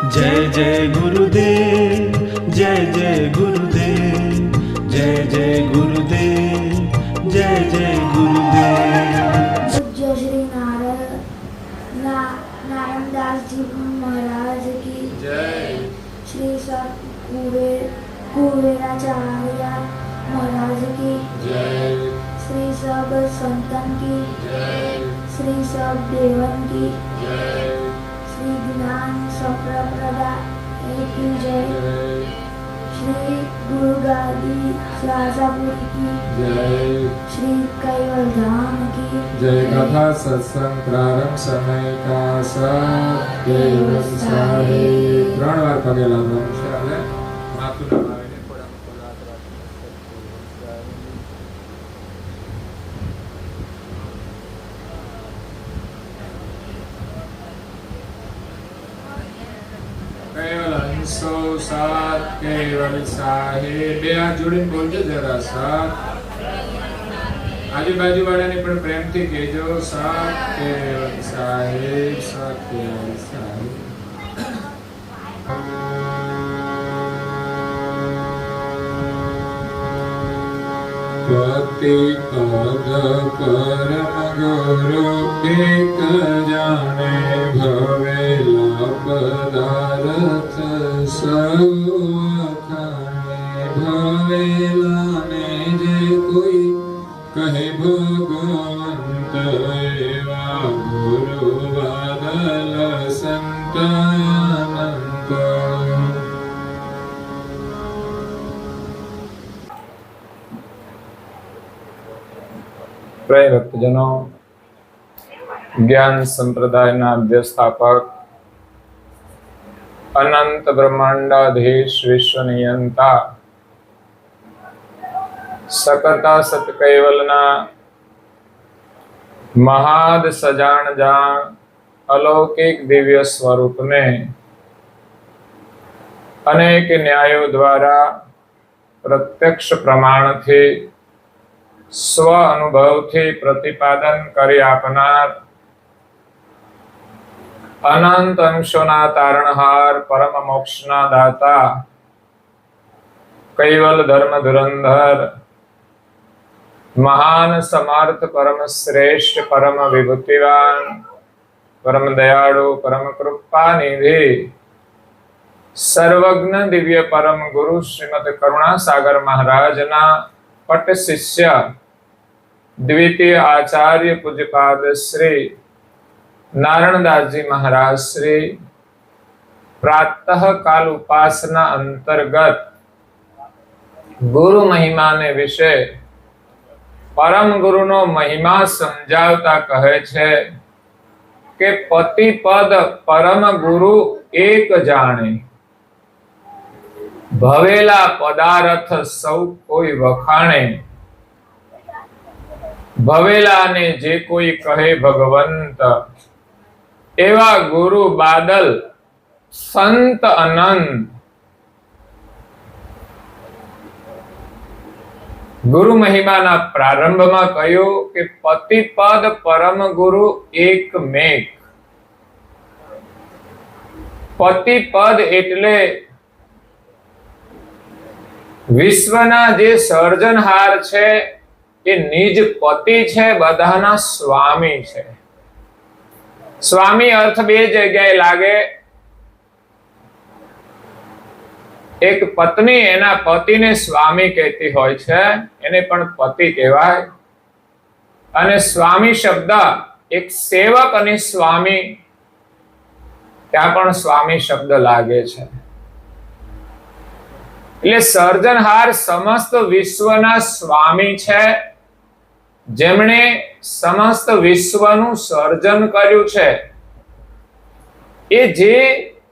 जय जय गुरुदेव, जय जय गुरुदेव, जय जय गुरुदेव, जय जय गुरुदेव। पूज्य श्री नारायणदास जी महाराज की जय। श्री सत कुबेराचार्य महाराज की जय। श्री सब संतन की जय। श्री सब देवन की जय। श्री ज्ञान संप्रदाय की जय। जय। श्री गुरु गादी शाजापुरी की जय। श्री कैवल धाम की जय। कथा सत्संग प्रारंभ समय का सत्य साहेब 3 વાર પગે લાગવાનું છે એટલે માથું નમાવીને થોડા હાથ રાખીને કેવલ હંસો સાત કેવલ સાહેબ બે હાથ જોડીને બોલજો જરા સાત આજુબાજુ વાળાને પણ પ્રેમથી કહેજો સાત કેવલ સાહેબ સાત કેવલ સાહેબ ભક્તિ પદ પરમ ગુરુ એક જાણે ભવેલા પદાર્થ સૌ વખાણે ભવેલાને જે કોઈ કહે ભગવંત એવા ગુરુ બાદલ સંત અનંત પ્રિય ભક્તજનો, જ્ઞાન સંપ્રદાયના વ્યવસ્થાપક અનંત બ્રહ્માંડાધીશ વિશ્વ નિયંતા सकर्ता सत कैवलना महाद सजान जान अलौकिक दिव्य स्वरूप में अनेक न्यायों द्वारा प्रत्यक्ष प्रमाण थी स्व अनुभव थी प्रतिपादन करी आपनार अनंत अंशोना तारणहार परम मोक्षना दाता कैवल धर्म धुरंधर महान समर्थ परम श्रेष्ठ परम विभूतिवान परम दयाळु परम कृपा निधि सर्वज्ञ दिव्य परम गुरु श्रीमद करुणा सागर महाराज ना पट शिष्य द्वितीय आचार्य पूज्यपाद श्री नारायणदास जी महाराज श्री प्रातः काल उपासना अंतर्गत गुरु महिमा ने विषय परम गुरु नो महिमा समझावता कहे छे के पति पद परम गुरु एक जाने भवेला पदार्थ सौ कोई वखाणे भवेला ने जे कोई कहे भगवंत एवा गुरु बादल संत अनंत गुरु महिमा ना प्रारंभ में कहो कि पति पद परम गुरु एक मेघ पति पद एटले विश्वना जे सर्जनहार छे ए निज पति छे बधाना स्वामी छे स्वामी अर्थ बे जग्याए लागे एक पत्नी एना पति ने स्वामी कहती होय छे एने पण पति कहेवाय अने स्वामी शब्द एक सेवक अने स्वामी त्यां पण स्वामी शब्द लागे छे એટલે સર્જનહાર સમસ્ત વિશ્વના સ્વામી છે જેમણે સમસ્ત વિશ્વનું સર્જન કર્યું છે એ જે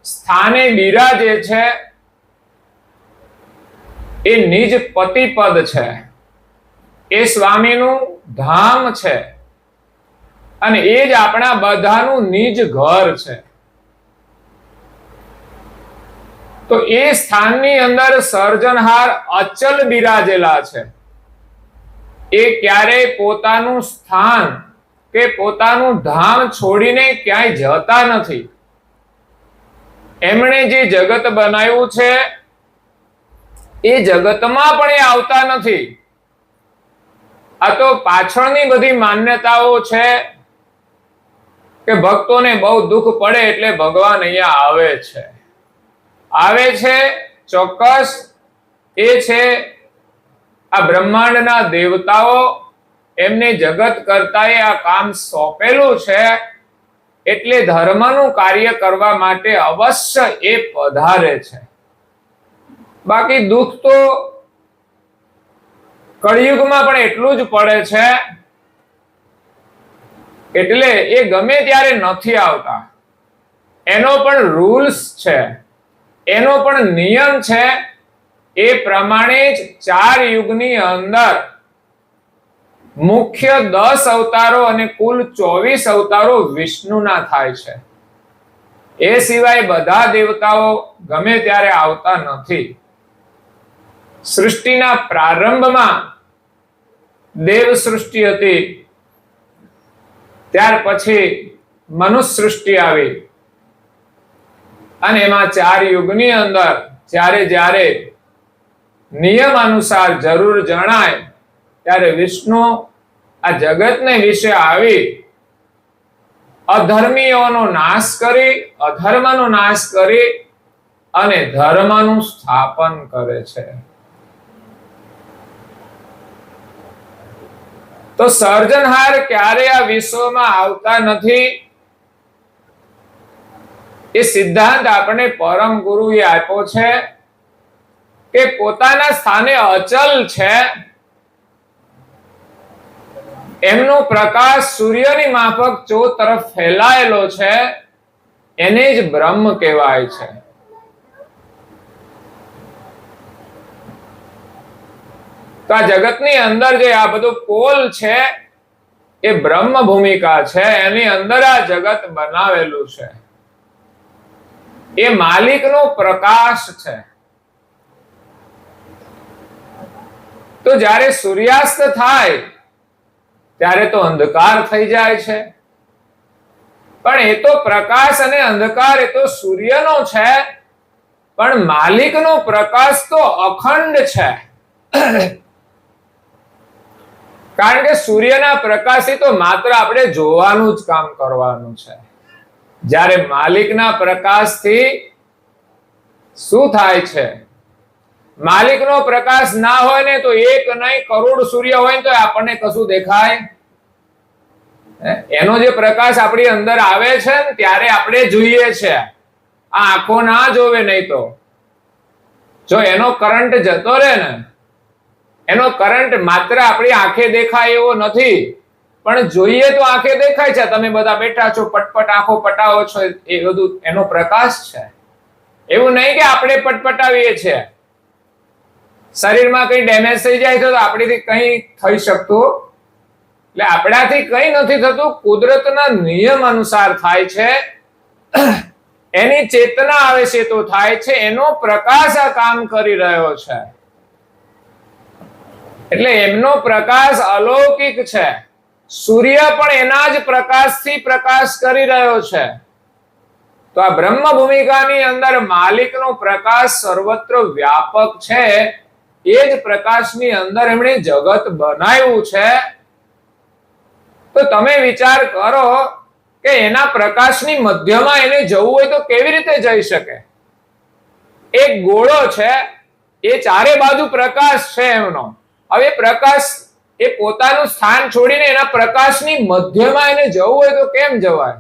સ્થાને બિરાજે છે એ નિજ પતિ પદ છે એ સ્વામીનું ધામ છે અને એ જ આપણા બધાનું નિજ ઘર છે તો એ સ્થાનની અંદર સર્જનહાર અચલ બિરાજેલા છે એ ક્યારે પોતાનું સ્થાન કે પોતાનું ધામ છોડીને ક્યાંય જતા નથી એમણે જે જગત બનાવ્યું છે એ જગતમાં પણ એ આવતા નથી. આ તો પાછળની બધી માન્યતાઓ છે કે ભક્તોને બહુ દુઃખ પડે એટલે ભગવાન અહીંયા આવે છે ચોક્કસ. એ છે આ બ્રહ્માંડના દેવતાઓ, એમને જગત કરતાએ આ કામ સોંપેલું છે એટલે ધર્મનું કાર્ય કરવા માટે અવશ્ય એ પધારે છે. બાકી દુઃખ તો કળિયુગમાં પણ એટલું જ પડે છે, એટલે એ ગમે ત્યારે નથી આવતા. એનો પણ રૂલ્સ છે, એનો પણ નિયમ છે. એ પ્રમાણે જ 4 યુગની અંદર મુખ્ય 10 અવતારો અને કુલ 24 અવતારો વિષ્ણુના થાય છે. એ સિવાય બધા દેવતાઓ ગમે ત્યારે આવતા નથી. સૃષ્ટિના પ્રારંભમાં દેવ સૃષ્ટિ હતી, ત્યાર પછી મનુષ્ય સૃષ્ટિ આવી, અને એમાં 4 યુગની અંદર જ્યારે નિયમ અનુસાર જરૂર જણાય ત્યારે વિષ્ણુ આ જગતને વિશે આવી અધર્મીઓનો નાશ કરી, અધર્મનો નાશ કરી અને ધર્મનું સ્થાપન કરે છે. તો સર્જનહાર ક્યારે આ વિશ્વમાં આવતા નથી. એ સિદ્ધાંત આપણે પરમ ગુરુએ આપ્યો છે કે પોતાના સ્થાને અચલ છે. એમનો પ્રકાશ સૂર્યની માફક ચો તરફ ફેલાયેલો છે, એને જ બ્રહ્મ કહેવાય છે. તો આ જગતની અંદર જે આ બધું પોલ છે એ બ્રહ્મ ભૂમિકા છે, એની અંદર આ જગત બનાવેલું છે. એ માલિકનો પ્રકાશ છે. તો જ્યારે સૂર્યાસ્ત થાય ત્યારે તો અંધકાર થઈ જાય છે, પણ એ તો પ્રકાશ અને અંધકાર એ તો સૂર્યનો છે, પણ માલિકનો પ્રકાશ તો અખંડ છે. કારણ કે સૂર્યના પ્રકાશથી તો માત્ર આપણે જોવાનું જ કામ કરવાનું છે. જ્યારે માલિકના પ્રકાશથી શું થાય છે? માલિકનો પ્રકાશ ના હોય ને તો એક નહીં કરોડ સૂર્ય હોય તો આપણને કશું દેખાય? એનો જે પ્રકાશ આપણી અંદર આવે છે ને ત્યારે આપણે જોઈએ છે. આ આંખો ના જોવે, નહીં તો જો એનો કરંટ જતો રહે ને, એનો કરંટ માત્ર આપણી આંખે દેખાય એવો નથી, પણ જોઈએ તો આંખે દેખાય છે. તમે બધા બેઠા છો, પટપટ આંખો પટાવો છો, એ બધું એનો પ્રકાશ છે. એવું નહીં કે આપણે પટપટાવીએ છીએ. શરીરમાં કઈ ડેમેજ થઈ જાય તો આપણીથી કઈ થઈ શકતું, એટલે આપણાથી કઈ નથી થતું. કુદરતના નિયમ અનુસાર થાય છે. એની ચેતના આવે છે તો થાય છે. એનો પ્રકાશ આ કામ કરી રહ્યો છે, એટલે એમનો પ્રકાશ અલૌકિક છે. સૂર્ય પણ એના જ પ્રકાશથી પ્રકાશ કરી રહ્યો છે. તો આ બ્રહ્મ ભૂમિકાની અંદર માલિકનો પ્રકાશ સર્વત્ર વ્યાપક છે. એ જ પ્રકાશની અંદર એમણે જગત બનાવ્યું છે. તો તમે વિચાર કરો કે એના પ્રકાશની મધ્યમાં એને જવું હોય તો કેવી રીતે જઈ શકે? એક ગોળો છે, એ ચારે બાજુ પ્રકાશ છે એમનો. હવે પ્રકાશ એ પોતાનું સ્થાન છોડીને એના પ્રકાશની મધ્યમાં એને જવું હોય તો કેમ જવાય?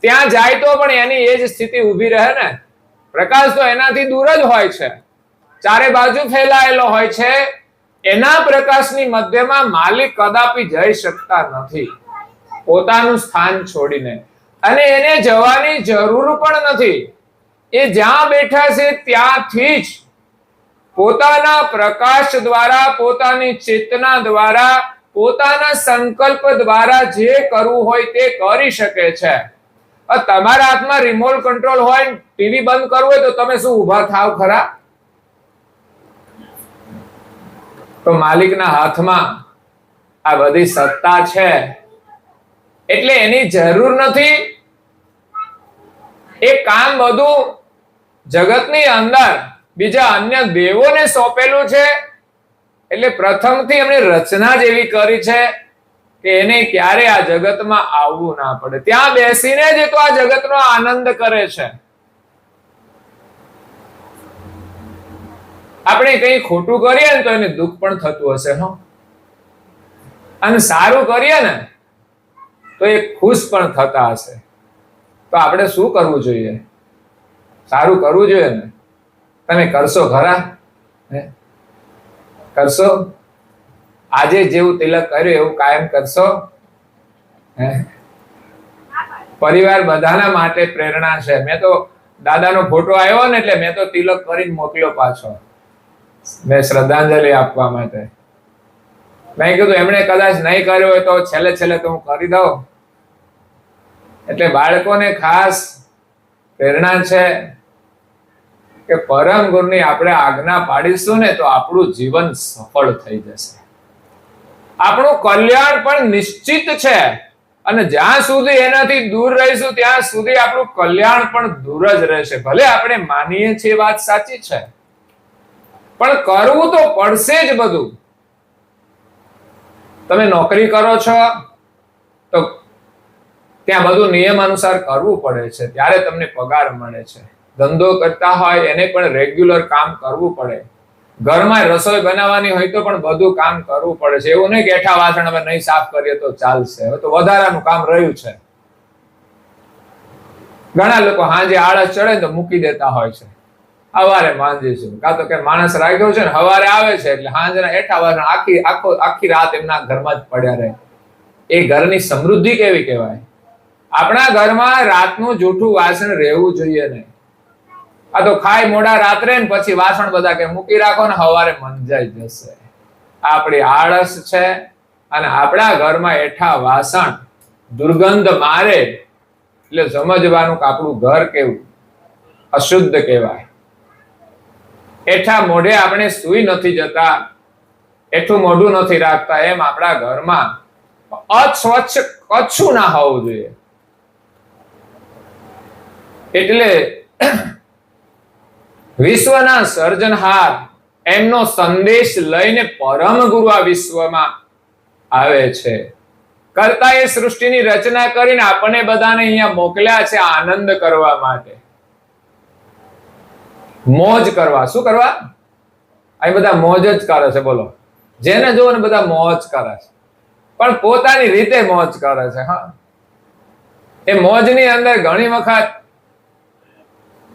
ત્યાં જાય તો પણ એની એ જ સ્થિતિ ઊભી રહે ને. પ્રકાશ તો એનાથી દૂર જ હોય છે, ચારે બાજુ ફેલાયેલો હોય છે. એના પ્રકાશની મધ્યમાં માલિક કદાપી જઈ શકતા નથી પોતાનું સ્થાન છોડીને, અને એને જવાની જરૂર પણ નથી. એ જ્યાં બેઠા છે ત્યાંથી જ પોતાના પ્રકાશ દ્વારા, પોતાની ચેતના દ્વારા, પોતાના સંકલ્પ દ્વારા જે કરવું હોય તે કરી શકે છે. તમારા હાથમાં રિમોટ કંટ્રોલ હોય, ટીવી બંધ કરવું હોય તો તમે શું ઊભા થાવ ખરા? તો માલિકના હાથમાં આ બધી સત્તા છે, એટલે એની જરૂર નથી. એ કામ બધું જગતની અંદર બીજા અન્ય દેવોને સોંપેલું છે, એટલે પ્રથમથી એમણે રચના જ એવી કરી છે કે એને ક્યારે આ જગતમાં આવવું ના પડે. ત્યાં બેસીને જ તો આ જગતનો આનંદ કરે છે. આપણે કંઈ ખોટું કરીએ ને તો એને દુઃખ પણ થતું હશે, હો, અને સારું કરીએ ને તો એ ખુશ પણ થતા હશે. તો આપણે શું કરવું જોઈએ? સારું કરવું જોઈએ ને. તમે કરશો ખરા? કરશો? આજે જેવું તિલક કર્યું એવું કાયમ કરશો? પરિવાર બધાના માટે પ્રેરણા છે. મેં તો દાદાનો ફોટો આવ્યો ને એટલે મેં તો તિલક કરીને મોકલ્યો પાછો, મેં શ્રદ્ધાંજલિ આપવા માટે. મેં કીધું એમણે કદાચ નહીં કર્યો હોય તો છેલ્લે છેલ્લે તો હું કરી દઉં. એટલે બાળકોને ખાસ પ્રેરણા છે કે પરમ ગુરુની આપણે આજ્ઞા પાડીશું ને તો આપણું જીવન સફળ થઈ જશે. આપણું કલ્યાણ પણ નિશ્ચિત છે, અને જ્યાં સુધી એનાથી દૂર રહીશું ત્યાં સુધી આપણું કલ્યાણ પણ દૂર જ રહેશે. ભલે આપણે માનીએ છીએ વાત સાચી છે, પણ કરવું તો પડશે જ બધું. તમે નોકરી કરો છો તો ત્યાં બધું નિયમ અનુસાર કરવું પડે છે, ત્યારે તમને પગાર મળે છે. ધંધો કરતા હોય એને પણ રેગ્યુલર કામ કરવું પડે. ઘરમાં રસોઈ બનાવવાની હોય તો પણ બધું કામ કરવું પડે છે. એવું નહીં કે એઠા વાસણ હવે નહીં સાફ કરીએ તો ચાલશે, હવે તો વધારાનું કામ રહ્યું છે. ઘણા લોકો હાંજે આળસ ચડે તો મૂકી દેતા હોય છે, સવારે માંજીશું. કાં તો કે માણસ રાખ્યો છે ને સવારે આવે છે એટલે હાંજના એઠા વાસણ આખી રાત એમના ઘરમાં જ પડ્યા રહે. એ ઘરની સમૃદ્ધિ કેવી કહેવાય? આપણા ઘરમાં રાતનું જૂઠું વાસણ રહેવું જોઈએ નહીં. આ તો ખાઈ મોડા રાત્રે ને પછી વાસણ બધા કે મૂકી રાખો ને સવારે મંજાઈ જશે. આપણી આળસ છે, અને આપણા ઘરમાં એઠા વાસણ દુર્ગંધ મારે એટલે સમજવાનું કે આપણું ઘર કેવું અશુદ્ધ કહેવાય. એઠા મોઢે આપણે સૂઈ નથી જતા, એઠું મોઢું નથી રાખતા, એમ આપણા ઘરમાં અસ્વચ્છ કચ્છું ના હોવું જોઈએ. એટલે વિશ્વના સર્જનહાર એમનો સંદેશ લઈને પરમ ગુરુ આ વિશ્વમાં આવે છે. કર્તાએ સૃષ્ટિની રચના કરીને આપણને બધાને અહીંયા મોકલ્યા છે આનંદ કરવા માટે, મોજ કરવા. શું કરવા? આ બધા મોજ જ કરે છે. બોલો, જેને જોવો ને બધા મોજ કરે છે, પણ પોતાની રીતે મોજ કરે છે. હા, એ મોજની અંદર ઘણી વખત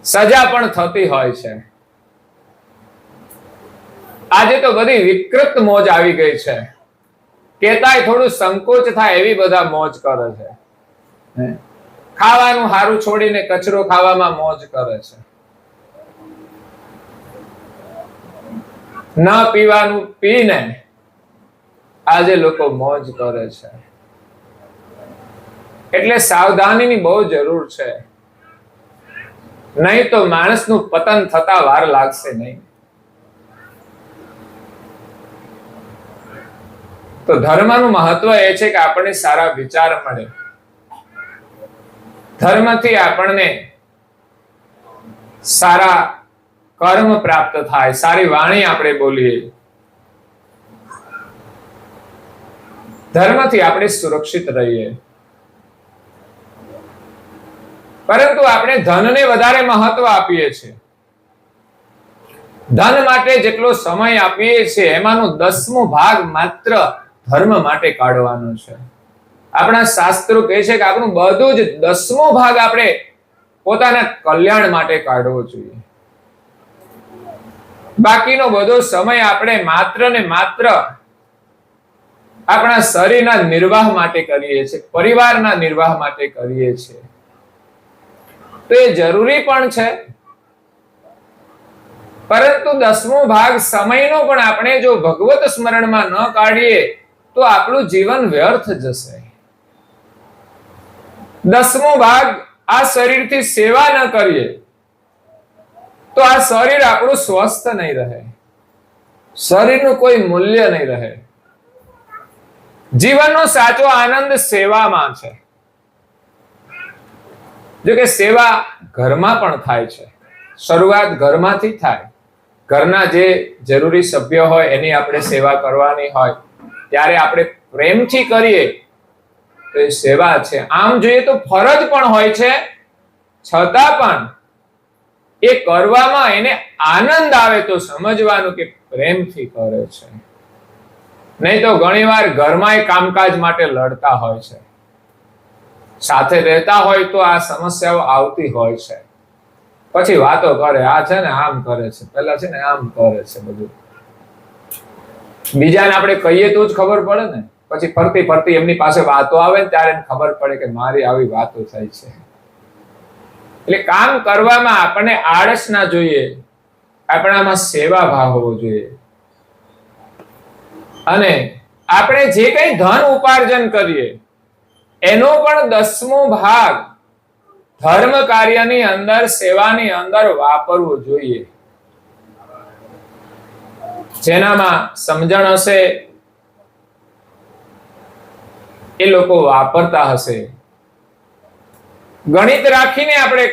સજા પણ થતી હોય છે. આજે તો બધી વિકૃત મોજ આવી ગઈ છે. કેતાય થોડું સંકોચ થાય એવી બધા મોજ કરે છે. ખાવાનું હારું છોડીને કચરો ખાવામાં મોજ કરે છે. ન પીવાનું પીને આજે લોકો મોજ કરે છે. એટલે સાવધાનીની બહુ જરૂર છે, નહીં તો માણસનું પતન થતા વાર લાગશે નહીં. તો ધર્મનું મહત્વ એ છે કે આપણને સારા વિચાર મળે. ધર્મથી આપણને સારા કર્મ પ્રાપ્ત થાય, સારી વાણી આપણે બોલીએ. ધર્મથી આપણે સુરક્ષિત રહીએ. પરંતુ આપણે ધનને વધારે મહત્વ આપીએ છીએ. ધન માટે જેટલો સમય આપીએ છીએ એમાંનો 10મો ભાગ માત્ર ધર્મ માટે કાઢવાનો છે. આપણા શાસ્ત્રો કહે છે કે આપણું બધું જ 10મો ભાગ આપણે પોતાના કલ્યાણ માટે કાઢવો જોઈએ. બાકીનો બધો સમય આપણે માત્ર ને માત્ર આપણા શરીરના નિર્વાહ માટે કરીએ છીએ, પરિવારના નિર્વાહ માટે કરીએ છીએ. તો એ જરૂરી પણ છે, પરંતુ 10મો ભાગ સમયનો પણ આપણે જો ભગવત સ્મરણમાં ન કાઢીએ તો આપણું જીવન વ્યર્થ જશે. 10મો ભાગ આ શરીરથી સેવા ન કરીએ તો આ શરીર આપણું સ્વસ્થ નહીં રહે, શરીરનું કોઈ મૂલ્ય નહીં રહે. જીવનનો સાચો આનંદ સેવામાં છે. જો કે સેવા ઘરમાં પણ થાય છે, શરૂઆત ઘરમાંથી થાય. ઘરના જે જરૂરી સભ્ય હોય એની આપણે સેવા કરવાની હોય ત્યારે આપણે પ્રેમથી કરીએ તો એ સેવા છે. આમ જોઈએ તો ફરજ પણ હોય છે, છતાં પણ એ કરવામાં એને આનંદ આવે તો સમજવાનું કે પ્રેમથી કરે છે. નહીં તો ઘણીવાર ઘરમાં એ કામકાજ માટે લડતા હોય છે, સાથે રહેતા હોય તો આ સમસ્યાઓ આવતી હોય છે. પછી વાતો કરે, આ છે ને આમ કરે છે, પેલા છે ને આમ કરે છે, બધું બીજાને આપણે કહીએ તો જ ખબર પડે ને. પછી ફરતી ફરતી એમની પાસે વાતો આવે ત્યારે ખબર પડે કે મારી આવી વાતો થઈ છે. એટલે કામ કરવામાં આપણને આળસ ના જોઈએ, આપણામાં સેવા ભાવ હોવો જોઈએ. અને આપણે જે કઈ ધન ઉપાર્જન કરીએ એનો પણ 10મો ભાગ ધર્મ કાર્યની અંદર, સેવાની અંદર વાપરવો જોઈએ. જેનામાં સમજણ હશે એ લોકો વાપરતા હશે. ગણિત રાખીને આપણે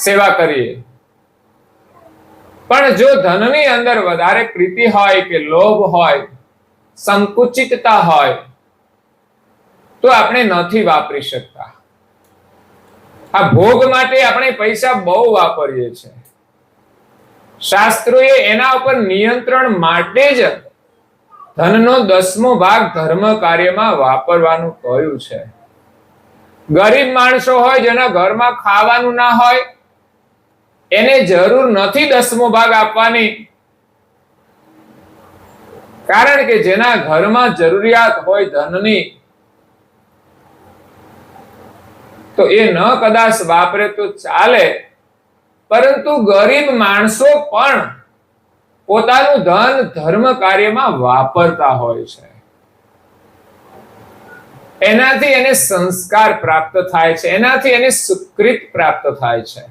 સેવા કરીએ, પણ જો ધનની અંદર વધારે પ્રીતિ હોય કે લોભ હોય, સંકુચિતતા હોય તો આપણે નથી વાપરી શકતા. આ ભોગ માટે આપણે પૈસા બહુ વાપરીએ છીએ. શાસ્ત્રોએ એના ઉપર નિયંત્રણ માટે જ ધનનો 10મો ભાગ ધર્મ કાર્યમાં વાપરવાનું કહ્યું છે. ગરીબ માણસો હોય જેના ઘરમાં ખાવાનું ના હોય એને જરૂર નથી 10મો ભાગ આપવાની, કારણ કે જેના ઘરમાં જરૂરિયાત હોય ધનની તો એ ન કદાચ વાપરે તો ચાલે, પરંતુ ગરીબ માણસો પણ પોતાનું ધન ધર્મ કાર્યમાં વાપરતા હોય છે. એનાથી એને સંસ્કાર પ્રાપ્ત થાય છે, એનાથી એને સુકૃત પ્રાપ્ત થાય છે.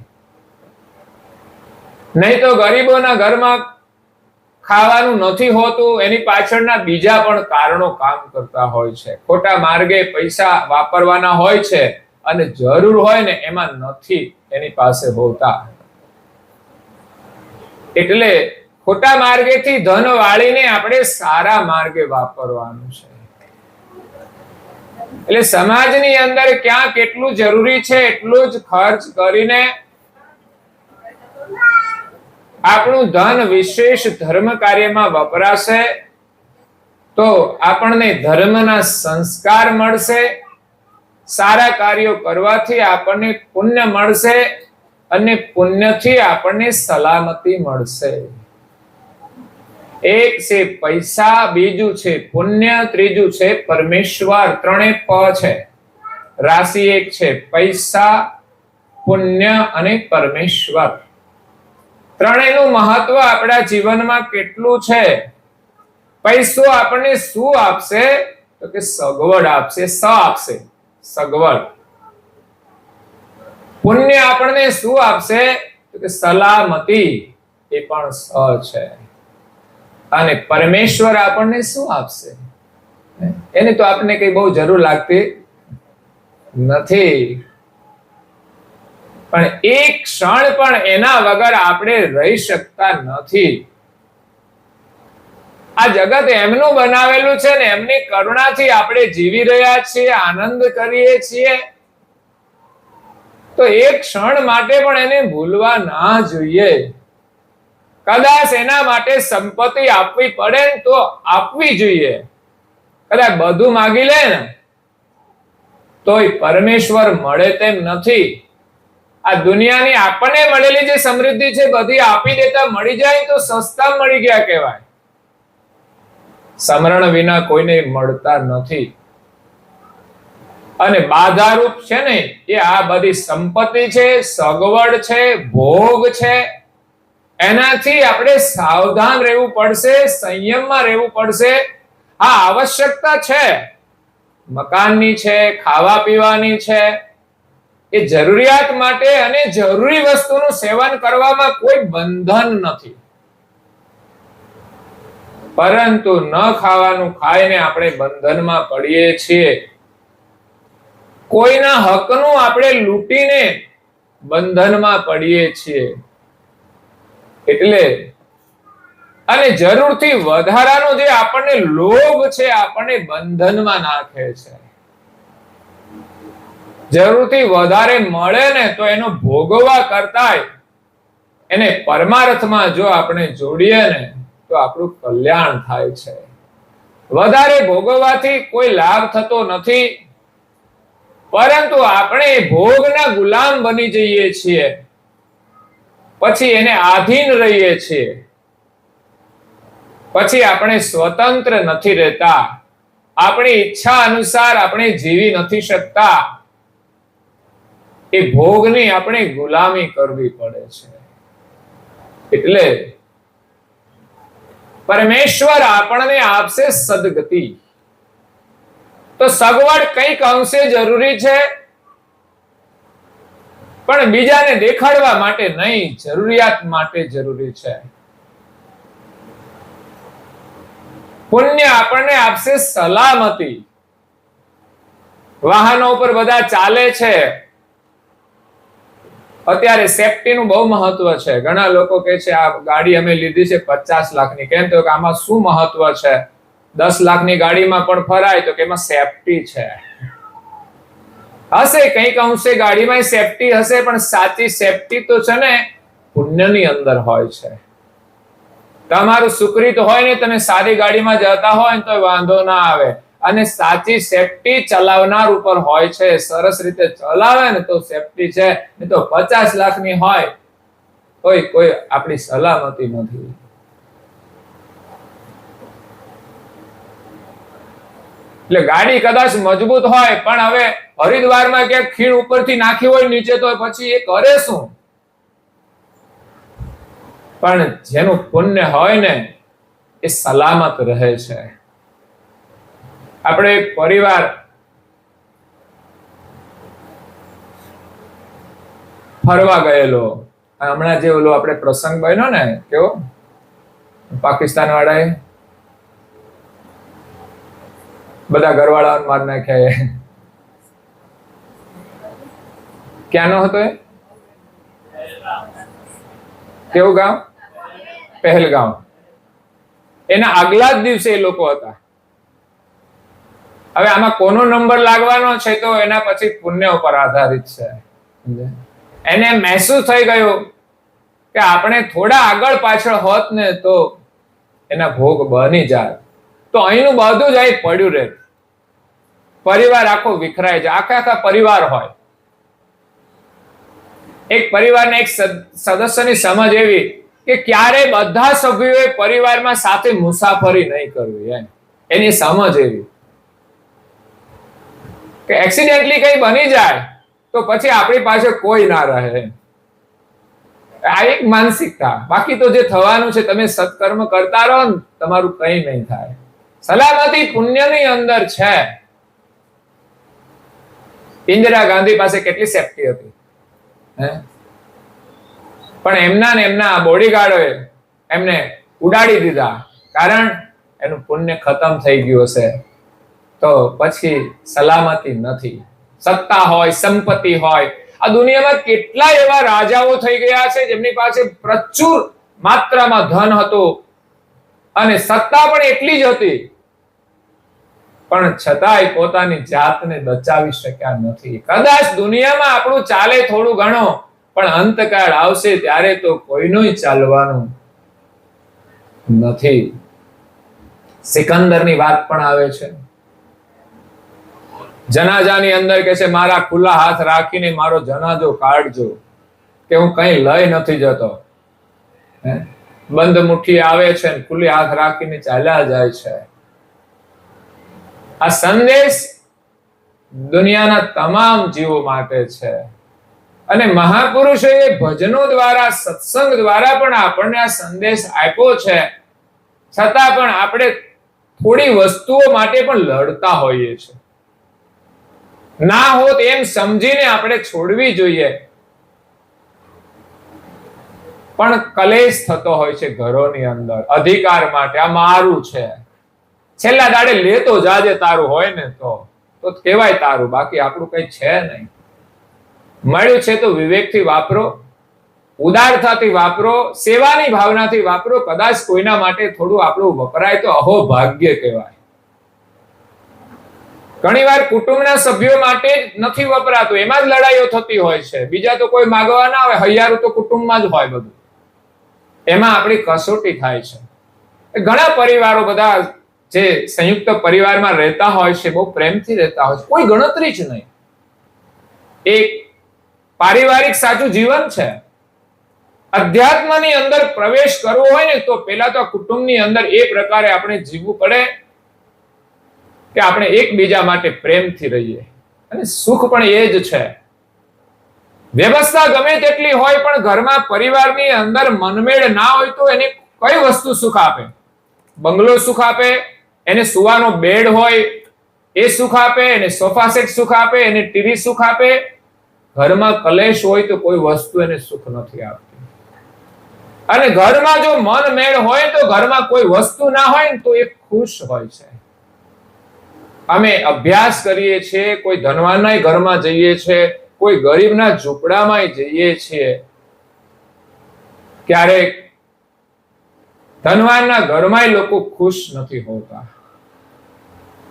નહીં તો ગરીબોના ઘરમાં ખાવાનું નથી હોતું, એની પાછળના બીજા પણ કારણો કામ કરતા હોય છે. ખોટા માર્ગે પૈસા વાપરવાના હોય છે અને જરૂર હોય ને એમાં નથી એની પાસે હોતા. એટલે ખોટા માર્ગેથી ધન વાળીને આપણે સારા માર્ગે વાપરવાનું છે. એટલે સમાજની અંદર ક્યાં કેટલું જરૂરી છે એટલું જ ખર્ચ કરીને આપણું ધન વિશેષ ધર્મ કાર્યમાં વપરાશે તો આપણને ધર્મના સંસ્કાર મળશે. સારા કાર્યો કરવાથી આપણને પુણ્ય મળશે અને પુણ્યથી આપણને સલામતી મળશે. એક છે પૈસા, બીજું છે પુણ્ય, ત્રીજું છે પરમેશ્વર. ત્રણેય પ છે. રાશિ એક છે પૈસા, પુણ્ય અને પરમેશ્વર. ત્રણેયનું મહત્વ આપણા જીવનમાં કેટલું છે. પૈસો આપણને શું આપશે તો કે સગવડ આપશે, આપશે સગવડ. પુણ્ય આપણને શું આપશે તો કે સલામતી, એ પણ છે. અને પરમેશ્વર આપણને શું આપશે એની તો આપણને કઈ બહુ જરૂર લાગતી નથી, પણ એક ક્ષણ પણ એના વગર આપણે રહી શકતા નથી. આ જગત એમનું બનાવેલું છે ને એમની કરુણાથી આપણે જીવી રહ્યા છીએ, આનંદ કરીએ છીએ, તો એક ક્ષણ માટે પણ એને ભૂલવા ના જોઈએ. કદાચ એના માટે સંપત્તિ આપવી પડે તો આપવી જોઈએ. કદાચ બધું માગી લે ને તોય પરમેશ્વર મળે તેમ નથી. આ દુનિયાની આપણને મળેલી જે સમૃદ્ધિ છે બધી આપી દેતા મળી જાય તો સસ્તા મળી ગયા કહેવાય. સમરણ વિના કોઈને મળતા નથી. અને બાધારૂપ છે ને એ આ બધી સંપત્તિ છે, સગવડ છે, ભોગ છે, એનાથી આપણે સાવધાન રહેવું પડશે, સંયમમાં રહેવું પડશે. આ આવશ્યકતા છે, મકાનની છે, ખાવા પીવાની છે, એ જરૂરિયાત માટે અને જરૂરી વસ્તુનું સેવન કરવામાં કોઈ બંધન નથી. પરંતુ ન ખાવાનું ખાઈને આપણે બંધનમાં પડીએ છીએ. કોઈના હકનું આપણે લૂંટીને બંધનમાં પડીએ છીએ. એટલે અને જરૂરથી વધારાનો જે આપણને લોભ છે આપણને બંધનમાં નાખે છે. જરૂરથી વધારે મળે ને તો એનો ભોગવવા કરતાંય એને પરમાર્થમાં જો આપણે જોડીએ ને તો આપણું કલ્યાણ થાય છે. વધારે ભોગવવાથી કોઈ લાભ થતો નથી, પરંતુ આપણે ભોગના ગુલામ બની જઈએ છીએ, પછી એને આધીન રહીએ છીએ, પછી આપણે સ્વતંત્ર નથી રહેતા, આપણી ઈચ્છા અનુસાર આપણે જીવી નથી શકતા. એ ભોગની આપણે ગુલામી કરવી પડે છે. એટલે પરમેશ્વર આપણને આપશે સદગતિ. તો સગવડ કઈક અંશે જરૂરી છે, પણ બીજાને દેખાડવા માટે નહીં, જરૂરિયાત માટે જરૂરી છે. પુણ્ય આપણને આપશે સલામતી. વાહનો ઉપર બધા ચાલે છે, અત્યારે સેફટીનું બહુ મહત્વ છે. ઘણા લોકો કહે છે આ ગાડી અમે લીધી છે 50 લાખની. કેમ તો કે આમાં શું મહત્વ છે? 10 લાખની ગાડીમાં પણ ફરાય તો કે એમાં સેફટી છે. હશે કંઈક અંશે ગાડીમાં સેફટી હશે, પણ સાચી સેફટી તો છે ને પુણ્યની અંદર હોય છે. તમારું સુકૃત હોય ને, તમે સારી ગાડીમાં જતા હોય ને તો વાંધો ના આવે, અને સાચી સેફટી ચલાવનાર ઉપર હોય છે. સરસ રીતે ચલાવે ને તો સેફટી છે, નહીં તો 50 લાખની હોય કોઈ આપણી સલામતી નથી. એટલે ગાડી કદાચ મજબૂત હોય, પણ હવે હરિદ્વારમાં ક્યાંક ખીણ ઉપરથી નાખી હોય નીચે, તો પછી એ કરે શું? પણ જેનું પુણ્ય હોય ને એ સલામત રહે છે. આપણે એક પરિવાર ફરવા ગયેલો, હમણાં જે ઓલો આપણે પ્રસંગ બન્યો ને, કેવો પાકિસ્તાન વાળાએ બધા ઘરવાળાઓને માર નાખ્યા. ક્યાંનો હતો એ? કેવું ગામ? પહેલગામ. એના આગલા જ દિવસે એ લોકો હતા. હવે આમાં કોનો નંબર લાગવાનો છે તો એના પછી પુણ્ય ઉપર આધારિત છે. એને મહેસૂસ થઈ ગયું કે આપણે થોડા આગળ પાછળ હોત ને તો એના ભોગ બની જાય, તો અહીંનું બધું જ અહીં પડ્યું રહે. પરિવાર આખો વિખરાય જાય, આખા પરિવાર હોય. એક પરિવારના એક સદસ્યની સમજ એવી કે ક્યારે બધા સભ્યોએ પરિવારમાં સાથે મુસાફરી નહીં કરવી, એની સમજ એવી કે એક્સિડેન્ટલી કઈ બની જાય તો પછી આપણી પાસે કોઈ ના રહે. આ એક માનસિકતા. બાકી તો જે થવાનું છે, તમે સત્કર્મ કરતા રહો ને, તમારું કઈ નહીં થાય. સલામતી પુણ્યની અંદર છે. ઇન્દિરા ગાંધી પાસે કેટલી સેફટી હતી, પણ એમના બોડીગાર્ડોએ એમને ઉડાડી દીધા, કારણ એનું પુણ્ય ખતમ થઈ ગયું હશે. તો પછી સલામતી નથી. સત્તા હોય, સંપત્તિ હોય, આ દુનિયામાં કેટલા એવા રાજાઓ થઈ ગયા છે જેમની પાસે પ્રચુર માત્રામાં ધન હતું અને સત્તા પણ એટલી જ હતી, પણ છતાંય પોતાની જાતને બચાવી શક્યા નથી. કદાચ દુનિયામાં આપણું ચાલે થોડું ઘણું, પણ અંતકાળ આવશે ત્યારે તો કોઈનું ચાલવાનું નથી. સિકંદરની વાત પણ આવે છે. જનાજાની અંદર કે છે મારા ખુલ્લા હાથ રાખીને મારો જનાજો કાઢજો, કે હું કઈ લઈ નથી જતો. બંધ મુઠ્ઠી આવે છે ને ખુલ્લી હાથ રાખીને ચાલ્યા જાય છે. આ સંદેશ દુનિયાના તમામ જીવો માટે છે. અને મહાપુરુષોએ ભજનો દ્વારા, સત્સંગ દ્વારા પણ આપણને આ સંદેશ આપ્યો છે. છતાં પણ આપણે થોડી વસ્તુઓ માટે પણ લડતા હોઈએ છીએ. ના હોત એમ સમજીને આપણે છોડવી જોઈએ, પણ કલેશ થતો હોય છે ઘરોની અંદર અધિકાર માટે. આ મારું છે, છેલ્લા દાડે લેતો જાજે તારું હોય ને તો કહેવાય તારું, બાકી આપણું કઈ છે નહીં. મળ્યું છે તો વિવેકથી વાપરો, ઉદારતાથી વાપરો, સેવાની ભાવનાથી વાપરો. કદાચ કોઈના માટે થોડું આપણું વપરાય તો અહોભાગ્ય કહેવાય. ઘણીવાર કુટુંબના સભ્યો માટે જ નથી વપરાતું, એમાં જ લડાઈઓ થતી હોય છે. બીજા તો કોઈ માગવા ના આવે, હૈયારું તો કુટુંબમાં જ હોય બધું. એમાં આપણી કસોટી થાય છે. ઘણા પરિવારો બધા જે સંયુક્ત પરિવારમાં રહેતા હોય છે, બહુ પ્રેમથી રહેતા હોય છે, કોઈ ગણતરી જ નહીં. એક પારિવારિક સાચું જીવન છે. અધ્યાત્મની અંદર પ્રવેશ કરવો હોય ને તો પહેલા તો કુટુંબની અંદર એ પ્રકારે આપણે જીવવું પડે કે આપણે એકબીજા માટે પ્રેમથી રહીએ. અને સુખ પણ એ જ છે. વ્યવસ્થા ગમે તેટલી હોય પણ ઘરમાં પરિવારની અંદર મનમેળ ના હોય તો એને કઈ વસ્તુ સુખ આપે? બંગલો સુખ આપે? એને સુવાનો બેડ હોય એ સુખ આપે? એને સોફા સેટ સુખ આપે? એને ટીવી સુખ આપે? ઘરમાં કલેશ હોય તો કોઈ વસ્તુ એને સુખ નથી આપતી. અને ઘરમાં જો મન મેળ હોય તો ઘરમાં કોઈ વસ્તુ ના હોય ને તો એ ખુશ હોય છે. અમે અભ્યાસ કરીએ છીએ, કોઈ ધનવાનના ઘરમાં જઈએ છીએ, કોઈ ગરીબના ઝૂંપડામાં જઈએ છીએ, ક્યારેક ધનવાનના ઘરમાં લોકો ખુશ નથી હોતા.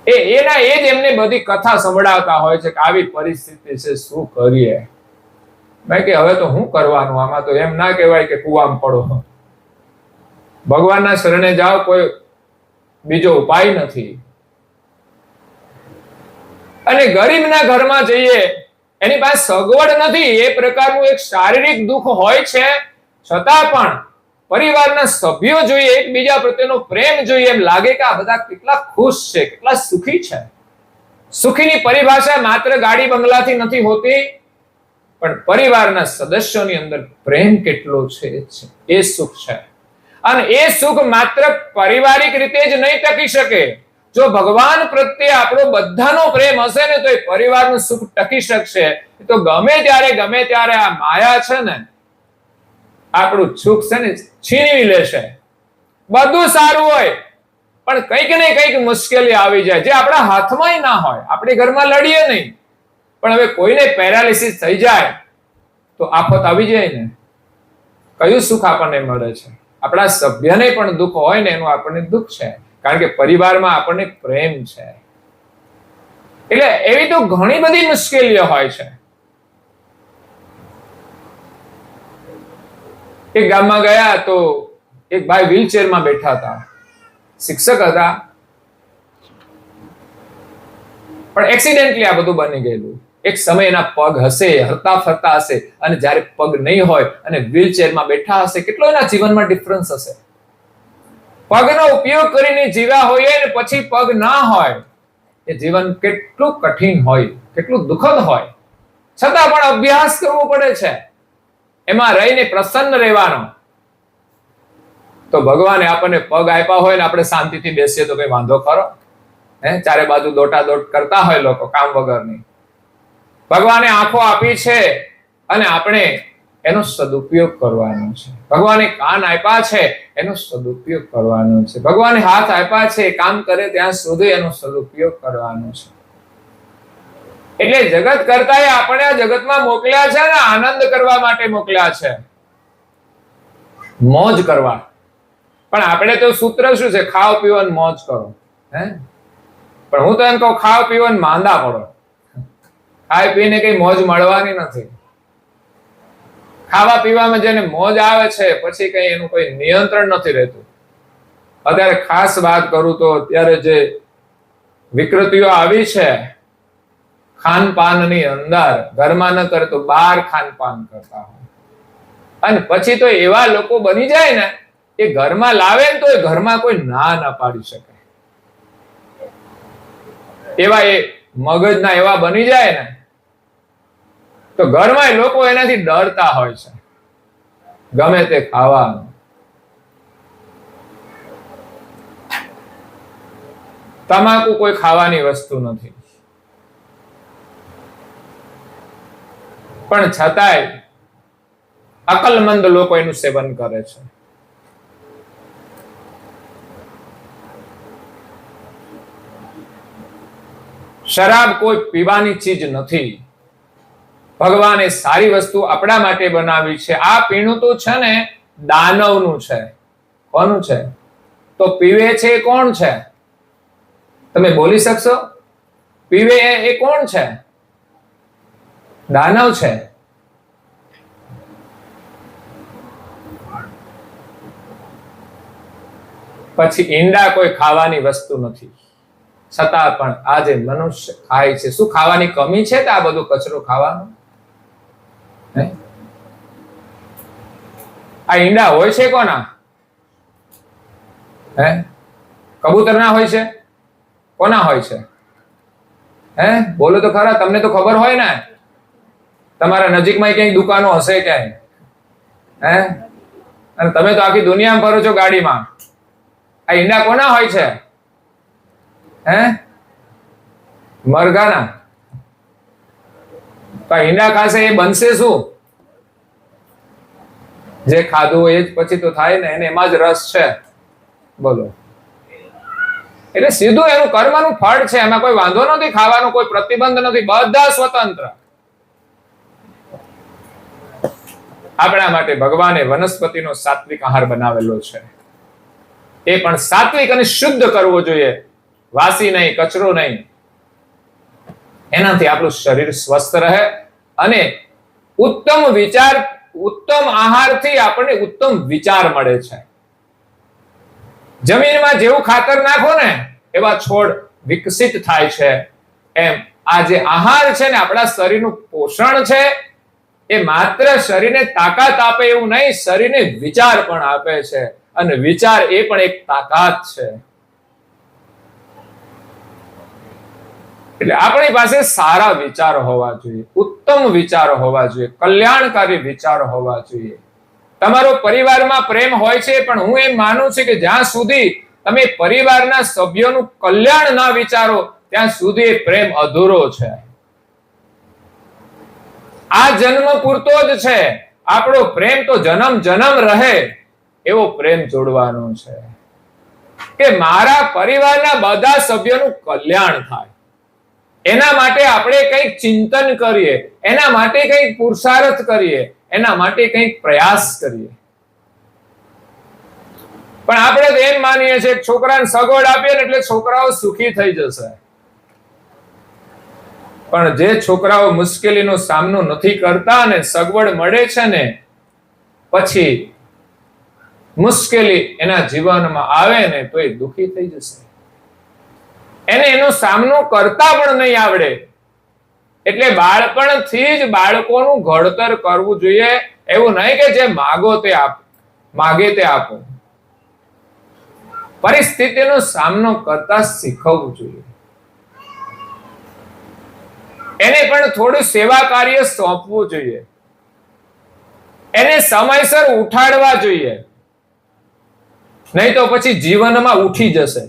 એના એ જ એમને બધી કથા સંભળાવતા હોય છે કે આવી પરિસ્થિતિ છે, શું કરીએ? મેં કે હવે તો શું કરવાનું? આમાં તો એમ ના કહેવાય કે કુવામાં પડો. ભગવાનના શરણે જાઓ, કોઈ બીજો ઉપાય નથી. અને ગરીબના ઘરમાં જઈએ, એની પાસે સગવડ નથી, એ પ્રકારનું એક શારીરિક દુઃખ હોય છે, છતાં પણ પરિવારના સભ્યો જોઈએ, એકબીજા પ્રત્યેનો પ્રેમ જોઈએ, એમ લાગે કે આ બધા કેટલા ખુશ છે, કેટલા સુખી છે. સુખીની પરિભાષા માત્ર ગાડી બંગલાથી નથી હોતી, પણ પરિવારના સદસ્યોની અંદર પ્રેમ કેટલો છે એ સુખ છે. અને એ સુખ માત્ર પારિવારિક રીતે જ નહીં ટકી શકે. જો ભગવાન પ્રત્યે આપણો બધાનો પ્રેમ હશે ને તો એ પરિવારનું સુખ ટકી શકશે. તો ગમે ત્યારે આ માયા છે ને આપણું સુખ છે ને છીનવી લેશે. બધું સારું હોય પણ કંઈક ને કંઈક મુશ્કેલી આવી જાય, જે આપણા હાથમાં ના હોય. આપણે ઘરમાં લડીએ નહીં, પણ હવે કોઈને પેરાલિસિસ થઈ જાય તો આફત આવી જાય ને, કયું સુખ આપણને મળે છે? આપણા સભ્યને પણ દુઃખ હોય ને એનું આપણને દુઃખ છે, કારણ કે પરિવારમાં આપણને પ્રેમ છે. એટલે એવી તો ઘણી બધી મુશ્કેલીઓ હોય છે. એક ગામમાં ગયા તો એક ભાઈ વ્હીલચેરમાં બેઠા હતા, શિક્ષક હતા, પણ એક્સિડેન્ટલી આ બધું બની ગયેલું. એક સમય એના પગ હશે, હરતા ફરતા હશે, અને જ્યારે પગ નહીં હોય અને વ્હીલચેરમાં બેઠા હશે, કેટલો એના જીવનમાં ડિફરન્સ હશે. પગનો ઉપયોગ કરીને જીવ્યા હોઈએ ને પછી પગ ના હોય, એ જીવન કેટલું કઠિન હોય, કેટલું દુઃખદ હોય. છતાં પણ અભ્યાસ કરવો પડે છે, એમાં રહીને પ્રસન્ન રહેવાનો. તો ભગવાને આપણને પગ આપ્યા હોય ને આપણે શાંતિથી બેસીએ તો કઈ વાંધો ખરો? ચારે બાજુ દોટાદોટ કરતા હોય લોકો કામ વગરની. ભગવાને આંખો આપી છે અને આપણે એનો સદુપયોગ કરવાનો છે. ભગવાને કાન આપ્યા છે, એનો સદુપયોગ કરવાનો છે. ભગવાને હાથ આપ્યા છે, કામ કરે ત્યાં સુધી એનો સદુપયોગ કરવાનો છે. એટલે જગત કરતાએ આપણે આ જગતમાં મોકલ્યા છે ને આનંદ કરવા માટે મોકલ્યા છે, મોજ કરવા. પણ આપણે તો સૂત્ર શું છે? ખાઓ પીવો ને મોજ કરો. પણ હું તો એમ કહું, ખાઓ પીવો ને માંદા પડો. ખાઈ પીને કઈ મોજ મળવાની નથી. ખાવા પીવામાં જેને મોજ આવે છે પછી કઈ એનું કોઈ નિયંત્રણ નથી રહેતું. અત્યારે ખાસ વાત કરું તો અત્યારે જે વિકૃતિઓ આવી છે ખાનપાનની અંદર, ઘરમાં ન કરે તો બહાર ખાનપાન કરતા હોય. અને પછી તો એવા લોકો બની જાય ને એ ઘરમાં લાવે ને તો એ ઘરમાં કોઈ ના પાડી શકે એવા એ મગજના એવા બની જાય ને તો ઘરમાં લોકો એનાથી ડરતા હોય છે, ગમે તે ખાવાનું. તમાકુ કોઈ ખાવાની વસ્તુ નથી, પણ છતાંય અકલમંદ લોકો એનું સેવન કરે છે. શરાબ કોઈ પીવાની ચીજ નથી. ભગવાને સારી વસ્તુ આપણા માટે બનાવી છે. આ પીણું તો છે ને દાનવનું છે. કોનું છે? તો પીવે છે એ કોણ છે? તમે બોલી શકશો? પીવે એ કોણ છે? દાનવ છે. પછી ઈંડા કોઈ ખાવાની વસ્તુ નથી, છતાં પણ આજે મનુષ્ય ખાય છે. શું ખાવાની કમી છે? આ બધું કચરો ખાવાનો? આ ઈંડા હોય છે કોના? કબૂતર ના હોય છે? કોના હોય છે? બોલો તો ખરા, તમને તો ખબર હોય ને. તમારા નજીકમાં ક્યાંય દુકાનો હશે ક્યાંય, અને તમે તો આખી દુનિયામાં ફરો છો ગાડીમાં. આ ઈંડા કોના હોય છે? મરઘાના. તો ઈંડા ખાશે એ બનશે શું? જે ખાધું એ જ પછી તો થાય ને, એને એમાં જ રસ છે. બોલો. એટલે સીધું એનું કર્મનું ફળ છે, એમાં કોઈ વાંધો નથી, ખાવાનો કોઈ પ્રતિબંધ નથી, બધા સ્વતંત્ર. આપણા માટે ભગવાને વનસ્પતિનો સાત્વિક આહાર બનાવેલો છે. એ પણ સાત્વિક અને શુદ્ધ કરવો જોઈએ, વાસી નહીં, કચરો નહીં. એનાથી આપણું શરીર સ્વસ્થ રહે અને ઉત્તમ વિચાર, ઉત્તમ આહારથી આપણને ઉત્તમ વિચાર મળે છે. જમીનમાં જેવું ખાતર નાખો ને એવા છોડ વિકસિત થાય છે. એમ આ જે આહાર છે ને, આપણા શરીરનું પોષણ છે, એ માત્ર શરીરને તાકાત આપે એવું નહીં, શરીરને વિચાર પણ આપે છે. અને વિચાર એ પણ એક તાકાત છે. એટલે આપણી પાસે સારા વિચારો હોવા જોઈએ, ઉત્તમ વિચારો હોવા જોઈએ, કલ્યાણકારી વિચારો હોવા જોઈએ. તમારો પરિવારમાં પ્રેમ હોય છે, પણ હું એમ માનું છું કે જ્યાં સુધી તમે પરિવારના સભ્યોનું કલ્યાણ ના વિચારો ત્યાં સુધી પ્રેમ અધૂરો છે. આ જન્મ પૂરતો જ છે. આપણો પ્રેમ તો જન્મ જન્મ રહે એવો પ્રેમ જોડવાનો છે, કે મારા પરિવારના બધા સભ્યોનું કલ્યાણ થાય. એના માટે આપણે કંઈક ચિંતન કરીએ, એના માટે કંઈક પુરુષાર્થ કરીએ, એના માટે કંઈક પ્રયાસ કરીએ. પણ આપણે તો એમ માનીએ છીએ કે છોકરાને સગવડ આપીએ ને એટલે છોકરાઓ સુખી થઈ જશે. પણ જે છોકરાઓ મુશ્કેલીનો સામનો નથી કરતા અને સગવડ મળે છે ને, પછી મુશ્કેલી એના જીવનમાં આવે ને તો એ દુઃખી થઈ જશે. એને એનો સામનો કરતા પણ નહીં આવડે. એટલે બાળપણથી જ બાળકોનું ઘડતર કરવું જોઈએ. એવું નહીં કે જે માગે તે આપો. પરિસ્થિતિનો સામનો કરતા શીખવવું જોઈએ. એને પણ થોડું સેવા કાર્ય સોંપવું જોઈએ. એને સમયસર ઉઠાડવા જોઈએ, નહીં તો પછી જીવનમાં ઉઠી જશે.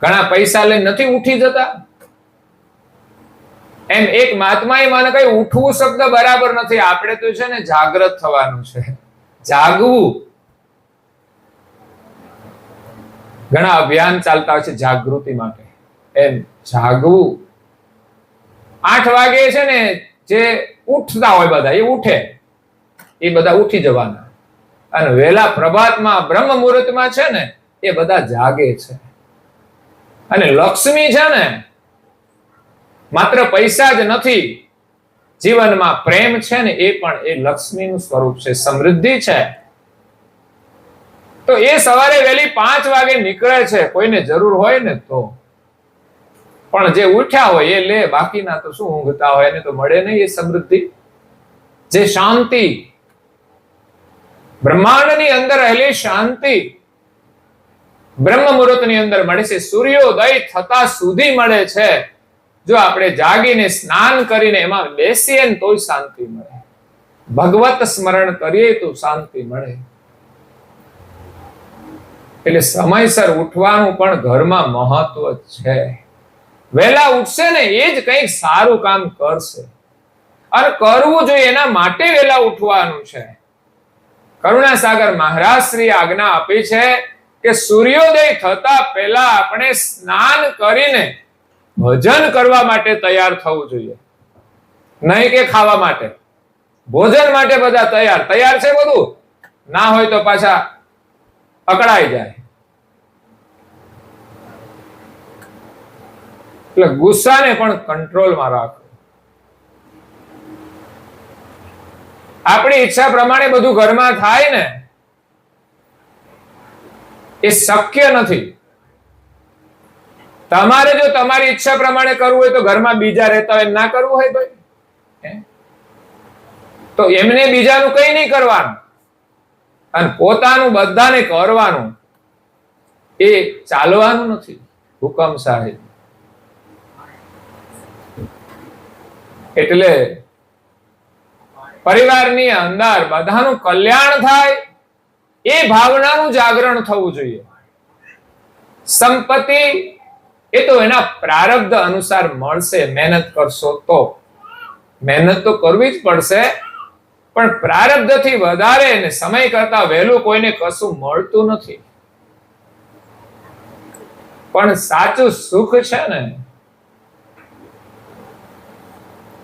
ઘણા પૈસા લઈને નથી ઉઠી જતા. એમ એક મહાત્માએ મને કહ્યું, ઉઠવું શબ્દ બરાબર નથી, આપણે તો છે ને જાગૃત થવાનું છે, જાગવું. ઘણા અભિયાન ચાલતા હોય છે જાગૃતિ માટે. એમ જાગવું. 8 વાગે છે ને જે ઉઠતા હોય બધા એ ઉઠે, એ બધા ઉઠી જવાના. અને વહેલા પ્રભાતમાં બ્રહ્મ મુહૂર્તમાં છે ને એ બધા જાગે છે. અને લક્ષ્મી છે ને માત્ર પૈસા જ નથી, જીવનમાં પ્રેમ છે ને એ પણ એ લક્ષ્મીનું સ્વરૂપ છે, સમૃદ્ધિ છે. તો એ સવારે વહેલી 5 વાગે નીકળે છે, કોઈને જરૂર હોય ને તો. પણ જે ઉઠ્યા હોય એ લે, બાકીના તો શું ઊંઘતા હોય, એને તો મળે નહીં એ સમૃદ્ધિ. જે શાંતિ, બ્રહ્માંડની અંદર રહેલી શાંતિ બ્રહ્મ મુહૂર્તની અંદર મળે છે, સૂર્યોદય થતા સુધી મળે છે. જો આપણે જાગીને સ્નાન કરીને એમાં બેસીએ ને તોય શાંતિ મળે, ભગવત સ્મરણ કરીએ તો શાંતિ મળે. એટલે સમયસર ઉઠવાનું પણ ઘરમાં મહત્વ છે. વહેલા ઉઠશે ને એ જ કંઈક સારું કામ કરશે. અને કરવું જોઈએ એના માટે વહેલા ઉઠવાનું છે. કરુણાસાગર મહારાજ શ્રી આજ્ઞા આપી છે કે સૂર્યોદય થતા પહેલા આપણે સ્નાન કરીને ભજન કરવા માટે તૈયાર થવું જોઈએ. નહીં કે ખાવા માટે. ભોજન માટે બધા તૈયાર છે બધું, ના હોય તો પાછા અકળાઈ જાય. એટલે ગુસ્સાને પણ કંટ્રોલમાં રાખો. આપણી ઈચ્છા પ્રમાણે બધું ઘરમાં થાય ને એ શક્ય નથી. તમારે જો તમારી ઈચ્છા પ્રમાણે કરવું હોય તો ઘરમાં બીજા રહેતા હોય ના કરવું હોય ભાઈ તો એમને બીજાનું કઈ નહીં કરવાનું અને પોતાનું બધાને કરવાનું. એ ચાલવાનું નથી. હુકમ સાહેબ. એટલે પરિવારની અંદર બધાનું કલ્યાણ થાય એ ભાવનાનું જાગરણ થવું જોઈએ. સંપત્તિ એ તો એના પ્રારબ્ધ અનુસાર મળશે. મહેનત કરશો તો મહેનત તો કરવી જ પડશે, પણ પ્રારબ્ધથી વધારે ને સમય કરતા વહેલું કોઈને કશું મળતું નથી. પણ સાચું સુખ છે ને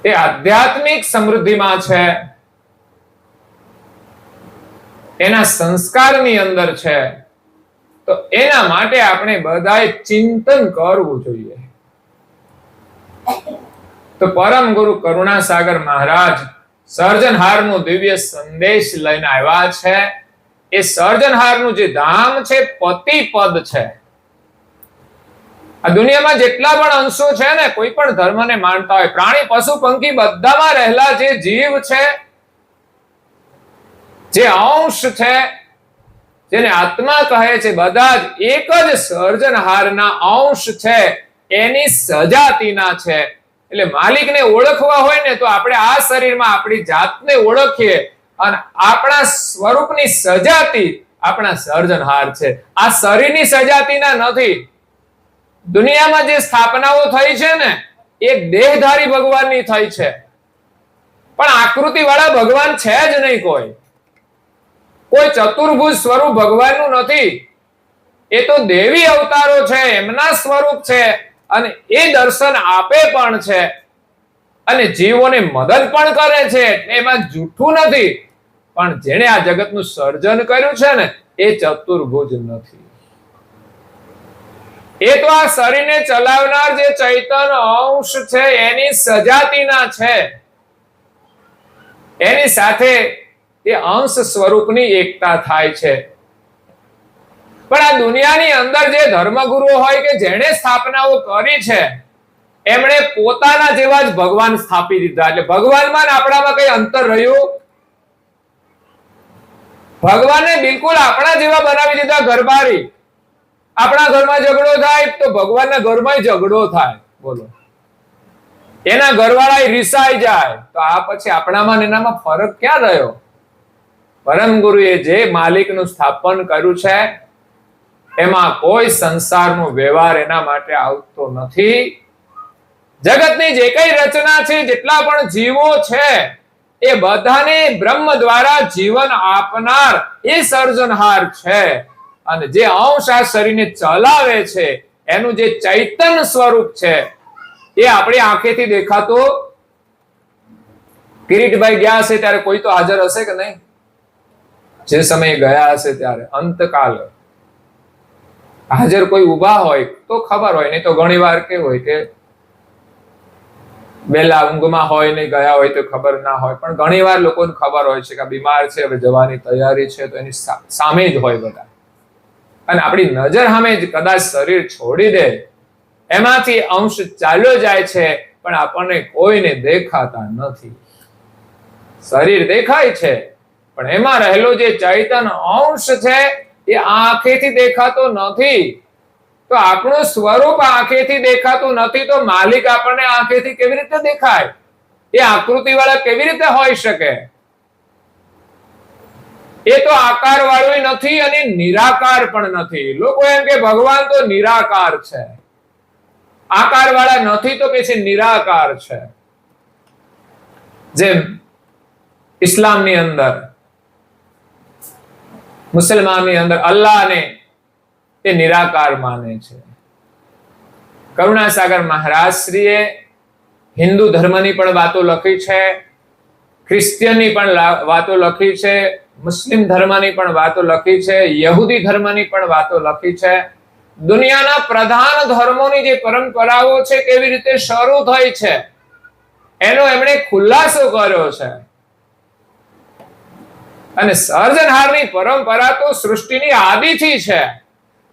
એ આધ્યાત્મિક સમૃદ્ધિમાં છે, એના સંસ્કારની અંદર છે. તો એના માટે આપણે બધાએ ચિંતન કરવું જોઈએ. તો પરમ ગુરુ કરુણાસાગર મહારાજ સર્જનહારનું દિવ્ય સંદેશ લઈને આવ્યા છે. એ સર્જનહારનું જે ધામ છે પતિ પદ છે. આ દુનિયામાં જેટલા પણ અંશો છે ને, કોઈ પણ ધર્મને માનતા હોય, પ્રાણી પશુ પંખી બધામાં રહેલા જે જીવ છે, જે અંશ છે, જેને આત્મા કહે છે, બધા જ એક જ સર્જનહારના અંશ છે, એની સજાતિના છે. એટલે માલિકને ઓળખવા હોય ને તો આપણે આ શરીરમાં આપણી જાતને ઓળખીએ અને આપણા સ્વરૂપની સજાતિ આપણા સર્જનહાર છે. આ શરીરની સજાતિના નથી. દુનિયામાં જે સ્થાપનાઓ થઈ છે ને એ દેહધારી ભગવાનની થઈ છે, પણ આકૃતિ વાળા ભગવાન છે જ નહીં. કોઈ ચતુર્ભુજ સ્વરૂપ ભગવાનનું નથી. એ તો દેવી અવતારો છે, એમના સ્વરૂપ છે અને એ દર્શન આપે પણ છે અને જીવોને મદદ પણ કરે છે. એમાં જૂઠું નથી, પણ જેણે આ જગતનું સર્જન કર્યું છે ને એ ચતુર્ભુજ નથી. એ તો આ શરીરને ચલાવનાર જે ચૈતન્ય અંશ છે એની સજાતિના છે. એની સાથે એ અંશ સ્વરૂપની એકતા થાય છે. પણ આ દુનિયાની અંદર જે ધર્મગુરુઓ હોય કે જેણે સ્થાપનાઓ કરી છે એમણે પોતાના જેવા જ ભગવાન સ્થાપી દીધા. એટલે ભગવાનમાં આપણામાં કઈ અંતર રહ્યું? ભગવાનને બિલકુલ આપણા જેવા બનાવી દીધા. ઘરબારી આપણા ઘરમાં ઝઘડો થાય તો ભગવાનના ઘરમાં ઝઘડો થાય. બોલો, એના ઘરવાળા રીસાઈ જાય તો આ પછી આપણામાં એનામાં ફરક ક્યાં રહ્યો? પરમ ગુરુએ જે માલિકનું સ્થાપન કર્યું છે એમાં કોઈ સંસારનો વ્યવહાર એના માટે આવતો નથી. જગતની જે કઈ રચના છે, જેટલા પણ જીવો છે એ બધાને બ્રહ્મ દ્વારા જીવન આપનાર એ સર્જનહાર છે. અને જે અંશ આ શરીરને ચલાવે છે એનું જે ચૈતન્ય સ્વરૂપ છે એ આપણી આંખેથી દેખાતો. કિરીટભાઈ ગયા હશે ત્યારે કોઈ તો હાજર હશે કે નહીં? જે સમયે ગયા હશે ત્યારે અંતકાલ હાજર કોઈ ઉભા હોય તો ખબર હોય, નહીં તો ઘણી વાર કેવું હોય કે બેલા ઊંઘમાં હોય ને ગયા હોય તો ખબર ના હોય. પણ ઘણી વાર લોકોને ખબર હોય છે કે બીમાર છે, હવે જવાની તૈયારી છે, તો એની સામે જ હોય બધા. અને આપણી નજર સામે જ કદાચ શરીર છોડી દે, એમાંથી અંશ ચાલ્યો જાય છે પણ આપણને કોઈને દેખાતા નથી. શરીર દેખાય છે પણ એમાં રહેલો જે ચૈતન્ય અંશ છે એ આંખેથી દેખાતો નથી. તો આપણું સ્વરૂપ આંખેથી દેખાતું નથી તો માલિક આપણને આંખેથી કેવી રીતે દેખાય? એ આકૃતિ વાળા કેવી રીતે હોઈ શકે? એ તો આકાર વાળું નથી અને નિરાકાર પણ નથી. લોકો એમ કે ભગવાન તો નિરાકાર છે, આકાર વાળા નથી તો કે છે નિરાકાર છે. જેમ ઇસ્લામની અંદર, મુસલમાનની અંદર અલ્લાહને એ નિરાકાર માને છે. કરુણાસાગર મહારાજ શ્રીએ હિન્દુ ધર્મની પણ વાતો લખી છે, ક્રિશ્ચિયનની પણ વાતો લખી છે, મુસ્લિમ ધર્મની પણ વાતો લખી છે, યહૂદી ધર્મની પણ વાતો લખી છે. દુનિયાના પ્રધાન ધર્મોની જે પરંપરાઓ છે કેવી રીતે શરૂ થઈ છે એનો એમણે ખુલાસો કર્યો છે. અને સર્જનહારની પરંપરા તો સૃષ્ટિની આદિથી છે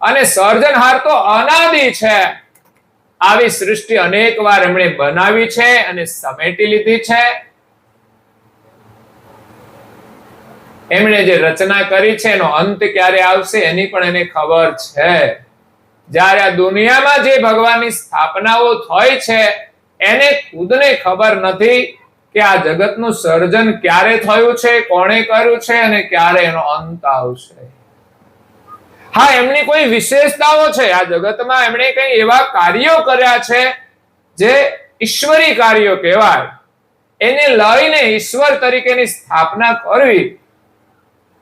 અને સર્જનહાર તો અનાદિ છે. આવી સૃષ્ટિ અનેક વાર એમણે બનાવી છે અને સમેટી લીધી છે. એમણે જે રચના કરી છે એનો અંત ક્યારે આવશે એની પણ એને ખબર છે. જ્યારે આ દુનિયામાં જે ભગવાનની સ્થાપનાઓ થઈ છે એને ખુદને ખબર નથી કે આ જગતનું સર્જન ક્યારે થયું છે, કોણે કર્યું છે અને ક્યારે એનો અંત આવશે. હા, એમની કોઈ વિશેષતાઓ છે આ જગતમાં. એમણે કઈ એવા કાર્યો કર્યા છે જે ઈશ્વરી કાર્યો કહેવાય. એને લઈને ઈશ્વર તરીકેની સ્થાપના કરવી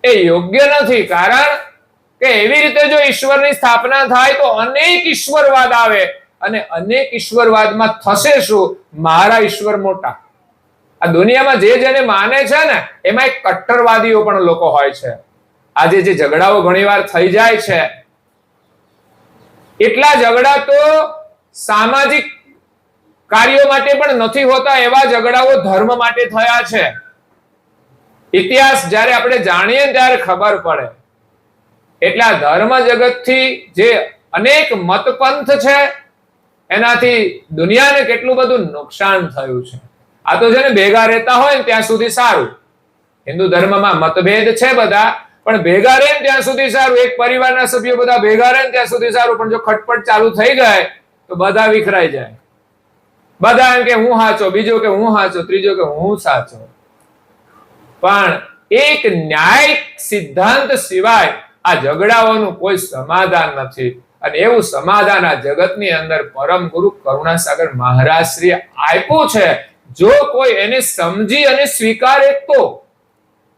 એ યોગ્ય નથી. કારણ કે એવી રીતે જો ઈશ્વરની સ્થાપના થાય તો અનેક ઈશ્વરવાદ આવે અને અનેક ઈશ્વરવાદમાં થશે શું? મારા ઈશ્વર મોટા. આ દુનિયામાં જે જેને માને છે ને એમાં એક કટ્ટરવાદીઓ પણ લોકો હોય છે. આજે જે ઝઘડાઓ ઘણીવાર થઈ જાય છે, એટલા ઝઘડા તો સામાજિક કાર્યો માટે પણ નથી હોતા, એવા ઝઘડાઓ ધર્મ માટે થયા છે. ઇતિહાસ જ્યારે આપણે જાણીએ ત્યારે ખબર પડે. એટલે આ ધર્મ જગતથી જે અનેક મતપંથ છે એનાથી દુનિયાને કેટલું બધું નુકસાન થયું છે. આ તો છે ને ભેગા રહેતા હોય ને ત્યાં સુધી સારું. હિન્દુ ધર્મમાં મતભેદ છે બધા, પણ ભેગા રહે ત્યાં સુધી સારું. એક પરિવારના સભ્યો બધા ભેગા રહે ત્યાં સુધી સારું. પણ જો ખટપટ ચાલુ થઈ જાય તો બધા વિખરાઈ જાય. બધા એમ કે હું સાચો, બીજો કે હું સાચો, ત્રીજો કે હું સાચો. પણ એક ન્યાયિક સિદ્ધાંત સિવાય આ ઝઘડાઓનું કોઈ સમાધાન નથી. અને એવું સમાધાન આ જગતની અંદર પરમ ગુરુ કરુણાસાગર મહારાજ શ્રી આપ્યું છે. જો કોઈ એને સમજી અને સ્વીકારે તો,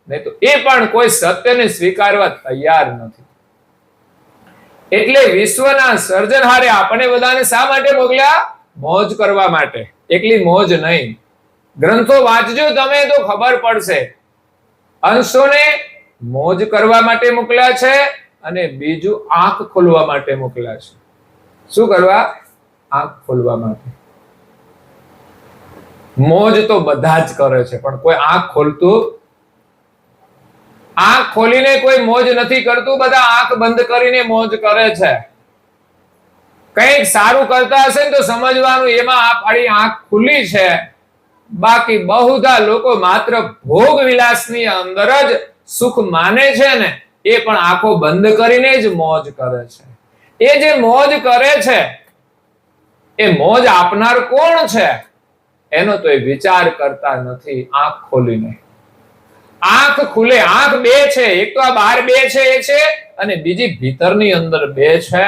નહીં તો એ પણ કોઈ સત્યને સ્વીકારવા તૈયાર નથી. એટલે વિશ્વના સર્જનહારે આપણે બધાને શા માટે મોકલ્યા? મોજ કરવા માટે. એકલી મોજ નહીં, ગ્રંથો વાંચજો તમે તો ખબર પડશે. અંશોને મોજ કરવા માટે મોકલ્યા છે અને બીજું આંખ ખોલવા માટે મોકલ્યા છે. શું કરવા? આંખ ખોલવા માટે. મોજ તો બધા જ કરે છે પણ કોઈ આંખ ખોલતું, આંખ ખોલીને કોઈ મોજ નથી કરતું. બધા આંખ બંધ કરીને મોજ કરે છે. કંઈક સારું કરતા હશે ને તો સમજવાનું એમાં આપણી આંખ ખુલ્લી છે. બાકી બહુધા લોકો માત્ર ભોગ વિલાસની અંદર જ સુખ માને છે ને એ પણ આંખો બંધ કરીને જ મોજ કરે છે. એ જે મોજ કરે છે એ મોજ આપનાર કોણ છે એનો તો એ વિચાર કરતા નથી. આંખ ખોલીને આંખ ખુલે. આંખ બે છે, એક તો આ બહાર બે છે એ છે અને બીજી ભીતરની અંદર બે છે.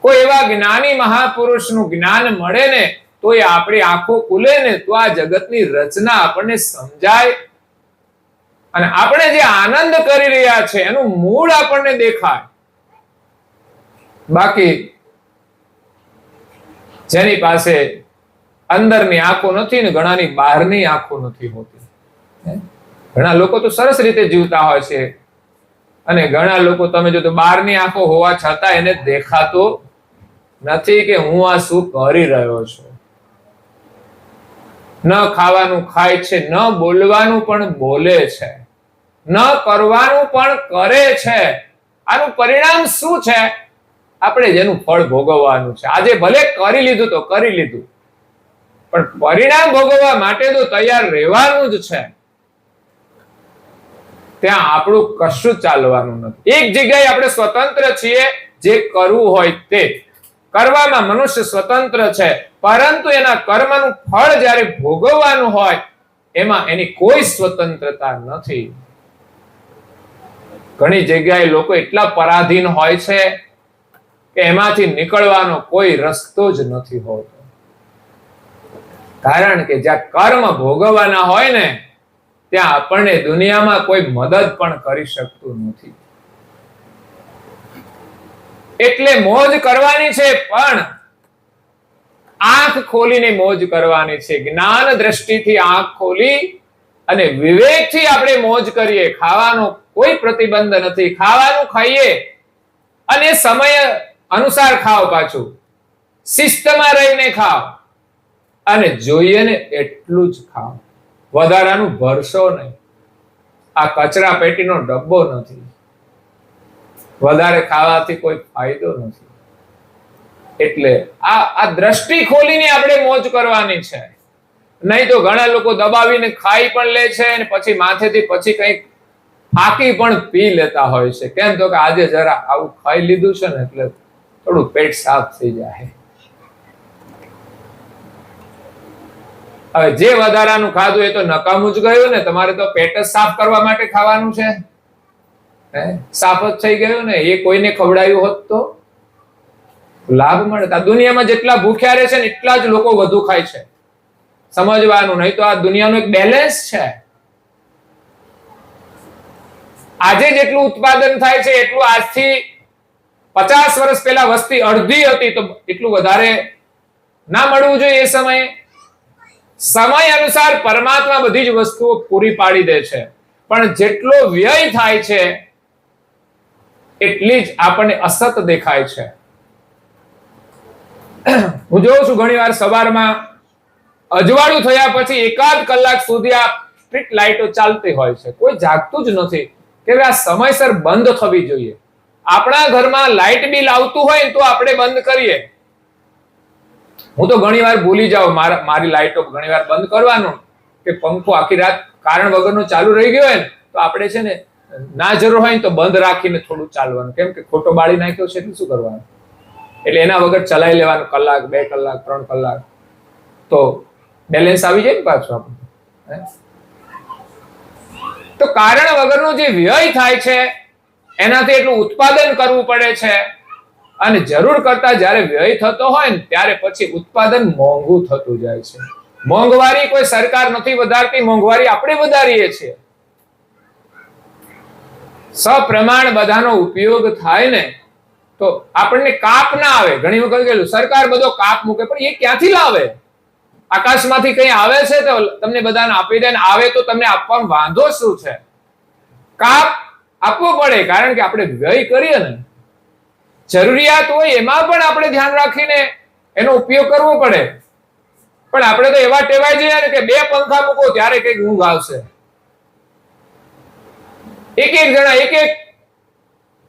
કોઈ એવા જ્ઞાની મહાપુરુષનું જ્ઞાન મળે ને તો એ આપણી આંખો ખુલે ને તો આ જગતની રચના આપણને સમજાય અને આપણે જે આનંદ કરી રહ્યા છે એનું મૂળ આપણને દેખાય. બાકી જેની પાસે અંદરની આંખો નથી ને ઘણાની બહારની આંખો નથી હોતી. ઘણા લોકો તો સરસ રીતે જીવતા હોય છે અને ઘણા લોકો તમે જો તો બહારની આંખો હોવા છતાં એને દેખાતો નથી કે હું આ શું કરી રહ્યો છું. ન ખાવાનું ખાય છે, ન બોલવાનું પણ બોલે છે, ન કરવાનું પણ કરે છે. આનું પરિણામ શું છે? આપણે જેનું ફળ ભોગવવાનું છે. આજે ભલે કરી લીધું તો કરી લીધું, પણ પરિણામ ભોગવવા માટે તો તૈયાર રહેવાનું જ છે. ત્યાં આપણું કશું ચાલવાનું નથી. એક જગ્યાએ આપણે સ્વતંત્ર છીએ. જે કરવું હોય તે કરવામાં મનુષ્ય સ્વતંત્ર છે, પરંતુ એના કર્મનું ફળ જ્યારે ભોગવવાનું હોય એમાં એની કોઈ સ્વતંત્રતા નથી. ઘણી જગ્યાએ લોકો એટલા પરાધીન હોય છે કે એમાંથી નીકળવાનો કોઈ રસ્તો જ નથી હોતો. કારણ કે જ્યાં કર્મ ભોગવવાના હોય ને ત્યાં આપણને દુનિયામાં કોઈ મદદ પણ કરી શકતું નથી. એટલે મોજ કરવાની છે પણ આંખ ખોલીને મોજ કરવાની છે. જ્ઞાન દ્રષ્ટિથી આંખ ખોલી અને વિવેકથી આપણે મોજ કરીએ. ખાવાનો કોઈ પ્રતિબંધ નથી. ખાવાનું ખાઈએ અને સમય અનુસાર ખાઓ, પાછું શિસ્તમાં રહીને ખાઓ અને જોઈએ ને એટલું જ ખાઓ. વધારાનું ભરશો નહીં. આ કચરા પેટીનો ડબ્બો નથી. વધારે ખાવાથી કોઈ ફાયદો નથી. એટલે આ દ્રષ્ટિ ખોલીને આપણે મોજ કરવાની છે. નહીં તો ઘણા લોકો દબાવીને ખાઈ પણ લે છે અને પછી માથેથી પછી કંઈક ફાકી પણ પી લેતા હોય છે. કેમ તો કે આજે જરા આવું ખાઈ લીધું છે ને એટલે થોડું પેટ સાફ થઈ જાય. હવે જે વધારાનું ખાધું એ તો નકામું જ ગયું ને. તમારે તો પેટ જ સાફ કરવા માટે ખાવાનું છે. સાફ જ થઈ ગયું ને. એ કોઈને ખવડાવ્યું હોત તો લાભ મળે. આ દુનિયામાં જેટલા ભૂખ્યા રહે છે ને એટલા જ લોકો વધુ ખાય છે. સમજવાનું. નહીં તો આ દુનિયાનું એક બેલેન્સ છે. આજે જેટલું ઉત્પાદન થાય છે એટલું આજથી 50 વર્ષ પહેલા વસ્તી અડધી હતી, તો એટલું વધારે ના મળવું જોઈએ. એ સમય અનુસાર પરમાત્મા બધી જ વસ્તુઓ પૂરી પાડી દે છે, પણ જેટલો વ્યય થાય છે એટલી જ આપણને અસત દેખાય છે. હું જોઉં છું ઘણી વાર સવારમાં અજવાળું થયા પછી એકાદ કલાક સુધી આ સ્ટ્રીટ લાઇટો ચાલતી હોય છે. કોઈ જાગતું જ નથી કે આ સમયસર બંધ થવી જોઈએ. આપણા ઘરમાં લાઇટ બિલ આવતું હોય તો આપણે બંધ કરીએ. હું તો ઘણી વાર ભૂલી જાઉં મારી લાઇટો ઘણી વાર બંધ કરવાનું, કે પંખો આખી રાત કારણ વગરનો ચાલુ રહી ગયો હોય ને તો આપણે છે ને ના જરૂર હોય ને તો બંધ રાખીને થોડું ચાલવાનું. કેમ કે ખોટો બાળી નાખ્યો છે એટલે શું કરવાનું. એટલે એના વગર ચલાવી લેવાનું કલાક, 2 કલાક, 3 કલાક, તો બેલેન્સ આવી જાય ને પાછું આપણું. તો કારણ વગરનો જે વ્યય થાય છે એનાથી એટલું ઉત્પાદન કરવું પડે છે, અને જરૂર કરતા જ્યારે વ્યય થતો હોય ને ત્યારે પછી ઉત્પાદન મોંઘું થતું જાય છે. મોંઘવારી કોઈ સરકાર નથી વધારતી, મોંઘવારી આપણે વધારીએ છીએ. સપ્રમાણ બધાનો ઉપયોગ થાય ને તો આપણને કાપ ના આવે. ઘણી વખત કહેલું સરકાર બધો કાપ મૂકે, પણ એ ક્યાંથી લાવે? આકાશમાંથી કઈ આવે છે તો તમને બધાને આપી દે, ને આવે તો તમને આપવામાં વાંધો શું છે? કાપ આપવો પડે, કારણ કે આપણે વ્યય કરીએ ને, જરૂરિયાત હોય એમાં પણ આપણે ધ્યાન રાખીને એનો ઉપયોગ કરવો પડે. પણ આપણે તો એવા ટેવાઈ જઈએ ને કે 2 પંખા મૂકો ત્યારે કઈક ઊંઘ આવશે. એક જણા એક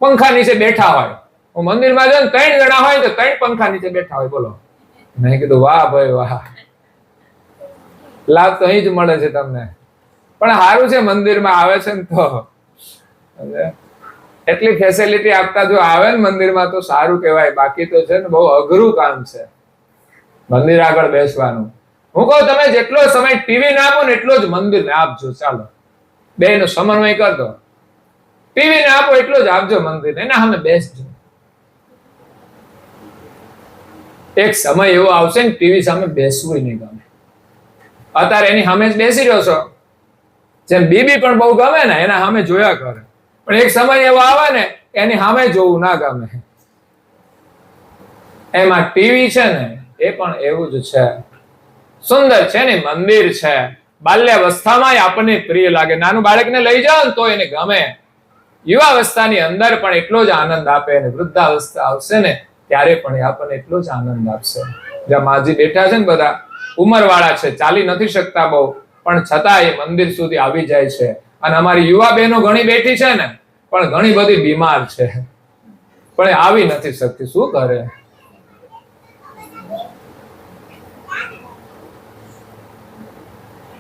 પંખા નીચે બેઠા હોય. હું મંદિરમાં જાઉં 3 જણા હોય તો 3 પંખા નીચે બેઠા હોય. બોલો. મેં કીધું વાહ ભાઈ વાહ, લાભ તો અહીં જ મળે છે તમને. પણ સારું છે મંદિરમાં આવે છે ને તો એટલી ફેસિલિટી આપતા જો આવે ને મંદિરમાં તો સારું કહેવાય. બાકી તો છે ને બહુ અઘરું કામ છે મંદિર આગળ બેસવાનું. હું કહું તમે જેટલો સમય ટીવી ને આપો ને એટલો જ મંદિર ને આપજો. ચાલો બેનો સમન્વય કરતો. ટીવી ને આપો એટલો જ આપજો મંદિર, એના સામે બેસજો. એક સમય એવો આવશે ને ટીવી સામે બેસવું નહીં ગમે. અત્યારે એની સામે જ બેસી રહ્યો છો. જેમ બીબી પણ બહુ ગમે ને એના સામે જોયા કરે, પણ એક સમય એવો આવે ને એની સામે જોવું ના ગમે. એમાં ટીવી છે ને એ પણ એવું જ છે. સુંદર છે ને મંદિર છે. બાલ્યાવસ્થામાં આપણને પ્રિય લાગે. નાનું બાળકને લઈ જાઓ ને તો એને ગમે. યુવાવસ્થાની અંદર પણ એટલો જ આનંદ આપે, અને વૃદ્ધાવસ્થા આવશે ને ત્યારે પણ આપણને એટલો જ આનંદ આપશે. જ્યાં માજી બેઠા છે ને બધા ઉંમરવાળા છે, ચાલી નથી શકતા બહુ, પણ છતાં એ મંદિર સુધી આવી જાય છે. અને અમારી યુવા બહેનો ઘણી બેઠી છે ને, પણ ઘણી બધી બીમાર છે, પણ એ આવી નથી શકતી. શું કરે?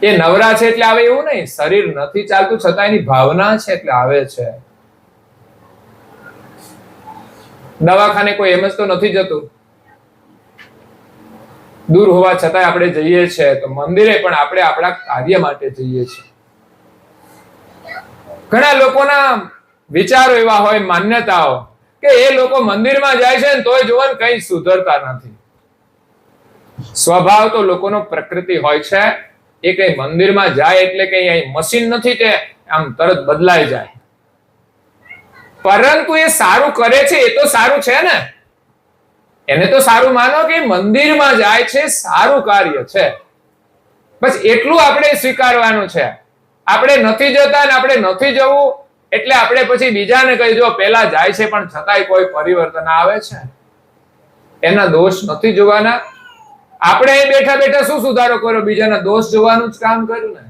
એ નવરા છે એટલે આવે એવું નહીં. શરીર નથી ચાલતું છતાં એની ભાવના છે એટલે આવે છે. દવાખાને કોઈ એમ જ તો નથી જતું. દૂર હોવા છતાં આપણે જઈએ છીએ. તો મંદિરે પણ આપણે આપણા કાર્ય માટે જઈએ છીએ. ઘણા લોકોના વિચારો એવા હોય, માન્યતાઓ, કે એ લોકો મંદિરમાં જાય છે ને તોય જોવાનું કઈ સુધરતા નથી. સ્વભાવ તો લોકોનો પ્રકૃતિ હોય છે. એ કઈ મંદિરમાં જાય એટલે કઈ મશીન નથી તે આમ તરત બદલાઈ જાય. પરંતુ એ સારું કરે છે એ તો સારું છે ને. એને તો સારું માનો કે મંદિરમાં જાય છે, સારું કાર્ય છે, બસ એટલું આપણે સ્વીકારવાનું છે. આપણે નથી જતા ને આપણે નથી જવું એટલે આપણે પછી બીજાને કહી દો પેલા જાય છે પણ છતાંય કોઈ પરિવર્તન આવે છે, એના દોષ નથી જોવાના. આપણે બેઠા બેઠા શું સુધારો કર્યો? બીજાના દોષ જોવાનું જ કામ કર્યું ને.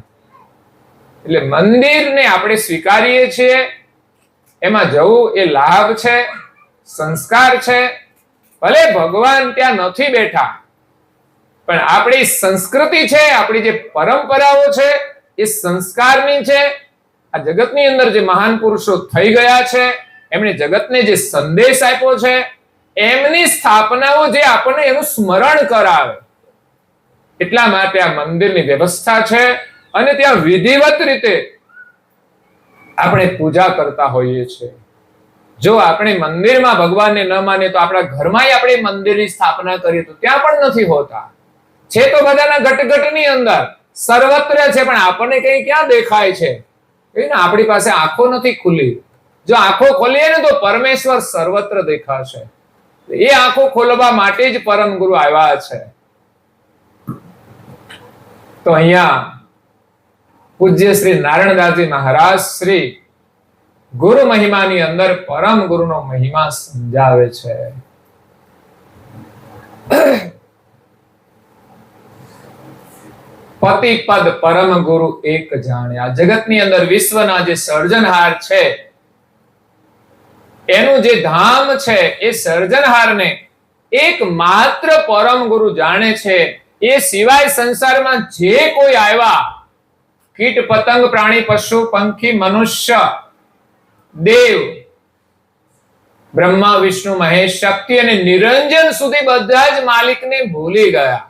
એટલે મંદિરને આપણે સ્વીકારીએ છીએ, એમાં જવું એ લાભ છે, સંસ્કાર છે. ભલે ભગવાન ત્યાં નથી બેઠા, પણ આપણી સંસ્કૃતિ છે, આપણી જે પરંપરાઓ છે એ સંસ્કારની છે. આ જગતની અંદર જે મહાન પુરુષો થઈ ગયા છે, એમણે જગતને જે સંદેશ આપ્યો છે, એમની સ્થાપનાઓ જે આપણને એનું સ્મરણ કરાવે, એટલા માટે આ મંદિરની વ્યવસ્થા છે. અને ત્યાં વિધિવત રીતે આપણે પૂજા કરતા હોઈએ છીએ. જો આપણે મંદિરમાં ભગવાનને ન માનીએ તો આપણા ઘરમાં આપણે મંદિરની સ્થાપના કરીએ તો ત્યાં પણ નથી હોતા. છે તો બધાના ઘટઘટની અંદર, સર્વત્ર છે, પણ આપણને કઈ ક્યાં દેખાય છે? આપણી પાસે આંખો નથી ખુલી. જો આંખો ખોલીએ ને તો પરમેશ્વર સર્વત્ર દેખાશે. એ આંખો ખોલવા માટે જ પરમ ગુરુ આવ્યા છે. તો અહીંયા પૂજ્ય શ્રી નારાયણદાસજી મહારાજ શ્રી ગુરુ મહિમાની અંદર પરમ ગુરુનો મહિમા સમજાવે છે. પતિ પદ પરમ ગુરુ એક જાણે. આ જગતની અંદર વિશ્વના જે સર્જનહાર છે, એનું જે ધામ છે, એ સર્જનહારને એક માત્ર પરમ ગુરુ જાણે છે. એ સિવાય સંસારમાં જે કોઈ આવ્યા, કીટ પતંગ પ્રાણી પશુ પંખી મનુષ્ય દેવ બ્રહ્મા વિષ્ણુ મહેશ શક્તિ અને નિરંજન સુધી બધા જ માલિકને ભૂલી ગયા.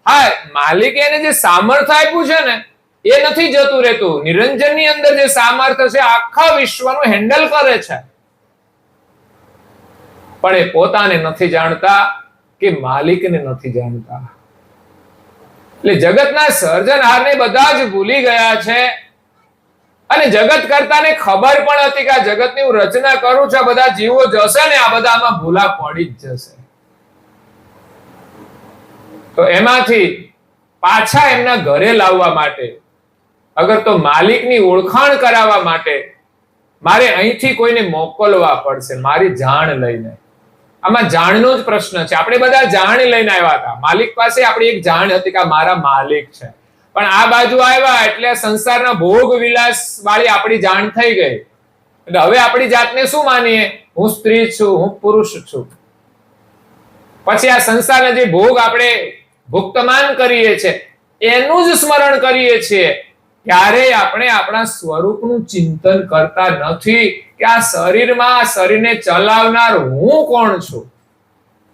હા, માલિકે એને જે સામર્થ્ય આપ્યું છે ને એ નથી જતું રહેતું. નિરંજનની અંદર જે સામર્થ્ય છે આખા વિશ્વનું હેન્ડલ કરે છે, પણ એ પોતાને નથી જાણતા કે માલિકને નથી જાણતા. એટલે જગતના સર્જનહારને બધા જ ભૂલી ગયા છે. અને જગત કરતાને ખબર પણ હતી કે આ જગતની હું રચના કરું છું, આ બધા જીવો જશે ને આ બધામાં ભૂલા પડી જ જશે. તો એમાંથી પાછા એમના ઘરે લાવવા માટે, અગર તો માલિકની ઓળખાણ કરાવવા માટે મારે અહીંથી કોઈને મોકલવા પડશે, મારી જાણ લઈને. આમાં જાણનો જ પ્રશ્ન છે. આપણે બધા જાણ લઈને આવ્યા હતા. માલિક પાસે આપણી એક જાણ હતી કે મારા માલિક છે, પણ આ બાજુ આવ્યા એટલે સંસારના ભોગ વિલાસ વાળી આપણી જાણ થઈ ગઈ. એટલે હવે આપણી જાતને શું માનીએ? હું સ્ત્રી છું, હું પુરુષ છું. પછી આ સંસારના જે ભોગ આપણે ભુક્તમાન કરીએ છીએ એનું જ સ્મરણ કરીએ છીએ. ક્યારેય આપણે આપણા સ્વરૂપનું ચિંતન કરતા નથી કે આ શરીરમાં, આ શરીરને ચલાવનાર હું કોણ છું.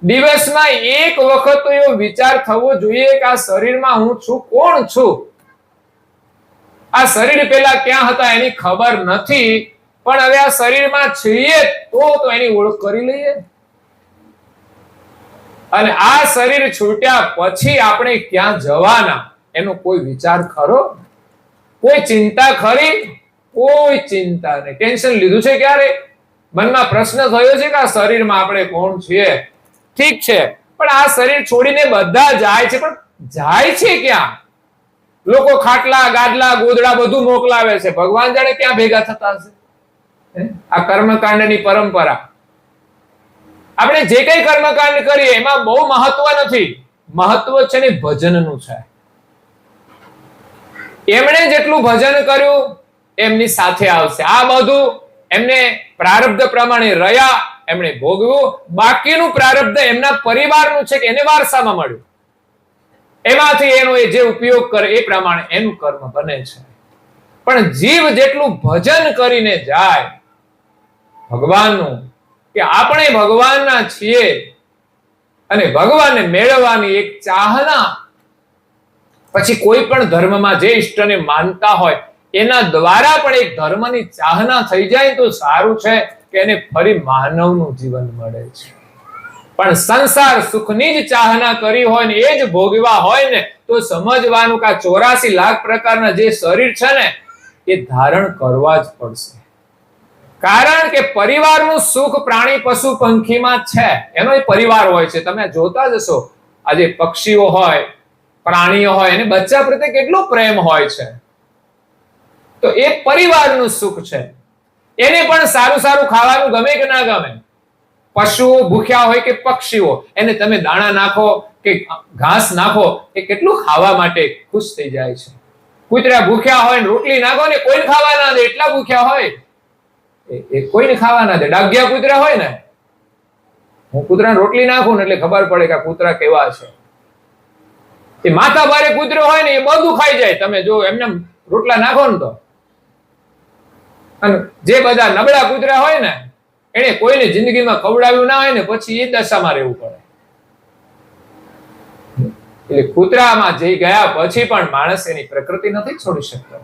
દિવસમાં એક વખત તો એવો વિચાર થવો જોઈએ કે આ શરીરમાં હું છું, કોણ છું. આ શરીર પેલા ક્યાં હતા એની ખબર નથી, પણ હવે આ શરીરમાં છીએ તો એની ઓળખ કરી લઈએ. અને આ શરીર છૂટ્યા પછી આપણે ક્યાં જવાના એનો કોઈ વિચાર ખરો? કોઈ ચિંતા ખરી? કોઈ ચિંતા નહીં. ટેન્શન લીધું છે ક્યારે? મનમાં પ્રશ્ન થયો છે કે આ શરીરમાં આપણે કોણ છીએ? ઠીક છે, પણ આ શરીર છોડીને બધા જાય છે, પણ જાય છે ક્યાં? લોકો ખાટલા ગાદલા ગોદડા બધું મોકલાવે છે, ભગવાન જાણે ક્યાં ભેગા થતા હશે. આ કર્મકાંડની પરંપરા. આપણે જે કઈ કર્મકાંડ કરીએ એમાં બહુ મહત્વ નથી, મહત્વ છે ને ભજનનું છે. એમણે જેટલું ભજન કર્યું એમની સાથે આવશે. આ બધું એમને પ્રારબ્ધ પ્રમાણે રહ્યા, એમણે ભોગવ્યું. બાકીનું પ્રારબ્ધ એમના પરિવારનું છે કે એને વારસામાં મળ્યું. એમાંથી એનો એ જે ઉપયોગ કરે એ પ્રમાણે એનું કર્મ બને છે. પણ જીવ જેટલું ભજન કરીને જાય ભગવાનનું, કે આપણે ભગવાનના છીએ અને ભગવાનને મેળવવાની એક ચાહના, પછી કોઈ પણ ધર્મમાં જે ઈષ્ટને માનતા હોય એના દ્વારા પણ એક ધર્મની ચાહના થઈ જાય તો સારું છે કે એને ફરી માનવનું જીવન મળે છે. પણ સંસાર સુખની જ ચાહના કરી હોય ને એ જ ભોગવા હોય ને તો સમજવાનું કે 84 લાખ પ્રકારના જે શરીર છે ને એ ધારણ કરવા જ પડશે. કારણ કે પરિવારનું સુખ પ્રાણી પશુ પંખીમાં છે, એનો એ પરિવાર હોય છે. તમે જોતા જશો આજે પક્ષીઓ હોય, પ્રાણીઓ હોય, એને બચ્ચા પ્રત્યે કેટલો પ્રેમ હોય છે. તો એ પરિવારનું સુખ છે. એને પણ સારું સારું ખાવાનું ગમે કે ના ગમે? પશુઓ ભૂખ્યા હોય કે પક્ષીઓ, એને તમે દાણા નાખો કે ઘાસ નાખો, એ કેટલું ખાવા માટે ખુશ થઈ જાય છે. કૂતરા ભૂખ્યા હોય ને રોટલી નાખો ને કોઈ ખાવા ના દે, એટલા ભૂખ્યા હોય, એ કોઈને ખાવા ના દે. ડાઘિયા કૂતરા હોય ને, હું કૂતરાને રોટલી નાખું ને એટલે ખબર પડે કે આ કૂતરા કેવા છે. એ માથા ભારે કૂતરો હોય ને એ બધું ખાઈ જાય. તમે જો એમને રોટલા નાખો ને તો. અને જે બધા નબળા કૂતરા હોય ને, એને કોઈને જિંદગીમાં ખવડાવ્યું ના હોય ને પછી એ દશામાં રહેવું પડે. એટલે કૂતરામાં જઈ ગયા પછી પણ માણસ એની પ્રકૃતિ નથી છોડી શકતો.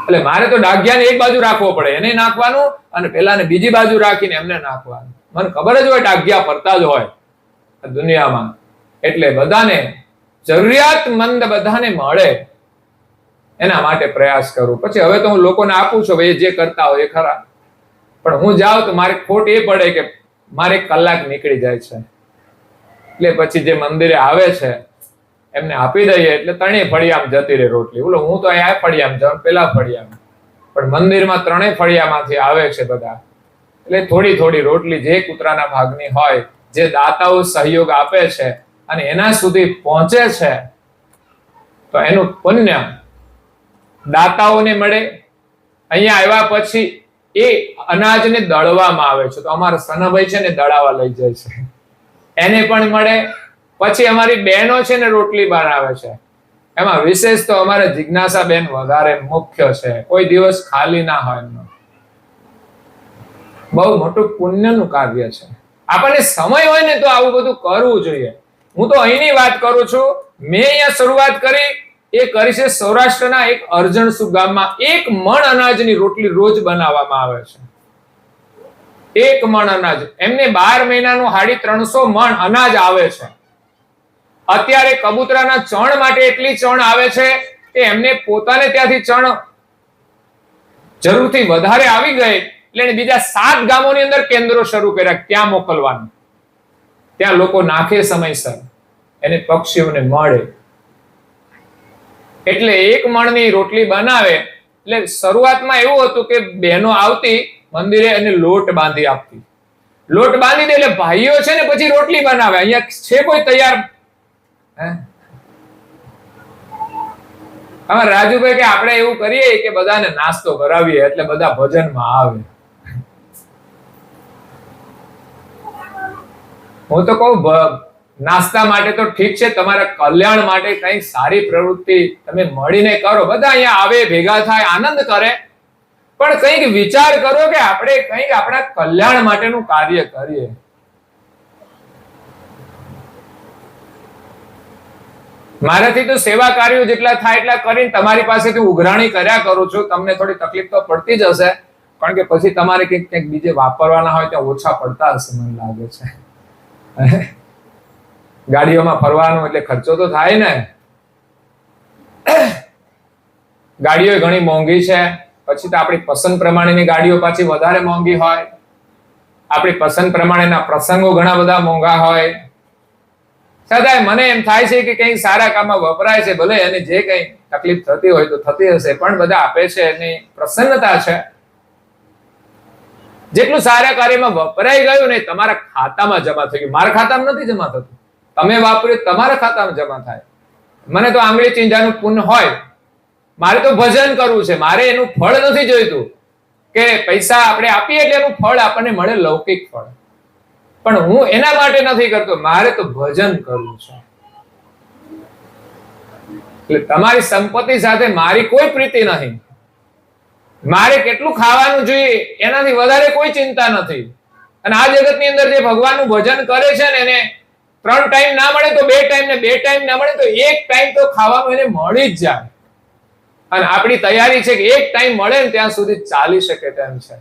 એટલે મારે તો ડાઘિયાને એક બાજુ રાખવો પડે, એને નાખવાનું, અને પેલાને બીજી બાજુ રાખીને એમને નાખવાનું. મને ખબર જ હોય ડાઘિયા ફરતા જ હોય દુનિયામાં, એટલે બધાને જરૂરિયાતમંદ બધાને મળે એના માટે પ્રયાસ કરું. પછી હવે તો હું લોકોને આપું છું, ભાઈ જે કરતા હોય એ ખરા, પણ હું જાઉં તો મારે ખોટ એ પડે કે મારે 1 કલાક નીકળી જાય છે. એટલે પછી જે મંદિરે આવે છે એમને આપી દઈએ એટલે 3 ફળિયામાં જતી રહે રોટલી. બોલો હું તો અહીંયા ફળિયામાં જાઉં, પેલા ફળિયામાં, પણ મંદિરમાં 3 ફળિયામાંથી આવે છે બધા. એટલે થોડી થોડી રોટલી જે કૂતરાના ભાગની હોય, જે દાતાઓ સહયોગ આપે છે અને એના સુધી પહોંચે છે, તો એનું પુણ્ય દાતાઓને મળે. અહીંયા આવ્યા પછી એ અનાજને દળવામાં આવે છે, તો અમારા સનાભાઈ છે ને દળાવા લઈ જાય છે, એને પણ મળે. પછી અમારી બહેનો છે ને રોટલી બનાવે છે, એમાં વિશેષ તો અમારે જિજ્ઞાસા બેન વધારે મુખ્ય છે, કોઈ દિવસ ખાલી ના હોય એમનો. બહુ મોટું પુણ્યનું કાર્ય છે. આપણને સમય હોય ને તો આવું બધું કરવું જોઈએ. હું તો અહીંની વાત કરું છું. મેં અહીંયા શરૂઆત કરી, એ કરી છે સૌરાષ્ટ્રના એક અરજણસુ ગામમાં. 1 મણ અનાજની રોટલી રોજ બનાવવામાં આવે છે. 1 મણ અનાજ, એમને 12 મહિનાનું 350 મણ અનાજ આવે છે. અત્યારે કબૂતરાના ચણ માટે એટલી ચણ આવે છે કે એમને પોતાને ત્યાંથી ચણ જરૂરથી વધારે આવી ગઈ, એટલે એને બીજા 7 ગામોની અંદર કેન્દ્રો શરૂ કર્યા, ત્યાં મોકલવાનું. ત્યાં લોકો નાખે સમયસર, એને પક્ષીઓને મળે. એટલે 1 મણની રોટલી બનાવે. એટલે શરૂઆતમાં એવું હતું કે બહેનો આવતી મંદિરે અને લોટ બાંધી આપતી. લોટ બાંધી દે એટલે ભાઈઓ છે ને પછી રોટલી બનાવે. અહીંયા છે કોઈ તૈયાર? હવે રાજુભાઈ કે આપણે એવું કરીએ કે બધાને નાસ્તો કરાવીએ એટલે બધા ભજનમાં આવે. હું તો કહું નાસ્તા માટે તો ઠીક છે, તમારા કલ્યાણ માટે કઈ સારી પ્રવૃત્તિ તમે મળીને કરો, બધા અહીંયા આવે, ભેગા થાય, આનંદ કરે, પણ કંઈક વિચાર કરો કે આપણે કંઈક આપણા કલ્યાણ માટેનું કાર્ય કરીએ. મારાથી તો સેવા કાર્યો જેટલા થાય એટલા કરીને તમારી પાસેથી ઉઘરાણી કર્યા કરું છું. તમને થોડી તકલીફ તો પડતી જ હશે, કારણ કે પછી તમારે કંઈક બીજે વાપરવાના હોય ત્યાં ઓછા પડતા હશે મને લાગે છે. ગાડીઓમાં ફરવાનું એટલે ખર્ચો તો થાય ને. ગાડીઓ ઘણી મોંઘી છે, પછી તો આપણી પસંદ પ્રમાણેની ગાડીઓ પાછી વધારે મોંઘી હોય, આપણી પસંદ પ્રમાણેના પ્રસંગો ઘણા બધા મોંઘા હોય. છતાંય મને એમ થાય છે કે કંઈ સારા કામમાં વપરાય છે, ભલે એને જે કંઈ તકલીફ થતી હોય તો થતી હશે, પણ બધા આપે છે એની પ્રસન્નતા છે. જેટલું સારા કાર્યમાં વપરાઈ ગયું ને તમારા ખાતામાં જમા થઈ ગયું. મારા ખાતામાં નથી જમા થતું, તમે વાપર્યું તમારા ખાતામાં જમા થાય. મને તો આંગળી ચીંજાનું પુણ્ય હોય, મારે તો ભજન કરવું છે, મારે એનું ફળ નથી જોઈતું કે પૈસા આપણે આપીએ એટલે એનું ફળ આપણને મળે, લૌકિક ફળ. પણ હું એના માટે નથી કરતો, મારે તો ભજન કરવું છે. એટલે તમારી સંપત્તિ સાથે મારી કોઈ પ્રીતિ નહીં. મારે કેટલું ખાવાનું જોઈએ એનાથી વધારે કોઈ ચિંતા નથી. અને આ જગતની અંદર જે ભગવાનનું ભજન કરે છે ને એને 3 ટાઈમ ના મળે તો 2 ટાઈમ, ને 2 ટાઈમ ના મળે તો 1 ટાઈમ તો ખાવાનું એને મળી જ જાય. અને આપણી તૈયારી છે કે 1 ટાઈમ મળે ને ત્યાં સુધી ચાલી શકે તેમ છે.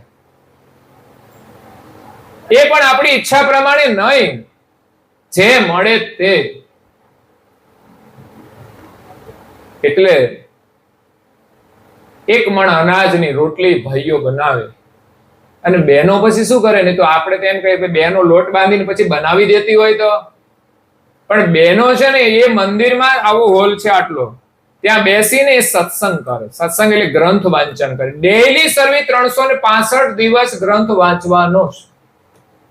એ પણ આપણી ઈચ્છા પ્રમાણે નહીં, જે મળે તે. એટલે એક મણ અનાજની રોટલી ભાઈઓ બનાવે અને બહેનો પછી શું કરે? ને તો આપણે તો એમ કહીએ કે બહેનો લોટ બાંધીને પછી બનાવી દેતી હોય તો, પણ બહેનો છે ને એ મંદિરમાં આવો હોલ છે આટલો, ત્યાં બેસીને એ સત્સંગ કરે. સત્સંગ એટલે ગ્રંથ વાંચન કરે. ડેઈલી સર્વી 365 દિવસ ગ્રંથ વાંચવાનો જ.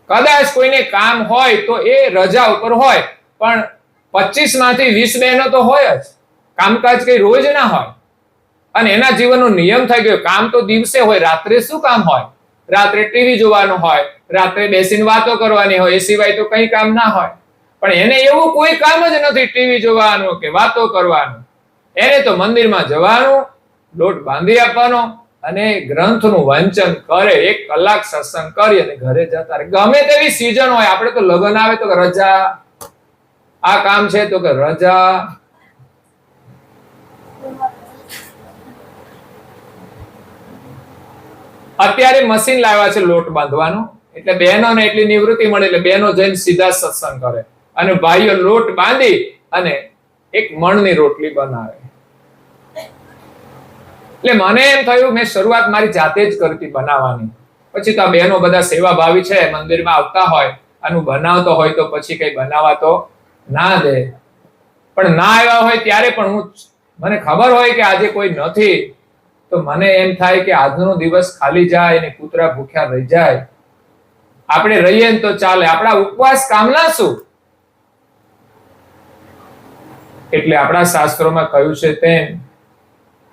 કદાચ કોઈને કામ હોય તો એ રજા ઉપર હોય, પણ 25 માંથી 20 બહેનો તો હોય જ. કામકાજ કઈ રોજ ના હોય. અને એના જીવનનો નિયમ થઈ ગયો, કામ તો દિવસે હોય, રાત્રે શું કામ હોય? રાત્રે ટીવી જોવાનું હોય, રાત્રે બેસીને વાતો કરવાની હોય, એ સિવાય તો કઈ કામ ના હોય. પણ એને એવું કોઈ કામ જ નથી ટીવી જોવાનું કે વાતો કરવાનું. એને તો મંદિરમાં જવાનું, લોટ બાંધી આપવાનો અને ગ્રંથનું વાંચન કરે. 1 કલાક સત્સંગ કરી અને ઘરે જતા રહે. ગમે તેવી સીઝન હોય, આપણે તો લગ્ન આવે તો રજા, આ કામ છે તો કે રજા. અત્યારે મશીન લાવ્યા છે લોટ બાંધવાનું, એટલે બહેનોને એટલી નિવૃત્તિ મળે એટલે બહેનો જઈને સીધા સત્સંગ કરે અને ભાઈઓ લોટ બાંધી અને 1 મણની રોટલી બનાવે. એટલે મને એમ થયું, મેં શરૂઆત મારી જાતે જ કરતી બનાવવાની. પછી તો આ બહેનો બધા સેવાભાવી છે, મંદિરમાં આવતા હોય, આનું બનાવતો હોય તો પછી કઈ બનાવવા તો ના દે. પણ ના આવ્યા હોય ત્યારે પણ મને ખબર હોય કે આજે કોઈ નથી, તો મને એમ થાય કે આજનો દિવસ ખાલી જાય અને કૂતરા ભૂખ્યા રહી જાય. આપણે રહીએ ને તો ચાલે, આપણા ઉપવાસ કામના શું? એટલે આપણા શાસ્ત્રોમાં કહ્યું છે તેમ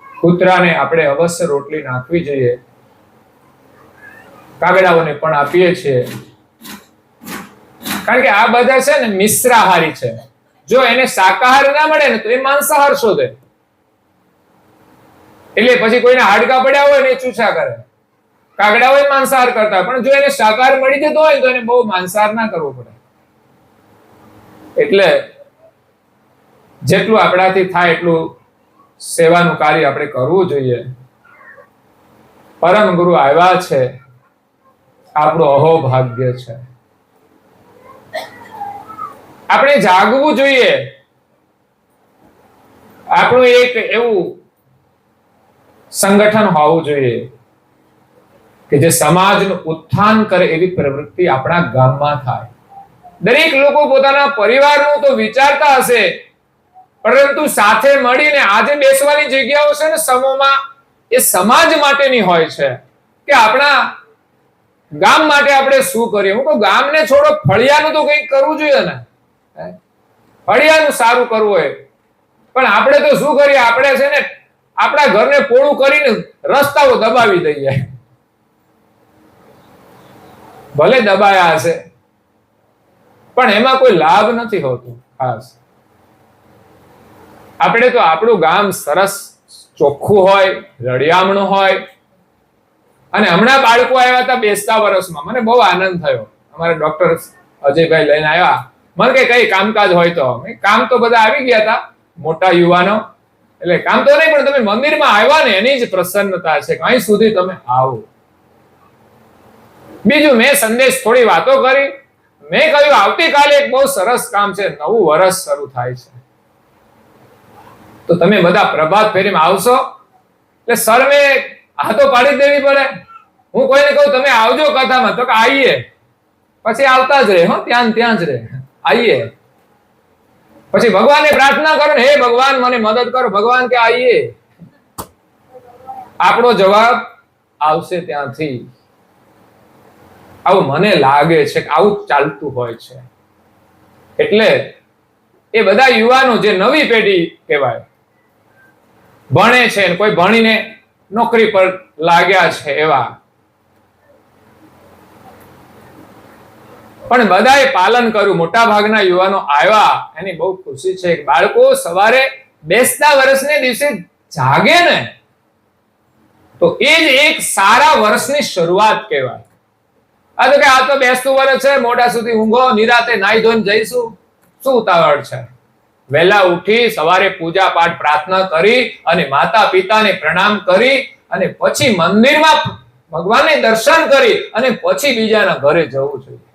કૂતરાને આપણે અવશ્ય રોટલી નાખવી જોઈએ. કાગડાઓને પણ આપીએ છીએ, કારણ કે આ બધા છે ને મિશ્રાહારી છે. જો એને શાકાહાર ના મળે ને તો એ માંસાહાર શોધે. એટલે પછી કોઈને હાડકા પડ્યા હોય ને એ ચૂસા કરે. કાગડાઓ માંસાહાર કરતા, પણ જો એને શાકાહાર મળી જતો હોય તો એને બહુ માંસાહાર ના કરવો પડે. એટલે જેટલું આપણાથી થાય એટલું સેવાનું કાર્ય આપણે કરવું જોઈએ. પરમ ગુરુ આવ્યા છે, આપણું અહોભાગ્ય છે. આપણે જાગવું જોઈએ. આપણું એક એવું સંગઠન હોવું જોઈએ કે જે સમાજનું ઉત્થાન કરે એવી પ્રવૃત્તિ આપણા ગામમાં થાય. દરેક લોકો પોતાના પરિવારનું તો વિચારતા હશે, પરંતુ સાથે મળીને આજે બેસવાની જગ્યાઓ છે ને સમૂહમાં, એ સમાજ માટેની હોય છે કે આપણા ગામ માટે આપણે શું કરીએ. હું કહું ગામને છોડો, ફળિયાનું તો કંઈક કરવું જોઈએ ને. ફળિયાનું સારું કરવું હોય, પણ આપણે તો શું કરીએ? આપણે છે ને આપણા ઘરને પોળું કરીને રસ્તાઓ દબાવી દઈએ. ભલે દબાયા હશે, પણ એમાં કોઈ લાભ નથી હોતું ખાસ. આપણે તો આપણું ગામ સરસ ચોખ્ખું હોય, રળિયામણું હોય. અને હમણાં બાળકો આવ્યા હતા બેસતા વર્ષમાં, મને બહુ આનંદ થયો. અમારા ડોક્ટર અજયભાઈ લઈને આવ્યા. મને કે કઈ કામકાજ હોય તો. કામ તો બધા આવી ગયા હતા, મોટા યુવાનો. એટલે કામ તો નહીં, પણ તમે મંદિરમાં આવ્યા ને એની જ પ્રસન્નતા છે. અહીં સુધી તમે આવો. બીજું મેં સંદેશ થોડી વાતો કરી. મેં કહ્યું આવતીકાલે એક બહુ સરસ કામ છે, નવું વર્ષ શરૂ થાય છે, તો તમે બધા પ્રભાત ફેરીમાં આવશો. એટલે સર્વે હાથો પાડી દેવી પડે. હું કોઈને કહું તમે આવજો કથામાં, તો કે આવીએ. પછી આવતા જ રહે, હો ત્યાં જ રહે, આવીએ. પછી ભગવાનને પ્રાર્થના કરો ને, હે ભગવાન મને મદદ કરો. ભગવાન કે આવીએ. આપણો જવાબ આવશે ત્યાંથી. આવું મને લાગે છે કે આવું ચાલતું હોય છે. એટલે એ બધા યુવાનો જે નવી પેઢી કહેવાય, ભણે છે, કોઈ ભણીને નોકરી પર લાગ્યા છે એવા, પણ બધાએ પાલન કર્યું. મોટા ભાગના યુવાનો આવ્યા, એની બહુ ખુશી છે. બાળકો સવારે બેસતા વર્ષને દિવસે જાગે ને, તો એ જ એક સારા વર્ષની શરૂઆત કહેવાય. આ તો કે આ તો બેસતું વર્ષ છે, મોડા સુધી ઊંઘો, નિરાતે નાઈ ધોઈને જઈશું, શું ઉતાવળ છે? વહેલા ઉઠી સવારે પૂજા પાઠ પ્રાર્થના કરી અને માતા પિતાને પ્રણામ કરી અને પછી મંદિરમાં ભગવાનને દર્શન કરી અને પછી બીજાના ઘરે જવું જોઈએ.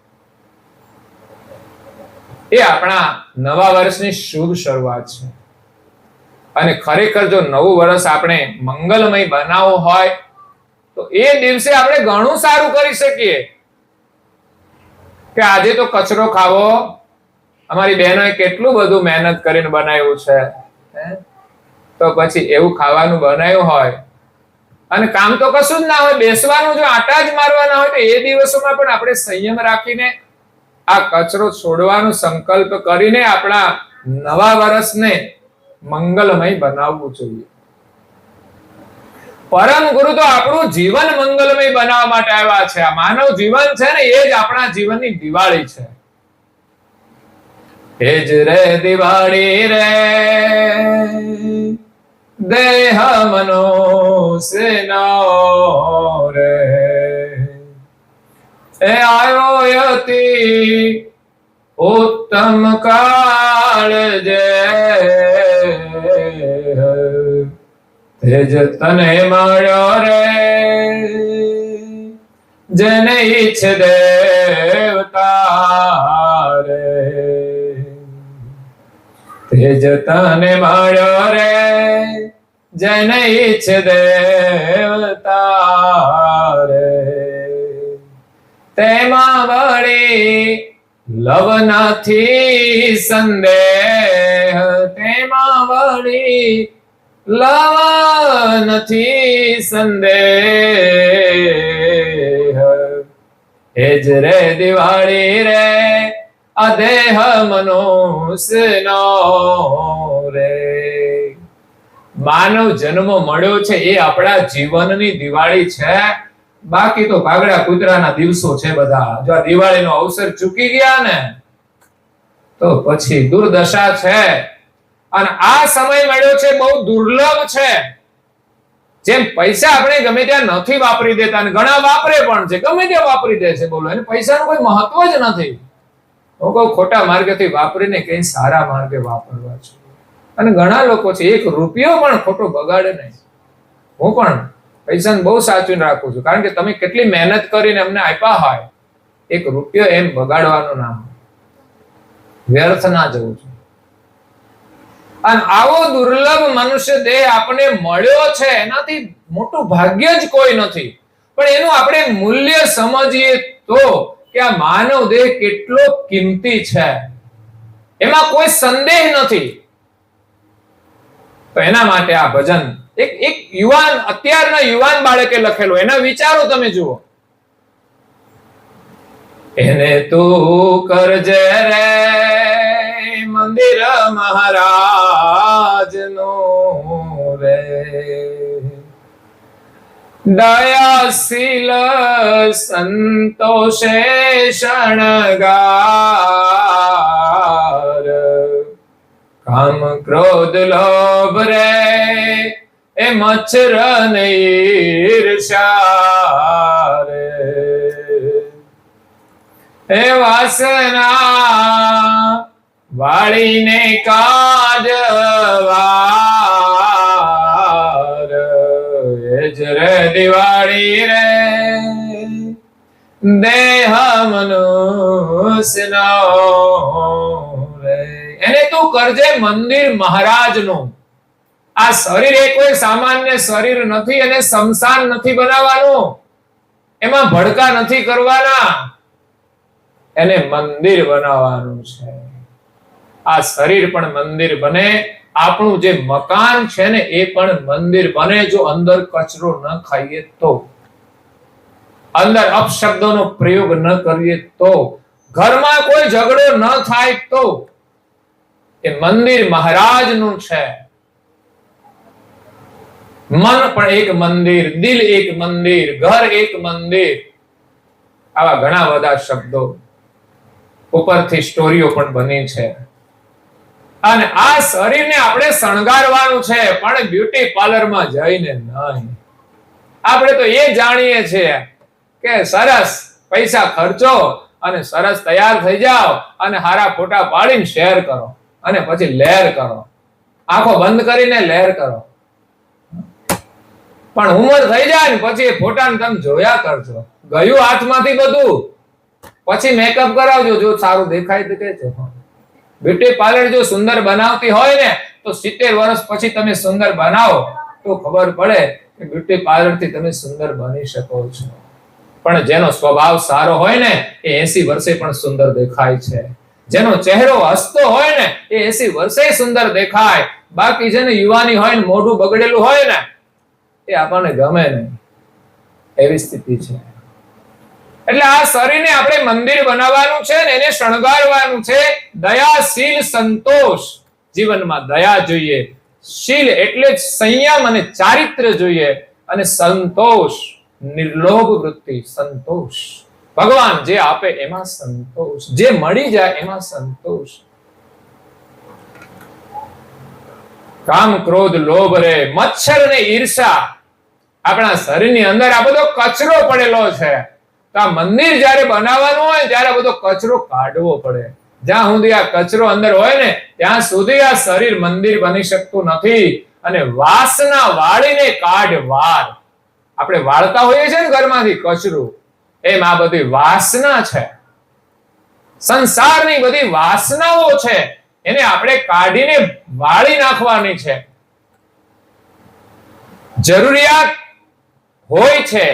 એ આપણા નવા વર્ષની શુભ શરૂઆત છે. અને ખરેખર જો નવું વર્ષ આપણે મંગલમય બનાવવું હોય તો એ દિવસે આપણે ઘણું સારું કરી શકીએ. કે આજે તો કચરો ખાવો, અમારી બહેનોએ કેટલું બધું મહેનત કરીને બનાવ્યું છે, તો પછી એવું ખાવાનું બનાવ્યું હોય અને કામ તો કશું જ ના હોય, બેસવાનું, જો આટા જ મારવાના હોય તો એ દિવસોમાં પણ આપણે સંયમ રાખીને આ કચરો છોડવાનો સંકલ્પ કરીને આપણા નવા વર્ષને મંગલમય બનાવવું જોઈએ. પરમ ગુરુ તો આપણું જીવન મંગલમય બનાવવા માટે આવ્યા છે. આ માનવ જીવન છે ને, એ જ આપણા જીવનની દિવાળી છે. એ જ રે દિવાળી રે દેહ મનોસેનો રે, એ આવ્યો યતિ ઉત્તમ કાળ જે, તેજ તને મળ્યો રે જેને ઈચ્છ દેવતા રે, તેજ તને મળ્યો રે જેને ઈચ્છ દેવતા રે, તેમાં વળી લવ નથી સંદેહ, તેમાં વળી લવ નથી સંદેહ, એ જ રે દિવાળી રે આ દેહ મનુષ્યનો રે. માનવ જન્મ મળ્યો છે એ આપણા જીવનની દિવાળી છે. બાકી તો ભાગડા કૂતરાના દિવસો છે બધા. જો આ દિવાળીનો અવસર ચૂકી ગયા ને તો પછી દુર્દશા છે. અને આ સમય મળ્યો છે બહુ દુર્લભ છે. જેમ પૈસા આપણે ગમે ત્યાં નથી વાપરી દેતા, અને ઘણા વાપરે પણ છે, ગમે ત્યાં વાપરી દે છે. બોલો, એને પૈસાનું કોઈ મહત્વ જ નથી. હું કહું ખોટા માર્ગેથી વાપરીને કઈ સારા માર્ગે વાપરવા છે. અને ઘણા લોકો છે એક રૂપિયો પણ ખોટો બગાડે નહીં. હું પણ પૈસાને બહુ સાચવીને રાખું છું, કારણ કે તમે કેટલી મહેનત કરીને અમને આપ્યા હોય, એક રૂપિયો એમ બગાડવાનું નામ, વ્યર્થ ના જવું છે. અને આવો દુર્લભ મનુષ્ય દેહ આપણે મળ્યો છે, એનાથી મોટું ભાગ્ય જ કોઈ નથી. પણ એનું આપણે મૂલ્ય સમજીએ તો કે આ માનવ દેહ કેટલો કિંમતી છે, એમાં કોઈ સંદેહ નથી. તો એના માટે આ ભજન એક યુવાન, અત્યારના યુવાન બાળકે લખેલું, એના વિચારો તમે જુઓ. એને તું કરજે રે મંદિર મહારાજ નું રે, દયાશીલ સંતોષે શણગાર, કામ ક્રોધ લોભ રે એ મચ્છર ને ઈર્ષ્યા રે, એ વાસના વાળીને કાજવાર, એ જ રે દિવાળી રે દેહ મનુષ્યનો રે. એને તું કરજે મંદિર મહારાજ નું. આ શરીર એ કોઈ સામાન્ય શરીર નથી, એને શમશાન નથી બનાવવાનું, એમાં ભડકા નથી કરવાના, એને મંદિર બનાવવાનું છે. આ શરીર પણ મંદિર બને, આપણું જે મકાન છે ને એ પણ મંદિર બને, જો અંદર કચરો ન ખાઈએ તો, અંદર અપશબ્દોનો પ્રયોગ ન કરીએ તો, ઘરમાં કોઈ ઝઘડો ન થાય તો, એ મંદિર મહારાજનું છે. મન પણ એક મંદિર, દિલ એક મંદિર, ઘર એક મંદિર, આવા ઘણા બધા શબ્દો ઉપરથી સ્ટોરીઓ પણ બની છે. અને આ શરીરને આપણે શણગારવાનું છે, પણ બ્યુટી પાર્લરમાં જઈને નહીં. આપણે તો એ જાણીએ છીએ કે સરસ પૈસા ખર્ચો અને સરસ તૈયાર થઈ જાઓ અને હારા ફોટા પાડીને શેર કરો અને પછી લહેર કરો, આંખો બંધ કરીને લહેર કરો. પણ ઉંમર થઈ જાય ને પછી એ ફોટાને તમે જોયા કરજો, ગયું હાથમાંથી બધું. પછી મેકઅપ કરાવજો, જો સારું દેખાય તો કે છે. બ્યુટી પાર્લર જો સુંદર બનાવતી હોય ને તો 70 વર્ષ પછી તમે સુંદર બનાવો તો ખબર પડે કે બ્યુટી પાર્લર થી તમે સુંદર બની શકો છો. પણ જેનો સ્વભાવ સારો હોય ને એ 80 વર્ષે પણ સુંદર દેખાય છે. જેનો ચહેરો હસતો હોય ને એ 80 વર્ષે સુંદર દેખાય. બાકી જેને યુવાની હોય ને મોઢું બગડેલું હોય ને એ આપણને ગમે નહીં. એવી સ્થિતિ છે. એટલે આ શરીરને આપણે મંદિર બનાવવાનું છે ને એને શણગારવાનું છે. દયા, શીલ, સંતોષ. જીવનમાં દયા જોઈએ, શીલ એટલે જ સંયમ અને ચારિત્ર્ય જોઈએ, અને સંતોષ નિર્લોભ વૃત્તિ. સંતોષ ભગવાન જે આપે એમાં સંતોષ, જે મળી જાય એમાં સંતોષ. કામ, ક્રોધ, લોભ, રે મચ્છર ને ઈર્ષા આપણા શરીરની અંદર આ બધો કચરો પડેલો છે. તો આ મંદિર જ્યારે બનાવવાનું હોય ત્યારે આ બધો કચરો કાઢવો પડે. જ્યાં સુધી આ કચરો અંદર હોય ને ત્યાં સુધી આ શરીર મંદિર બની શકતું નથી. અને વાસના વાળીને કાઢ વાર. આપણે વાળતા હોઈએ છીએ ને ઘરમાંથી કચરું, એમ આ બધી વાસના છે, સંસારની બધી વાસનાઓ છે, એને આપણે કાઢીને વાળી નાખવાની છે. જરૂરિયાત હોય છે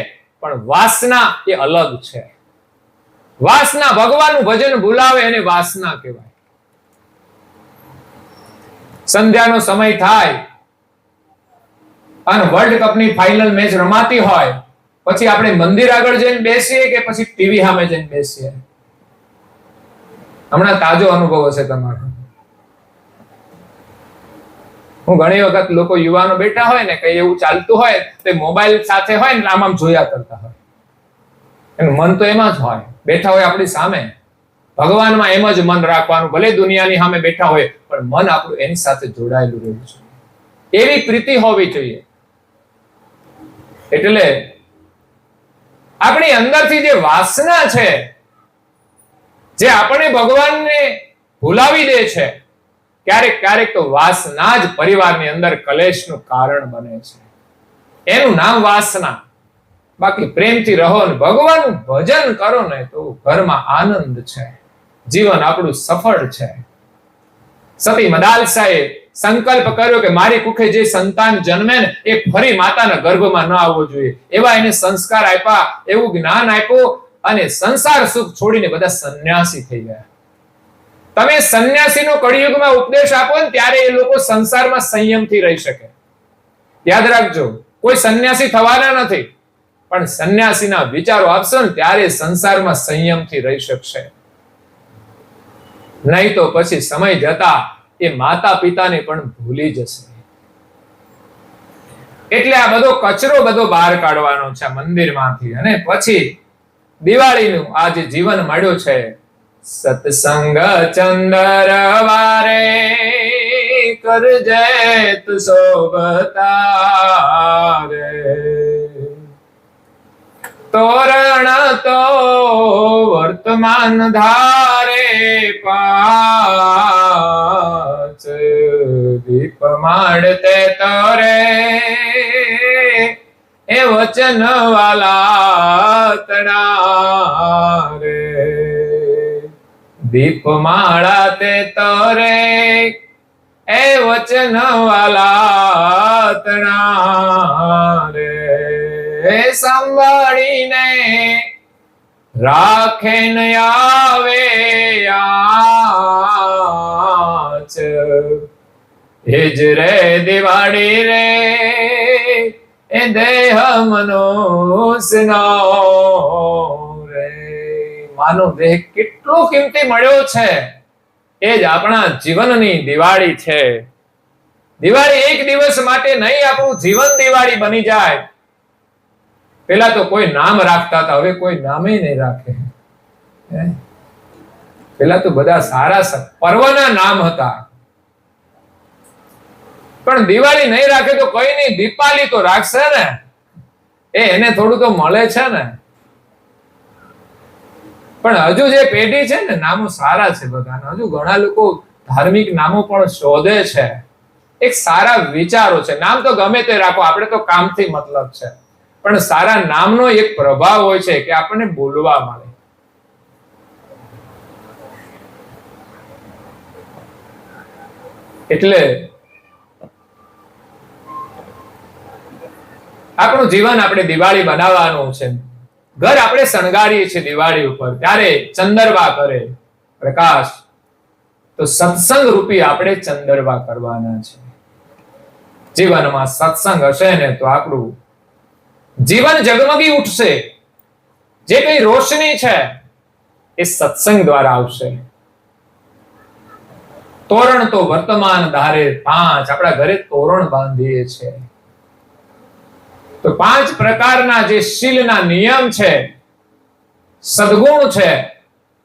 પણ વાસના એ અલગ છે. વાસના ભગવાનનું ભજન ભૂલાવે એને વાસના કહેવાય. સંધ્યાનો સમય થાય અને વર્લ્ડ કપની ફાઇનલ મેચ રમાતી હોય પછી આપણે મંદિર આગળ જઈને બેસીએ કે પછી ટીવી સામે જઈને બેસીએ? હમણાં તાજો અનુભવ હશે તમારો. હું ઘણી વખત લોકો યુવાનો બેઠા હોય ને કઈ એવું ચાલતું હોય તે મોબાઈલ સાથે હોય ને આમ જોયા કરતા હોય. એનું મન તો એમાં જ હોય. બેઠા હોય આપણી સામે, ભગવાનમાં એમ જ મન રાખવાનું. ભલે દુનિયાની સામે બેઠા હોય પણ મન આપણું એની સાથે જોડાયેલું રહેવું છે. એવી પ્રીતિ હોવી જોઈએ. એટલે આપણી અંદરથી જે વાસના છે, જે આપણે ભગવાનને ભૂલાવી દે છે, ક્યારેક ક્યારેક તો વાસના જ પરિવારની અંદર કલેશનું કારણ બને છે. એનું નામ વાસના. બાકી પ્રેમથી રહો ને ભગવાનનું ભજન કરો ને તો ઘરમાં આનંદ છે, જીવન આપણું સફળ છે. સતી મદાલસાએ સંકલ્પ કર્યો કે મારી કુખે જે સંતાન જન્મે ને એ ફરી માતાના ગર્ભમાં ન આવવો જોઈએ. એવા એને સંસ્કાર આપ્યા, એવું જ્ઞાન આપ્યું, અને સંસાર સુખ છોડીને બધા સંન્યાસી થઈ ગયા. તમે સંન્યાસીનો કળિયુગમાં ઉપદેશ આપો ને ત્યારે એ લોકો સંસારમાં સંયમથી રહી શકે. યાદ રાખજો, કોઈ સંન્યાસી થવાના નથી, પણ સંન્યાસીના વિચારો આપશો ને ત્યારે સંસારમાં સંયમથી રહી શકશે. નહીં તો પછી સમય જતા એ માતા પિતાને પણ ભૂલી જશે. એટલે આ બધો કચરો બધો બહાર કાઢવાનો છે મંદિરમાંથી. અને પછી દિવાળીનું આ જે જીવન મળ્યો છે, સત્સંગ ચંદર વારે કરજે તુ શોભતારે, તોરણ તો વર્તમાન ધારે પાંચ, દીપ માંડતે તોરે એ વચન વાલા તણા રે, દીપ માળા તે તોરે એ વચન વાલા તણા રે, સંભાળીને રાખે ન આવે આચ, એ જ રે દિવાળી રે એ દેહ મનુષ્યનો રે. માનો દેહ કેટલો કિંમતી મળ્યો છે, એ જ આપણા જીવનની દિવાળી છે. દિવાળી એક દિવસ માટે નહીં, આપણું જીવન દિવાળી બની જાય. પેલા તો કોઈ નામ રાખતા હતા, હવે કોઈ નામે નહીં રાખે. પેલા તો બધા સારા પર્વના નામ હતા, પણ દિવાળી નહીં રાખે તો કઈ નહીં, દીપાલી તો રાખશે ને. એને થોડું તો મળે છે ને. પણ હજુ જે પેઢી છે ને, નામો સારા છે બધાના. હજુ ઘણા લોકો ધાર્મિક નામો પણ શોધે છે. એક સારા વિચારો છે. નામ તો ગમે તે રાખો, આપણે તો કામથી મતલબ છે, પણ સારા નામનો એક પ્રભાવ હોય છે કે આપણને બોલવા મળે. એટલે આપણું જીવન આપણે દિવાળી બનાવવાનું છે. ઘર આપણે શણગારીએ છીએ દિવાળી ઉપર, ત્યારે ચંદરવા કરે પ્રકાશ, તો સત્સંગ રૂપી આપણે ચંદરવા કરવાના છે. જીવનમાં સત્સંગ હશે ને તો આપણું જીવન જગમગી ઉઠશે. જે કઈ રોશની છે એ સત્સંગ દ્વારા આવશે. તોરણ તો વર્તમાન ધારે 5, આપણા ઘરે તોરણ બાંધીએ છીએ તો 5 પ્રકારના જે શીલના નિયમ છે, સદગુણ છે,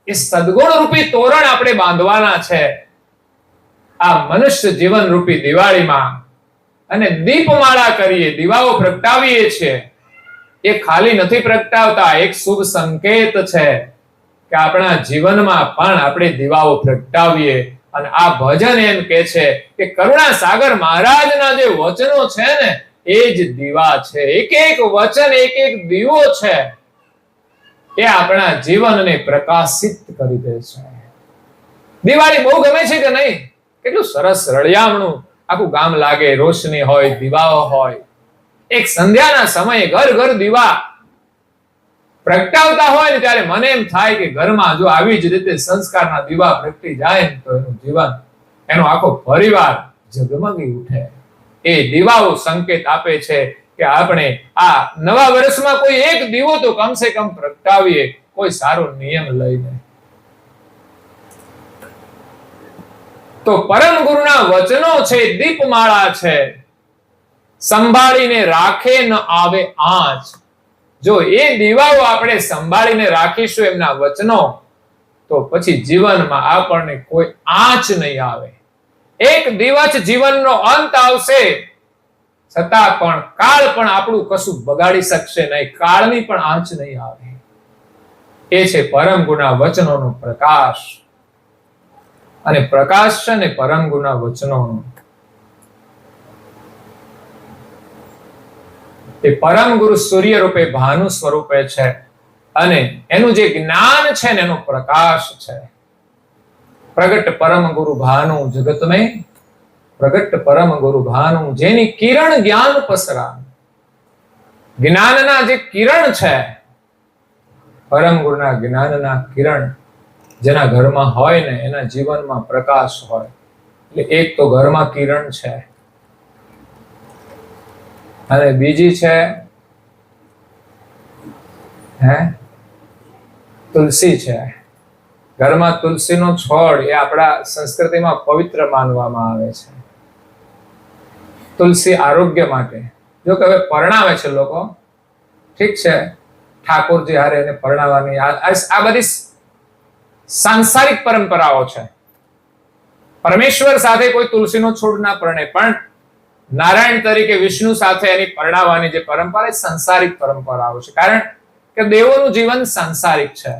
એ સદગુણ રૂપી તોરણ આપણે બાંધવાના છે આ મનુષ્ય જીવન રૂપી દિવાળીમાં. અને દીપમાળા કરીએ, દીવાઓ પ્રગટાવીએ છીએ, એ ખાલી નથી પ્રગટાવતા, એક શુભ સંકેત છે કે આપણા જીવનમાં પણ આપણે દીવાઓ પ્રગટાવીએ. અને આ ભજન એમ કે છે કે કરુણા સાગર મહારાજના જે વચનો છે ને એ જ દીવા છે. એક એક વચન, એક એક દીવો છે, એ આપણા જીવનને પ્રકાશિત કરી દે છે. દિવાળી બહુ ગમે છે કે નહીં? કેટલું સરસ રળિયામણું આખું ગામ લાગે, રોશની હોય, દીવાઓ હોય. એક સંધ્યાના સમયે ઘર ઘર દીવા પ્રગટાવતા હોય ને ત્યારે મને એમ થાય કે ઘરમાં જો આવી જ રીતે સંસ્કારના દીવા પ્રગટી જાય ને તો એનું જીવન, એનો આખો પરિવાર ઝગમગી ઉઠે. એ દીવાઓ સંકેત આપે છે કે આપણે આ નવા વર્ષમાં કોઈ એક દીવો તો કમસે કમ પ્રગટાવીએ, કોઈ સારો નિયમ લઈને. તો પરમ ગુરુના વચનો છે, દીપમાળા છે, સંભાળીને રાખે ન આવે આંચ. જો એ દીવાઓ આપણે સંભાળીને રાખીશું એમના વચનો, તો પછી જીવનમાં આપણને કોઈ આંચ નહીં આવે. એક દિવસ જીવનનો અંત આવશે, છતાં પણ કાળ પણ આપણું કશું બગાડી શકશે નહીં, કાળની પણ આંચ નહીં આવે. એ છે પરમ ગુરુના વચનોનો પ્રકાશ. અને પ્રકાશ છે ને પરમ ગુરુના વચનોનો. એ પરમ ગુરુ સૂર્ય રૂપે ભાનુ સ્વરૂપે છે અને એનું જે જ્ઞાન છે ને એનો પ્રકાશ છે. પ્રગટ પરમ ગુરુ ભાનુ જગત મેં, પ્રગટ પરમ ગુરુ ભાનુ, જેની કિરણ જ્ઞાન પસરા. જ્ઞાનના જે કિરણ છે, પરમ ગુરુના જ્ઞાનના કિરણ જેના ઘરમાં હોય ને એના જીવનમાં પ્રકાશ હોય. એટલે એક તો ઘરમાં કિરણ છે, અને બીજી છે તુલસી છે. ઘરમાં તુલસીનો છોડ એ આપણા સંસ્કૃતિમાં પવિત્ર માનવામાં આવે છે. તુલસી આરોગ્ય માટે. જો કે હવે પરણાવે છે લોકો, ઠીક છે, ઠાકોરજી હારે એને પરણાવવાની આ બધી સાંસારિક પરંપરાઓ છે. પરમેશ્વર સાથે કોઈ તુલસીનો છોડ ના પરણે, પણ નારાયણ તરીકે વિષ્ણુ સાથે એની પરણાવવાની જે પરંપરા, સંસારિક પરંપરાઓ છે. કારણ કે દેવોનું જીવન સાંસારિક છે,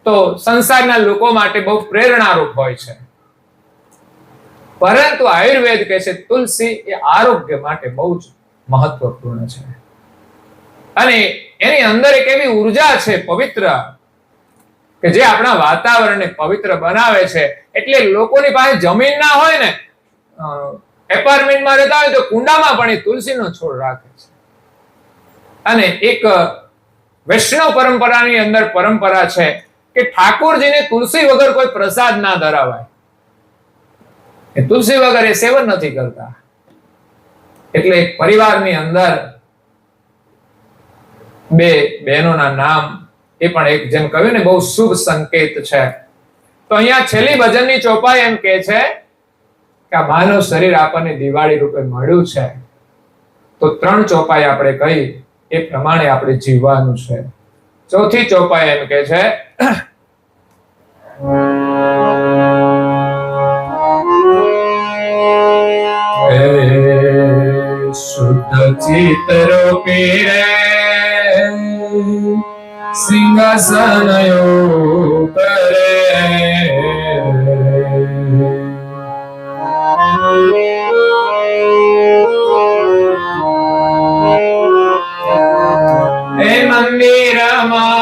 તો સંસારના લોકો માટે બહુ પ્રેરણારૂપ હોય છે. પરંતુ આયુર્વેદ કહે છે તુલસી એ આરોગ્ય માટે બહુ જ મહત્વપૂર્ણ છે. અને એની અંદર એક એવી ઉર્જા છે પવિત્ર, કે જે આપણા વાતાવરણને પવિત્ર બનાવે છે. એટલે લોકોની પાસે જમીન ના હોય ને, એપાર્ટમેન્ટમાં રહેતા હોય તો કુંડામાં પણ એ તુલસીનો છોડ રાખે છે. અને એક વૈષ્ણવ પરંપરાની અંદર પરંપરા છે કે ઠાકોરજીને તુલસી વગર કોઈ પ્રસાદ ના ધરાવાય. એ તુલસી વગર એ સેવન નથી કરતા. એટલે એક પરિવારની અંદર બે બહેનોના નામ, એ પણ એક જેમ કહ્યું ને બહુ શુભ સંકેત છે. તો અહીંયા છેલ્લી ભજનની ચોપાઈ એમ કે છે કે આ માનવ શરીર આપણને દિવાળી રૂપે મળ્યું છે, તો 3 ચોપાઈ આપણે કહી એ પ્રમાણે આપણે જીવવાનું છે. ચોથી ચોપાઈ એમ કે છે શુદ્ધ ચિત્ત રૂપી રે સિંહાસન કરે, એ મંદિરમાં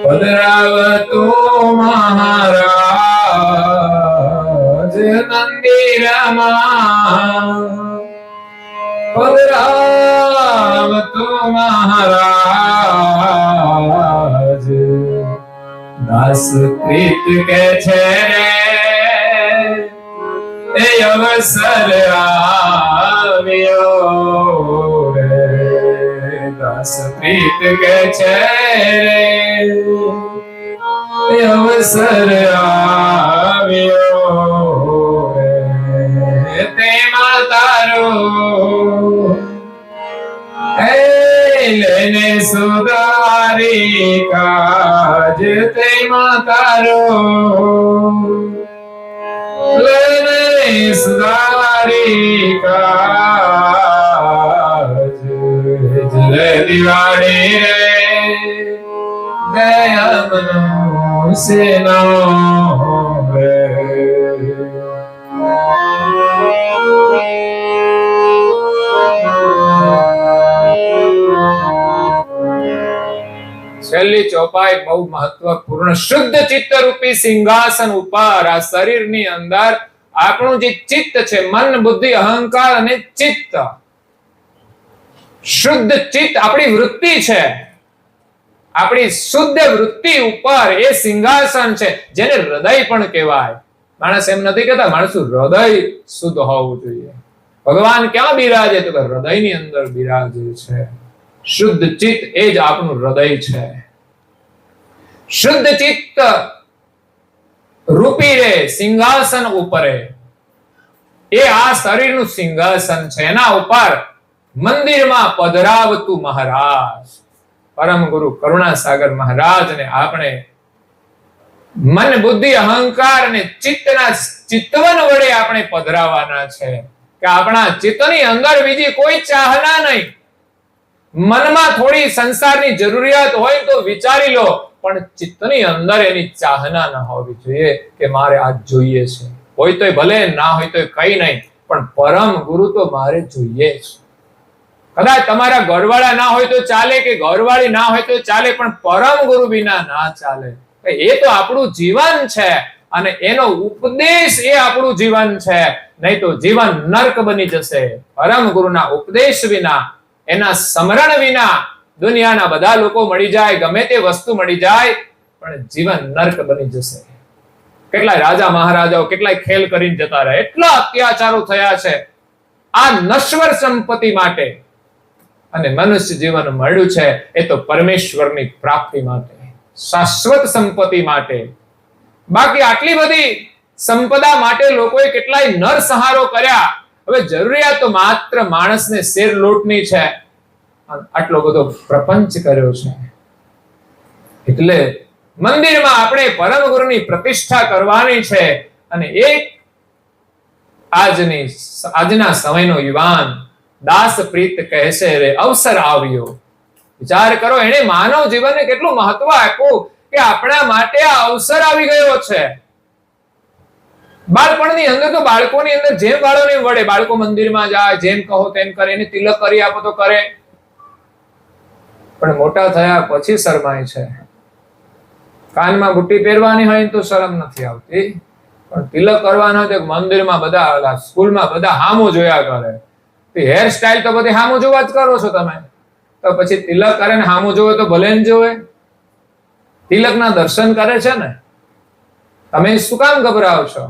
પધરાવતો મહારાજ, મંદિરમાં રામ તું મહારાજ દાસ પ્રીત કે છે રે એ અવસર આવ્યો રે દાસ પ્રીત કે છે રે એ અવસર આવ્યો રે તેમાં તારો લેને સુધારી કાજ તેમાં તારો લેને સુધારી કાજ જલે દિવાળી રે દયામનો સેનો રે છેલ્લી ચોપાઈ બહુ મહત્વપૂર્ણ. શુદ્ધ ચિત્ત રૂપી સિંહાસન ઉપર આ શરીરની અંદર આપણું જે ચિત્ત છે, મન બુદ્ધિ અહંકાર અને ચિત્ત, શુદ્ધ ચિત્ત આપણી વૃત્તિ છે. આપણી શુદ્ધ વૃત્તિ ઉપર એ સિંહાસન છે, જેને હૃદય પણ કહેવાય. માણસ એમ નથી કહેતા માણસનું હૃદય શુદ્ધ હોવું જોઈએ. ભગવાન ક્યાં બિરાજે? તો હૃદયની અંદર બિરાજે છે. શુદ્ધ ચિત્ત એ જ આપણું હૃદય છે. શુદ્ધ ચિત્ત રૂપી રે સિંહાસન ઉપરે, એ આ શરીરનું સિંહાસન છે. એના ઉપર મંદિરમાં પધરાવતું મહારાજ પરમ ગુરુ કરુણાસાગર મહારાજને આપણે મન બુદ્ધિ અહંકાર અને ચિત્તના ચિતવન વડે આપણે પધરાવાના છે કે આપણા ચિત્તની અંદર બીજી કોઈ ચાહના નહીં. મનમાં થોડી સંસારની જરૂરિયાત હોય તો વિચારી લો, પણ ચિત્તની અંદર એની ચાહના ન હોવી જોઈએ કે મારે આ જોઈએ છે. હોય તોય ભલે, ના હોય તોય કઈ નહીં, પણ પરમ ગુરુ તો મારે જોઈએ છે. કદાચ તમારા ઘરવાળા ના હોય તો ચાલે, કે ઘરવાળી ના હોય તો ચાલે, પણ પરમ ગુરુ વિના ના ચાલે. એ તો આપણું જીવન છે અને એનો ઉપદેશ એ આપણું જીવન છે. નહીં તો જીવન નર્ક બની જશે. પરમ ગુરુના ઉપદેશ વિના, એના સ્મરણ વિના દુનિયાના બધા લોકો મળી જાય, ગમે તે વસ્તુ મળી જાય, પણ જીવન નર્ક બની જશે. કેટલાય રાજા મહારાજાઓ કેટલાય ખેલ કરીને જતા રહ્યા, એટલા અત્યાચારો થયા છે આ નશ્વર સંપત્તિ માટે. અને મનુષ્ય જીવન મળ્યું છે એ તો પરમેશ્વરની પ્રાપ્તિ માટે, શાશ્વત સંપત્તિ માટે. બાકી આટલી બધી સંપદા માટે લોકોએ કેટલાય નરસંહારો કર્યા. હવે જરૂરિયાત તો માત્ર માણસને શેર લૂંટની છે, આટલો બધો પ્રપંચ કર્યો છે. એટલે મંદિરમાં આપણે પરમ ગુરુની પ્રતિષ્ઠા કરવાની છે. અને એક આજના સમયનો યુવાન દાસ પ્રીત કહેશે રે અવસર આવ્યો. વિચાર કરો, એને માનવ જીવનને કેટલું મહત્વ આપ્યું કે આપણા માટે આ અવસર આવી ગયો છે. બાળપણની અંદર તો બાળકોની અંદર જેમ વાળો વળે, બાળકો મંદિરમાં જાય, જેમ કહો તેમ કરે, એને તિલક કરી આપો તો કરે, પણ મોટા થયા પછી શરમાય છે. કાનમાં બુટ્ટી પહેરવાની હોય તો શરમ નથી આવતી, પણ તિલક કરવાનો હોય તો મંદિરમાં બધા, સ્કૂલમાં બધા હામું જોયા કરે. હેર સ્ટાઇલ તો બધી હામું જોવા જ કરો છો તમે, તો પછી તિલક કરે ને હામું જોવે તો ભલે ને જોવે. તિલકના દર્શન કરે છે ને, તમે શું કામ ગભરાવ છો?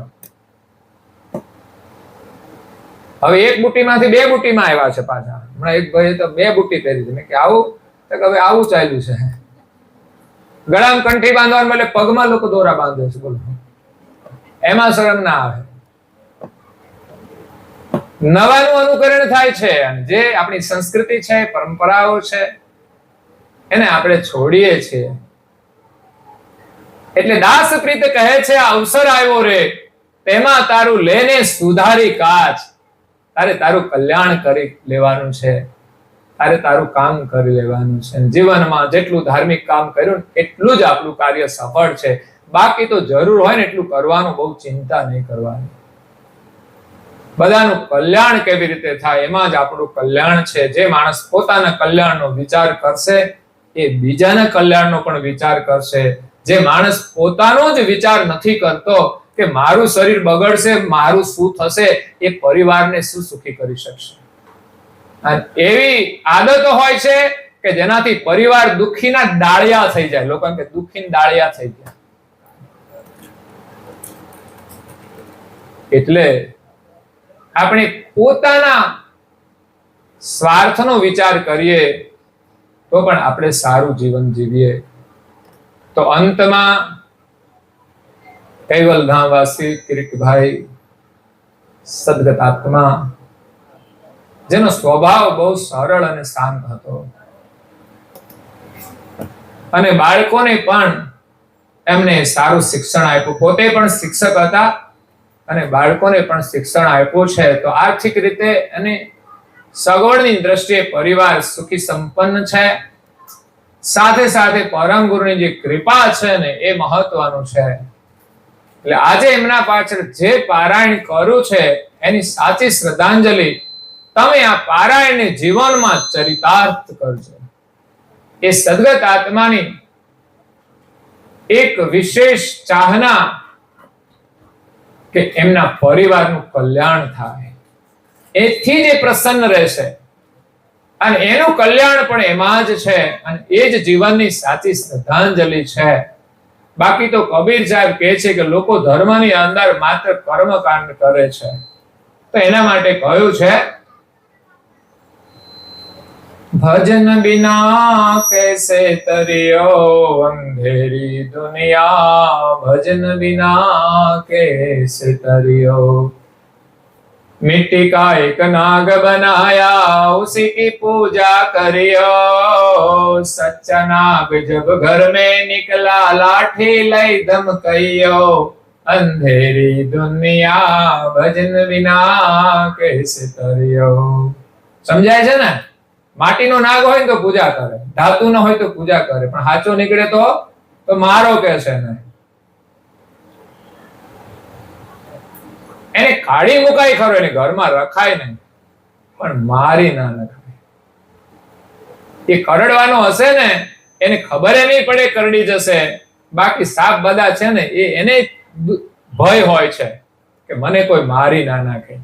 હવે એક બુટ્ટીમાંથી બે બુટ્ટીમાં આવ્યા છે પાછા. હમણાં એક ભાઈએ તો બે બુટ્ટી પહેરી હતી. મેં કે આવું? તો હવે આવું ચાલ્યું છે. ગળામાં કંઠી બાંધવાનું એટલે પગમાં લોકો દોરા બાંધે છે. બોલો, એમાં શરમ ના આવે? નવાનું અનુકરણ થાય છે, અને જે આપણી સંસ્કૃતિ છે, પરંપરાઓ છે, એને આપણે છોડીએ છીએ. એટલે દાસ પ્રીત કહે છે આ અવસર આવ્યો રે, તેમાં તારું લેને સુધારી કાચ. તારે તારું કલ્યાણ કરી લેવાનું છે, તારે તારું કામ કરી લેવાનું છે. જીવનમાં જેટલું ધાર્મિક કામ કર્યું એટલું જ આપણું કાર્ય સફળ છે. બાકી તો જરૂર હોય ને એટલું કરવાનું, બહુ ચિંતા નહીં કરવાની. બધાનું કલ્યાણ કેવી રીતે થાય એમાં જ આપણું કલ્યાણ છે. જે માણસ પોતાના કલ્યાણનો વિચાર કરશે એ બીજાના કલ્યાણનો પણ વિચાર કરશે. જે માણસ પોતાનો જ વિચાર નથી કરતો કે મારું શરીર બગડશે, મારું શું થશે, એ પરિવારને શું સુખી કરી શકશે? અને એવી આદતો હોય છે કે જેનાથી પરિવાર દુઃખીના ડાળિયા થઈ જાય. લોકો એમ કે દુઃખીના ડાળિયા થઈ ગયા. એટલે આપણે પોતાના સ્વાર્થનો વિચાર કરીએ તો પણ આપણે સારું જીવન જીવીએ. તો અંતમાં કૈવલધામવાસી કિરીટભાઈ સદગત આત્મા, જેનો સ્વભાવ બહુ સરળ અને શાંત હતો, અને બાળકોને પણ એમને સારું શિક્ષણ આપ્યું. પોતે પણ શિક્ષક હતા અને બાળકોને પણ શિક્ષણ આપ્યું છે. તો આર્થિક રીતે અને સગવડની દ્રષ્ટિએ પરિવાર સુખી સંપન્ન છે. સાથે સાથે પરમ ગુરુની જે કૃપા છે ને એ મહત્વનું છે. એટલે આજે એમના પાછળ જે પારાયણ કર્યું છે એની સાચી શ્રદ્ધાંજલિ તમે આ પારાયણને જીવનમાં ચરિતાર્થ કરજો. એ સદગત આત્માની એક વિશેષ ચાહના કે એમના પરિવારનું કલ્યાણ થાય, એથી જ પ્રસન્ન રહેશે. અને એનું કલ્યાણ પણ એમાં જ છે, અને એ જ જીવનની સાચી શ્રદ્ધાંજલિ છે. બાકી તો કબીર સાહેબ કહે છે કે લોકો ધર્મની અંદર માત્ર કર્મકાંડ કરે છે. તો એના માટે કહ્યું છે, ભજન બિના कैसे तरियो अंधेरी दुनिया, भजन बिना कैसे तरियो. मिट्टी का एक नाग बनाया उसी की पूजा करियो. सच्चा नाग जब घर में निकला लाठी लई धमकइयो. अंधेरी दुनिया भजन बिना कैसे तरियो. સમજાય છે ને? માટીનો નાગ હોય ને તો પૂજા કરે, ધાતુ ન હોય તો પૂજા કરે, પણ હાચો નીકળે તો મારો કે છે ને. એને કાઢી મુકાય ખરો, એને ઘરમાં રખાય નહીં, પણ મારી ના નખાય. એ કરડવાનો હશે ને એને ખબર નહીં પડે કરડી જશે. બાકી સાપ બધા છે ને એને ભય હોય છે કે મને કોઈ મારી ના નાખે.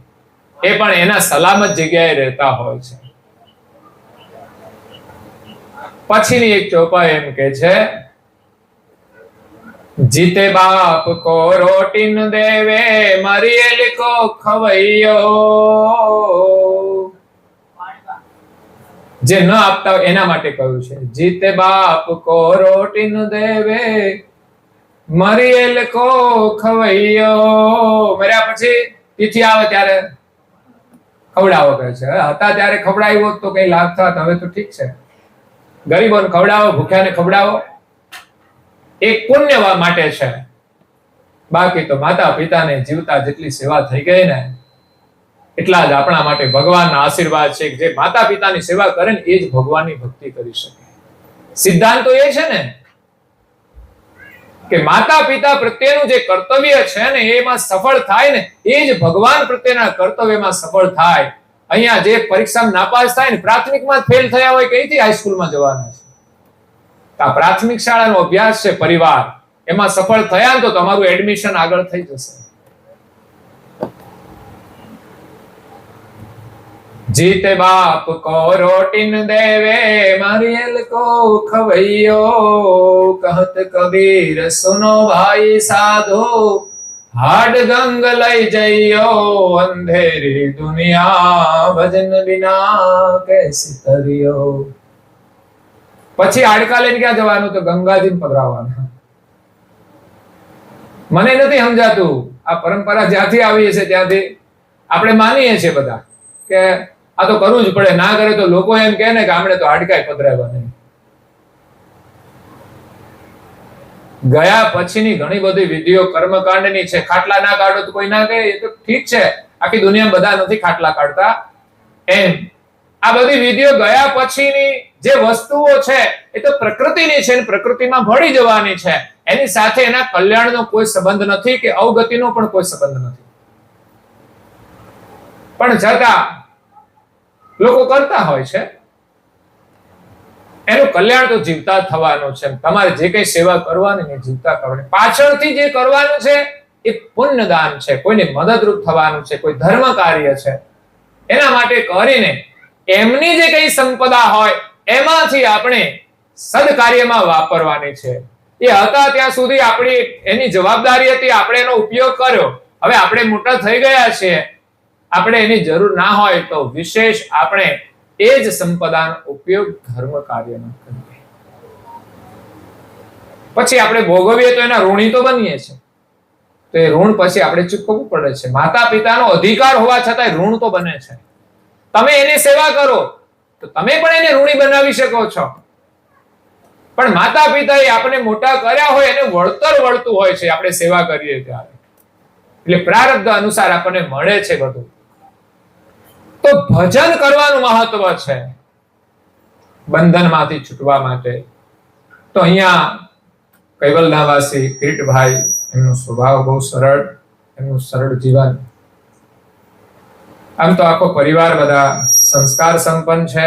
એ પણ એના સલામત જગ્યાએ રહેતા હોય છે. પછીની એક ચોપાઈ એમ કે છે, જીતે બાપ કો રોટી ન દેવે મરિયેલ કો ખવૈયો. જે ન આપતા હોય એના માટે કહ્યું છે, જીતે બાપ કો રોટી ન દેવે મરિયેલ કો ખવૈયો. મર્યા પછી તિથિ આવે ત્યારે ખવડાવો કહે છે. હતા ત્યારે ખવડાવ્યો તો કઈ લાભ થાત, હવે તો ઠીક છે. ગરીબોને ખવડાવો, ભૂખ્યાને ખવડાવો, એક પુણ્ય માટે છે. બાકી તો માતા પિતાને જીવતા જેટલી સેવા થઈ ગઈ ને એટલા જ આપણા માટે ભગવાનના આશીર્વાદ છે. જે માતા પિતાની સેવા કરે ને એ જ ભગવાનની ભક્તિ કરી શકે. સિદ્ધાંત તો એ છે ને કે માતા પિતા પ્રત્યેનું જે કર્તવ્ય છે ને એમાં સફળ થાય ને એ જ ભગવાન પ્રત્યેના કર્તવ્યમાં સફળ થાય. અહીંયા જે પરીક્ષામાં નાપાસ થાય ને, પ્રાથમિકમાં ફેલ થયા હોય, કઈથી હાઈસ્કૂલમાં જવાના છે? આ પ્રાથમિક શાળાનો અભ્યાસ છે, પરિવાર એમાં સફળ થયા તો તમારું એડમિશન આગળ થઈ જશે. જીતે બાપ કો રોટી ન દેવે મરિયેલ કો ખવૈયો. કહત કબીર સુનો ભાઈ સાધુ હાડ ગંગ લઈ જઈયો. અંધેરી દુનિયા ભજન બિના कैसे તરિયો. પછી હાડકા લઈને ક્યાં જવાનું? તો ગંગાજી પધરાવવાના. મને નથી સમજાતું આ પરંપરા જ્યાંથી આવી છે ત્યાંથી આપણે માનીએ છીએ બધા કે આ તો કરવું જ પડે, ના કરે તો લોકો એમ કહે ને કે આપણે તો હાડકાય પધરાવ્યા નહીં. ગયા પછીની ઘણી બધી વિધિઓ કર્મકાંડની છે. ખાટલા ના કાઢો તો કોઈ ના કહે, એ તો ઠીક છે, આખી દુનિયામાં બધા નથી ખાટલા કાઢતા. એમ આ બધી વિધિઓ ગયા પછીની જે વસ્તુઓ છે એ તો પ્રકૃતિની છે, પ્રકૃતિમાં ભળી જવાની છે. એની સાથે એના કલ્યાણનો કોઈ સંબંધ નથી કે અવગતિનો પણ કોઈ સંબંધ નથી. પણ છતાં લોકો કરતા હોય છે. એનું કલ્યાણ તો જીવતા થવાનું છે. તમારે જે કઈ સેવા કરવાની ને જીવતા કરવાની. પાછળથી જે કરવાનું છે એ પુણ્યદાન છે, કોઈને મદદરૂપ થવાનું છે, કોઈ ધર્મ કાર્ય છે. એના માટે કરીને એમની જે કઈ સંપદા હોય એમાંથી આપણે સદકાર્યમાં વાપરવાની છે. એ હતા ત્યાં સુધી આપણી એની જવાબદારી હતી, આપણે એનો ઉપયોગ કર્યો. હવે આપણે મોટા થઈ ગયા છીએ, આપણે એની જરૂર ના હોય તો વિશેષ આપણે એ જ સંપદાનો ઉપયોગ ધર્મ કાર્યમાં કરીએ. પછી આપણે ભોગવીએ તો એના ઋણી તો બનીએ છીએ, તો એ ઋણ પછી આપણે ચૂકવવું પડે છે. માતા પિતાનો અધિકાર હોવા છતાંય ઋણ તો બને છે. તમે એની સેવા કરો તો તમે પણ એને ઋણી બનાવી શકો છો, પણ માતા પિતાએ આપણે મોટા કર્યા હોય એને વળતર વળતું હોય છે આપણે સેવા કરીએ ત્યારે. એટલે પ્રારબ્ધ અનુસાર આપણને મળે છે બધું. તો ભજન કરવાનું મહત્વ છે બંધનમાંથી છૂટવા માટે. તો અહીંયા કૈવલના વાસી કિરીટભાઈ, એમનો સ્વભાવ બહુ સરળ, એમનું સરળ જીવન. આમ તો આખો પરિવાર બધા સંસ્કાર સંપન્ન છે,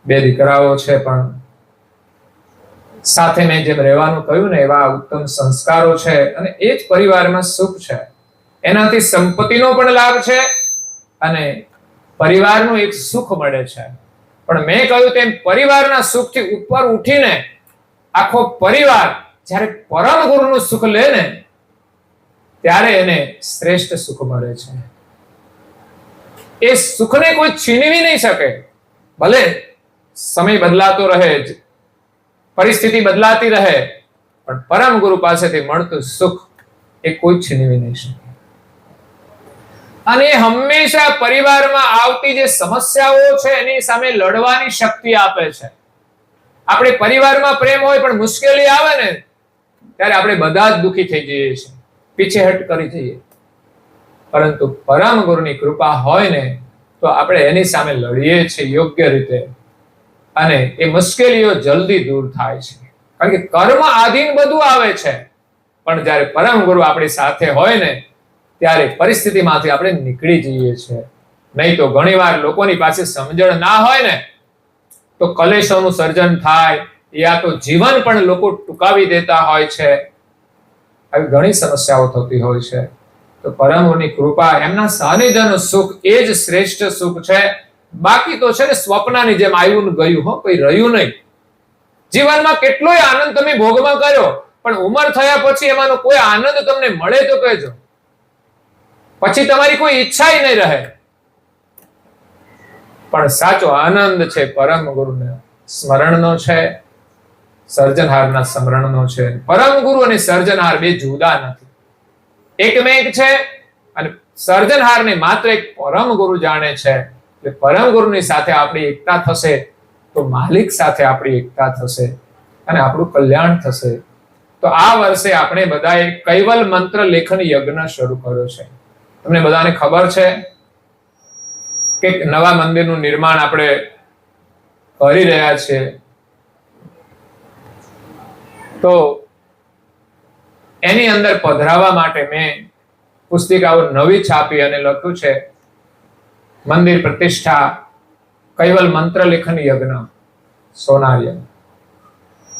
2 દીકરાઓ છે, પણ સાથે મેં જેમ રહેવાનું કહ્યું ને એવા ઉત્તમ સંસ્કારો છે, અને એ જ પરિવારમાં સુખ છે. એનાથી સંપત્તિનો પણ લાભ છે અને પરિવારનું એક સુખ મળે છે. પણ મેં કહ્યું તેમ પરિવારના સુખથી ઉપર ઉઠીને આખો પરિવાર જ્યારે પરમ ગુરુનું સુખ લે ને ત્યારે એને શ્રેષ્ઠ સુખ મળે છે. એ સુખને કોઈ છીનવી નહીં શકે. ભલે સમય બદલાતો રહે, પરિસ્થિતિ બદલાતી રહે, પણ પરમ ગુરુ પાસેથી મળતું સુખ એ કોઈ છીનવી નહીં શકે. અને હંમેશા પરિવારમાં આવતી જે સમસ્યાઓ છે એની સામે લડવાની શક્તિ આપે છે. આપણે પરિવારમાં પ્રેમ હોય પણ મુશ્કેલી આવે ને ત્યારે આપણે બધા જ દુઃખી થઈ જઈએ છીએ, પીછેહટ કરી જઈએ. પરંતુ પરમ ગુરુની કૃપા હોય ને તો આપણે એની સામે લડીએ છીએ યોગ્ય રીતે, અને એ મુશ્કેલીઓ જલ્દી દૂર થાય છે. કારણ કે કર્મ આધીન બધું આવે છે, પણ જ્યારે પરમ ગુરુ આપણી સાથે હોય ને ત્યારે પરિસ્થિતિમાંથી આપણે નીકળી જઈએ છીએ. નહીં તો ઘણીવાર લોકોની પાસે સમજણ ના હોય ને તો કલેશોનું સર્જન થાય, યા તો જીવન પણ લોકો ટૂંકાવી દેતા હોય છે. આવી ઘણી સમસ્યાઓ થતી હોય છે. તો પરમ ગુરુની કૃપા, એમના સાનિધ્યનું સુખ એ જ શ્રેષ્ઠ સુખ છે. બાકી તો છે ને સ્વપ્નની જેમ આવ્યું ને ગયું, હો, કઈ રહ્યું નહીં. જીવનમાં કેટલોય આનંદ તમે ભોગમાં કર્યો, પણ ઉંમર થયા પછી એમાંનો કોઈ આનંદ તમને મળે તો કહેજો. પછી તમારી કોઈ ઈચ્છા નહીં રહે. પણ સાચો આનંદ છે પરમ ગુરુને સ્મરણનો છે, સર્જનહારના સ્મરણનો છે. પરમ ગુરુ અને સર્જનહાર બે જુદા નથી, એકમેક છે. અને સર્જનહારને માત્ર એક પરમ ગુરુ જાણે છે. એટલે પરમ ગુરુની સાથે આપણી એકતા થશે તો માલિક સાથે આપણી એકતા થશે અને આપણું કલ્યાણ થશે. તો આ વર્ષે આપણે બધાએ કૈવલ મંત્ર લેખન યજ્ઞ શરૂ કર્યો છે. તમને બધાને ખબર છે કે નવા મંદિરનું નિર્માણ આપણે કરી રહ્યા છીએ. તો એની અંદર પધરાવા માટે મેં પુસ્તિકાઓ નવી છાપી અને લખ્યું છે મંદિર પ્રતિષ્ઠા કૈવલ મંત્ર લેખન યજ્ઞ સોનાર્ય.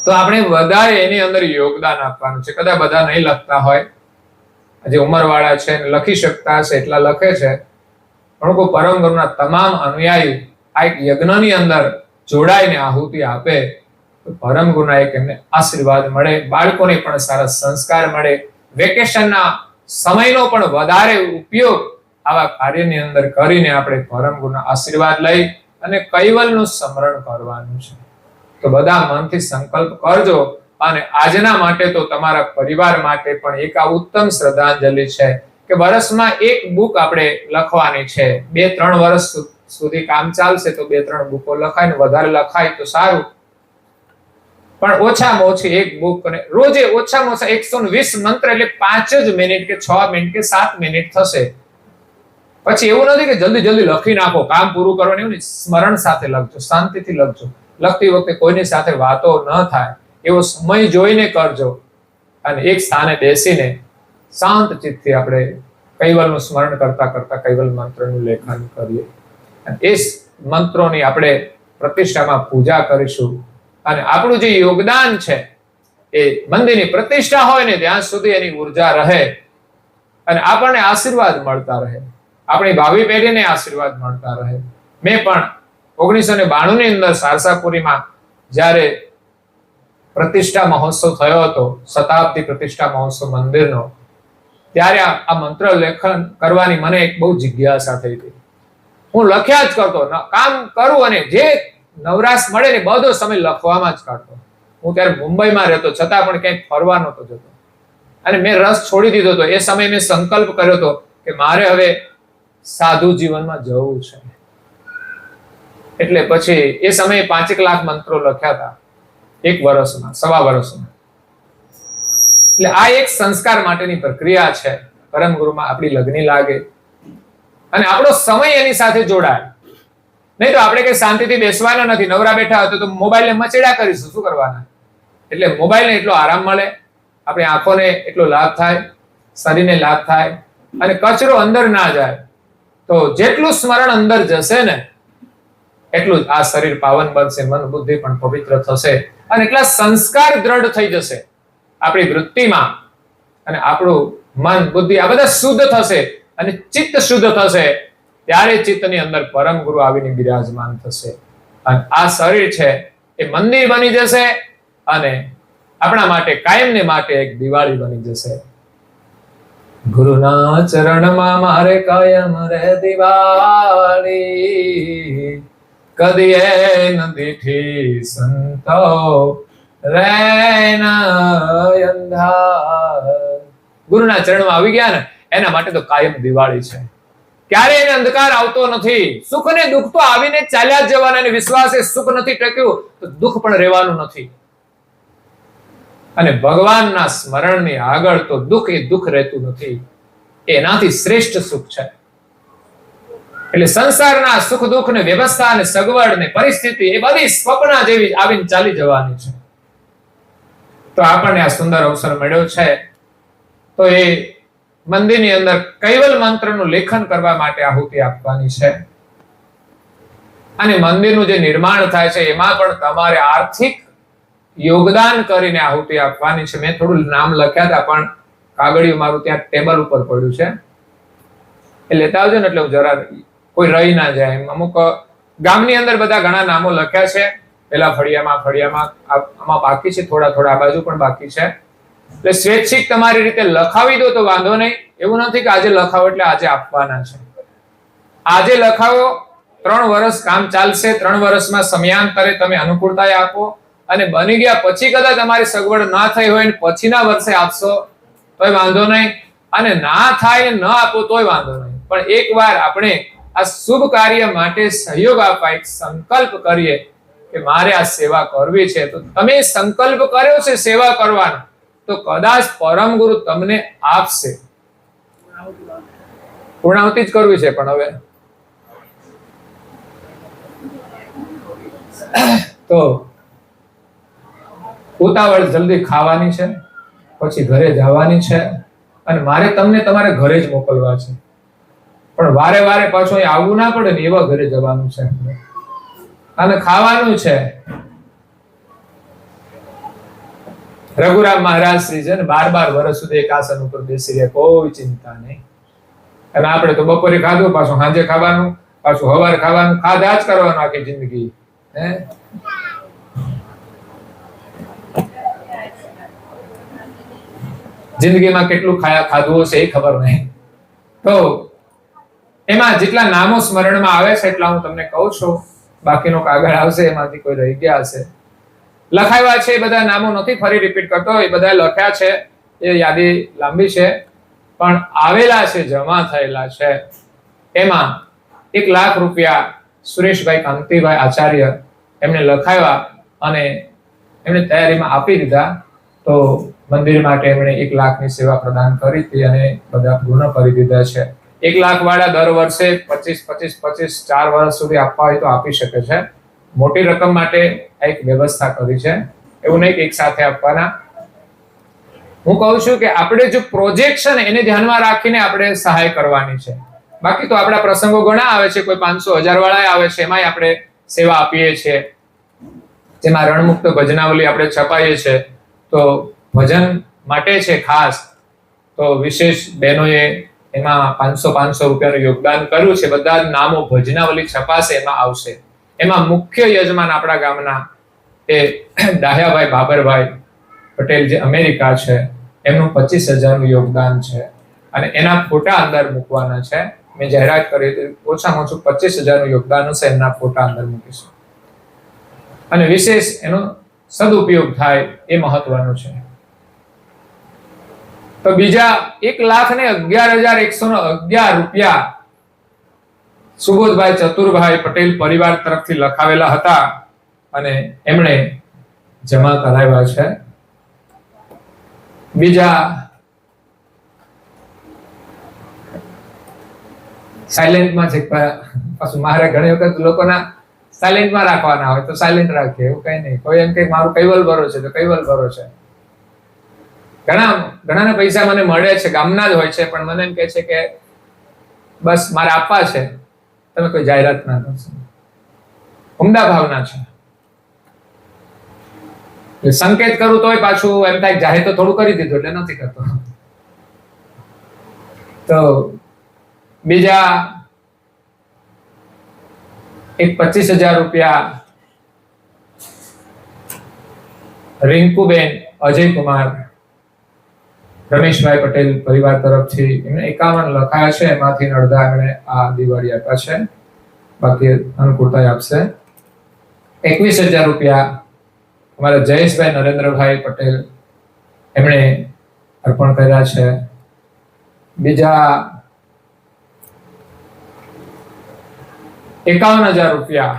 તો આપણે બધાએ એની અંદર યોગદાન આપવાનું છે. કદાચ બધા નહીં લખતા હોય, જે ઉંમરવાળા છે લખી શકતા હશે એટલા લખે છે, પણ કોઈ પરમ ગુરુના તમામ અનુયાયી આ એક યજ્ઞની અંદર જોડાઈને આહુતિ આપે તો પરમ ગુરુના એક એમને આશીર્વાદ મળે, બાળકોને પણ સારા સંસ્કાર મળે, વેકેશનના સમયનો પણ વધારે ઉપયોગ આવા કાર્યની અંદર કરીને આપણે પરમ ગુરુના આશીર્વાદ લઈ અને કૈવલનું સ્મરણ કરવાનું છે. તો બધા મનથી સંકલ્પ કરજો. અને આજના માટે તો તમારા પરિવાર માટે પણ એક આ ઉત્તમ શ્રદ્ધાંજલિ છે કે વર્ષમાં એક બુક આપણે લખવાની છે. 2-3 વર્ષ સુધી કામ ચાલશે તો 2-3 બુકો લખાય, ને વધારે લખાય તો સારું, પણ ઓછામાં ઓછી એક બુક. અને રોજે ઓછામાં ઓછા 120 મંત્ર એટલે 5 જ મિનિટ કે 6 મિનિટ કે 7 મિનિટ થશે. પછી એવું નથી કે જલ્દી જલ્દી લખી નાખો, કામ પૂરું કરવાનું એવું નહીં. સ્મરણ સાથે લખજો, શાંતિથી લખજો. લખતી વખતે કોઈની સાથે વાતો ન થાય એવો સમય જોઈને કરજો, અને એક સ્થાને બેસીને શાંત ચિત્તથી આપણે કૈવલનું સ્મરણ કરતા કરતા કૈવલ મંત્રનું લેખન કરીએ. અને એ મંત્રોની આપણે પ્રતિષ્ઠામાં પૂજા કરીશું. અને આપણું જે યોગદાન છે એ મંદિરની પ્રતિષ્ઠા હોય ને ત્યાં સુધી એની ઉર્જા રહે અને આપણને આશીર્વાદ મળતા રહે, આપણી ભાવિ પેઢીને આશીર્વાદ મળતા રહે. મેં પણ 1992 ની અંદર સારસાપુરીમાં જ્યારે પ્રતિષ્ઠા મહોત્સવ થયો હતો, શતાબ્દી પ્રતિષ્ઠા મહોત્સવ મંદિરનો, ત્યારે આ મંત્ર લેખન કરવાની મને એક બહુ જિજ્ઞાસા થઈ હતી. હું લખ્યા જ કરતો, કામ કરું અને જે નવરાશ મળે ને બધો સમય લખવામાં જ કાઢતો. હું ત્યારે મુંબઈમાં રહેતો, છતાં પણ ક્યાંય ફરવા નહોતો જતો અને મેં રસ છોડી દીધો હતો. એ સમયે મેં સંકલ્પ કર્યો હતો કે મારે હવે સાધુ જીવનમાં જવું છે. એટલે પછી એ સમયે 5 લાખ મંત્રો લખ્યા હતા, 1 વર્ષમાં, 1.25 વર્ષમાં. એટલે આ એક સંસ્કાર માટેની પ્રક્રિયા છે. પરમ ગુરુમાં આપણી લગ્ની લાગે અને આપણો સમય એની સાથે જોડાય. નહીં તો આપણે કઈ શાંતિથી બેસવાના નથી. નવરા બેઠા હતો તો મોબાઈલને મચેડા કરીશું, શું કરવાના? એટલે મોબાઈલને એટલો આરામ મળે, આપણી આંખોને એટલો લાભ થાય, શરીરને લાભ થાય અને કચરો અંદર ના જાય. તો જેટલું સ્મરણ અંદર જશે ને એટલું જ આ શરીર પાવન બનશે, મન બુદ્ધિ પણ પવિત્ર થશે અને એટલા સંસ્કાર દ્રઢ થઈ જશે આપણી વૃત્તિમાં અને આપણું મન બુદ્ધિ આ બધા શુદ્ધ થશે અને ચિત્ત શુદ્ધ થશે. ત્યારે ચિત્તની અંદર પરમ ગુરુ આવીને બિરાજમાન થશે અને આ શરીર છે એ મંદિર બની જશે અને આપણા માટે કાયમને માટે એક દિવાળી બની જશે. ગુરુના ચરણમાં મારે કાયમ રે દિવાળી, કદીએ ન દીઠી સંતો રે ન અંધાર. ગુરુના ચરણમાં આવી ગયા ને એના માટે તો કાયમ દિવાળી છે. ક્યારે એને અંધકાર આવતો નથી. સુખ ને દુઃખ તો આવીને ચાલ્યા જ જવાના અને વિશ્વાસે સુખ નથી ટક્યું તો દુઃખ પણ રહેવાનું નથી. અને ભગવાનના સ્મરણની આગળ તો દુઃખ એ દુઃખ રહેતું નથી. એનાથી શ્રેષ્ઠ સુખ છે. એટલે સંસારના સુખ દુઃખ ને વ્યવસ્થા ને સગવડ ને પરિસ્થિતિ એ બધી સ્વપ્ન જેવી આવીને ચાલી જવાની છે. તો આપણને આ સુંદર અવસર મળ્યો છે તો એ મંદિરની અંદર કૈવલ મંત્રનું લેખન કરવા માટે આહુતિ આપવાની છે. અને મંદિરનું જે નિર્માણ થાય છે એમાં પણ તમારે આર્થિક યોગદાન કરીને આહુતિ આપવાની છે. મેં થોડું નામ લખ્યા હતા પણ કાગળિયું મારું ત્યાં ટેબલ ઉપર પડ્યું છે, એ લેતા આવજો ને એટલે હું જરા કોઈ રહી ના જાય. અમુક ગામની અંદર બધા ઘણા નામો લખ્યા છે. પેલા ફળિયામાં આમાં બાકી છે, થોડા આ બાજુ પણ બાકી છે. એટલે સ્વૈચ્છિક તમારી રીતે લખાવી દો તો વાંધો નહીં. એવું નથી કે આજે લખાવો એટલે આજે આપવાના છે. આજે લખાવો, 3 વર્ષ કામ ચાલશે. 3 વર્ષમાં સમયાંતરે તમે અનુકૂળતા આપો અને બની ગયા પછી કદાચ તમારી સગવડ ના થઈ હોય ને પછીના વર્ષે આપશો તોય વાંધો નહીં, અને ના થાય ન આપો તોય વાંધો નહીં. પણ એકવાર આપણે આ શુભ કાર્ય માટે સહયોગ આપવા એક સંકલ્પ કરીએ કે મારે આ સેવા કરવી છે. તો તમે સંકલ્પ કર્યો છે સેવા કરવાનો તો કદાચ પરમ ગુરુ તમને આપશે. પૂર્ણાહુતિ જ કરવી છે પણ હવે તો ઉતાવળ જલ્દી ખાવાની છે, પછી ઘરે જવાની છે અને મારે તમને તમારે ઘરે જ મોકલવા છે. પણ વારે પાછું અહીં આવવું ના પડે ને એવા ઘરે જવાનું છે અને ખાવાનું છે. રઘુરામ મહારાજ શ્રી છે ને 12 વર્ષ સુધી એક આસન ઉપર બેસી રહ્યા, કોઈ ચિંતા નહીં. અને આપણે તો બપોરે ખાધું, પાછું સાંજે ખાવાનું, પાછું સવારે ખાવાનું, ખાધા જ કરવાનું આખી જિંદગી. જિંદગીમાં કેટલું ખાધું હશે એ ખબર નહીં. તો એમાં જેટલા નામો સ્મરણમાં આવે છે એટલા હું તમને કહું છું. બાકીનો કાગળ આવશે એમાંથી કોઈ રહી ગયા હશે. લખાવ્યા છે એ બધા નામો નથી ફરી રિપીટ કરતો, એ બધા લખ્યા છે. એ યાદી લાંબી છે પણ આવેલા છે, જમા થયેલા છે. એમાં 1 લાખ રૂપિયા સુરેશભાઈ કાંતિભાઈ આચાર્ય એમને લખાવ્યા અને એમને તૈયારીમાં આપી દીધા. તો મંદિર માટે એમણે 1 લાખની સેવા પ્રદાન કરી હતી અને બધા પૂર્ણ કરી દીધા છે. 1 લાખ વાળા દર વર્ષે 25 4 વર્ષ સુધી આપવા હોય તો આપી શકે છે. મોટી રકમ માટે એક વ્યવસ્થા કરી છે, એવું નહીં કે એક સાથે આપવાના. હું કહું છું કે આપણે જો પ્રોજેક્ટ છે ને એને ધ્યાનમાં રાખીને આપણે સહાય કરવાની છે. બાકી તો આપણા પ્રસંગો ઘણા આવે છે, કોઈ 500 1000 વાળા આવે છે, એમાંય આપણે સેવા આપીએ છીએ. જેમાં રણમુક્ત ભજનાવલી આપણે છપાઈએ છીએ તો ભજન માટે છે ખાસ, તો વિશેષ બહેનોએ એમાં 500 રૂપિયાનું યોગદાન કર્યું છે. બધા જ નામો ભજનાવલી છપાશે એમાં આવશે. એમાં મુખ્ય યજમાન આપણા ગામના એ ડાહ્યાભાઈ બાબરભાઈ પટેલ જે અમેરિકા છે, એમનું 25,000નું યોગદાન છે અને એના ફોટા અંદર મૂકવાના છે. મેં જાહેરાત કરી હતી, ઓછામાં ઓછું 25,000નું યોગદાન હશે, એમના ફોટા અંદર મૂકીશું અને વિશેષ એનો સદુપયોગ થાય એ મહત્વનું છે. તો બીજા 1,11,111 રૂપિયા સુબોધભાઈ ચતુરભાઈ પટેલ પરિવાર તરફથી લખાવેલા હતા અને એમણે જમા કરાવ્યા છે. બીજા સાયલેન્ટમાં છે, પાછું મારે ઘણી વખત લોકોના સાયલેન્ટમાં રાખવાના હોય તો સાયલેન્ટ રાખીએ, એવું કઈ નહીં. કોઈ એમ કે મારું કૈવલ ભરો છે તો કૈવલ ભરો છે. ઘણાના પૈસા મને મળે છે, ગામના જ હોય છે, પણ મને એમ કે છે કે બસ મારે આપવા છે, તમે કોઈ જાહેરાત ના કરશો. ઉમદા ભાવના છે. સંકેત કરું તોય પાછું એમ થાય જાહેર તો થોડું કરી દીધું એટલે નથી કરતો. તો બીજા 25,000 રૂપિયા રિંકુબેન અજયકુમાર રમેશભાઈ પટેલ પરિવાર તરફથી એમને 51 લખાયા છે, એમાંથી અડધા એમણે આ દિવાળી આપ્યા છે, બાકી અનુકૂળતા આપશે. 21,000 રૂપિયા અમારા જયેશભાઈ નરેન્દ્રભાઈ પટેલ એમણે અર્પણ કર્યા છે. બીજા 51,000 રૂપિયા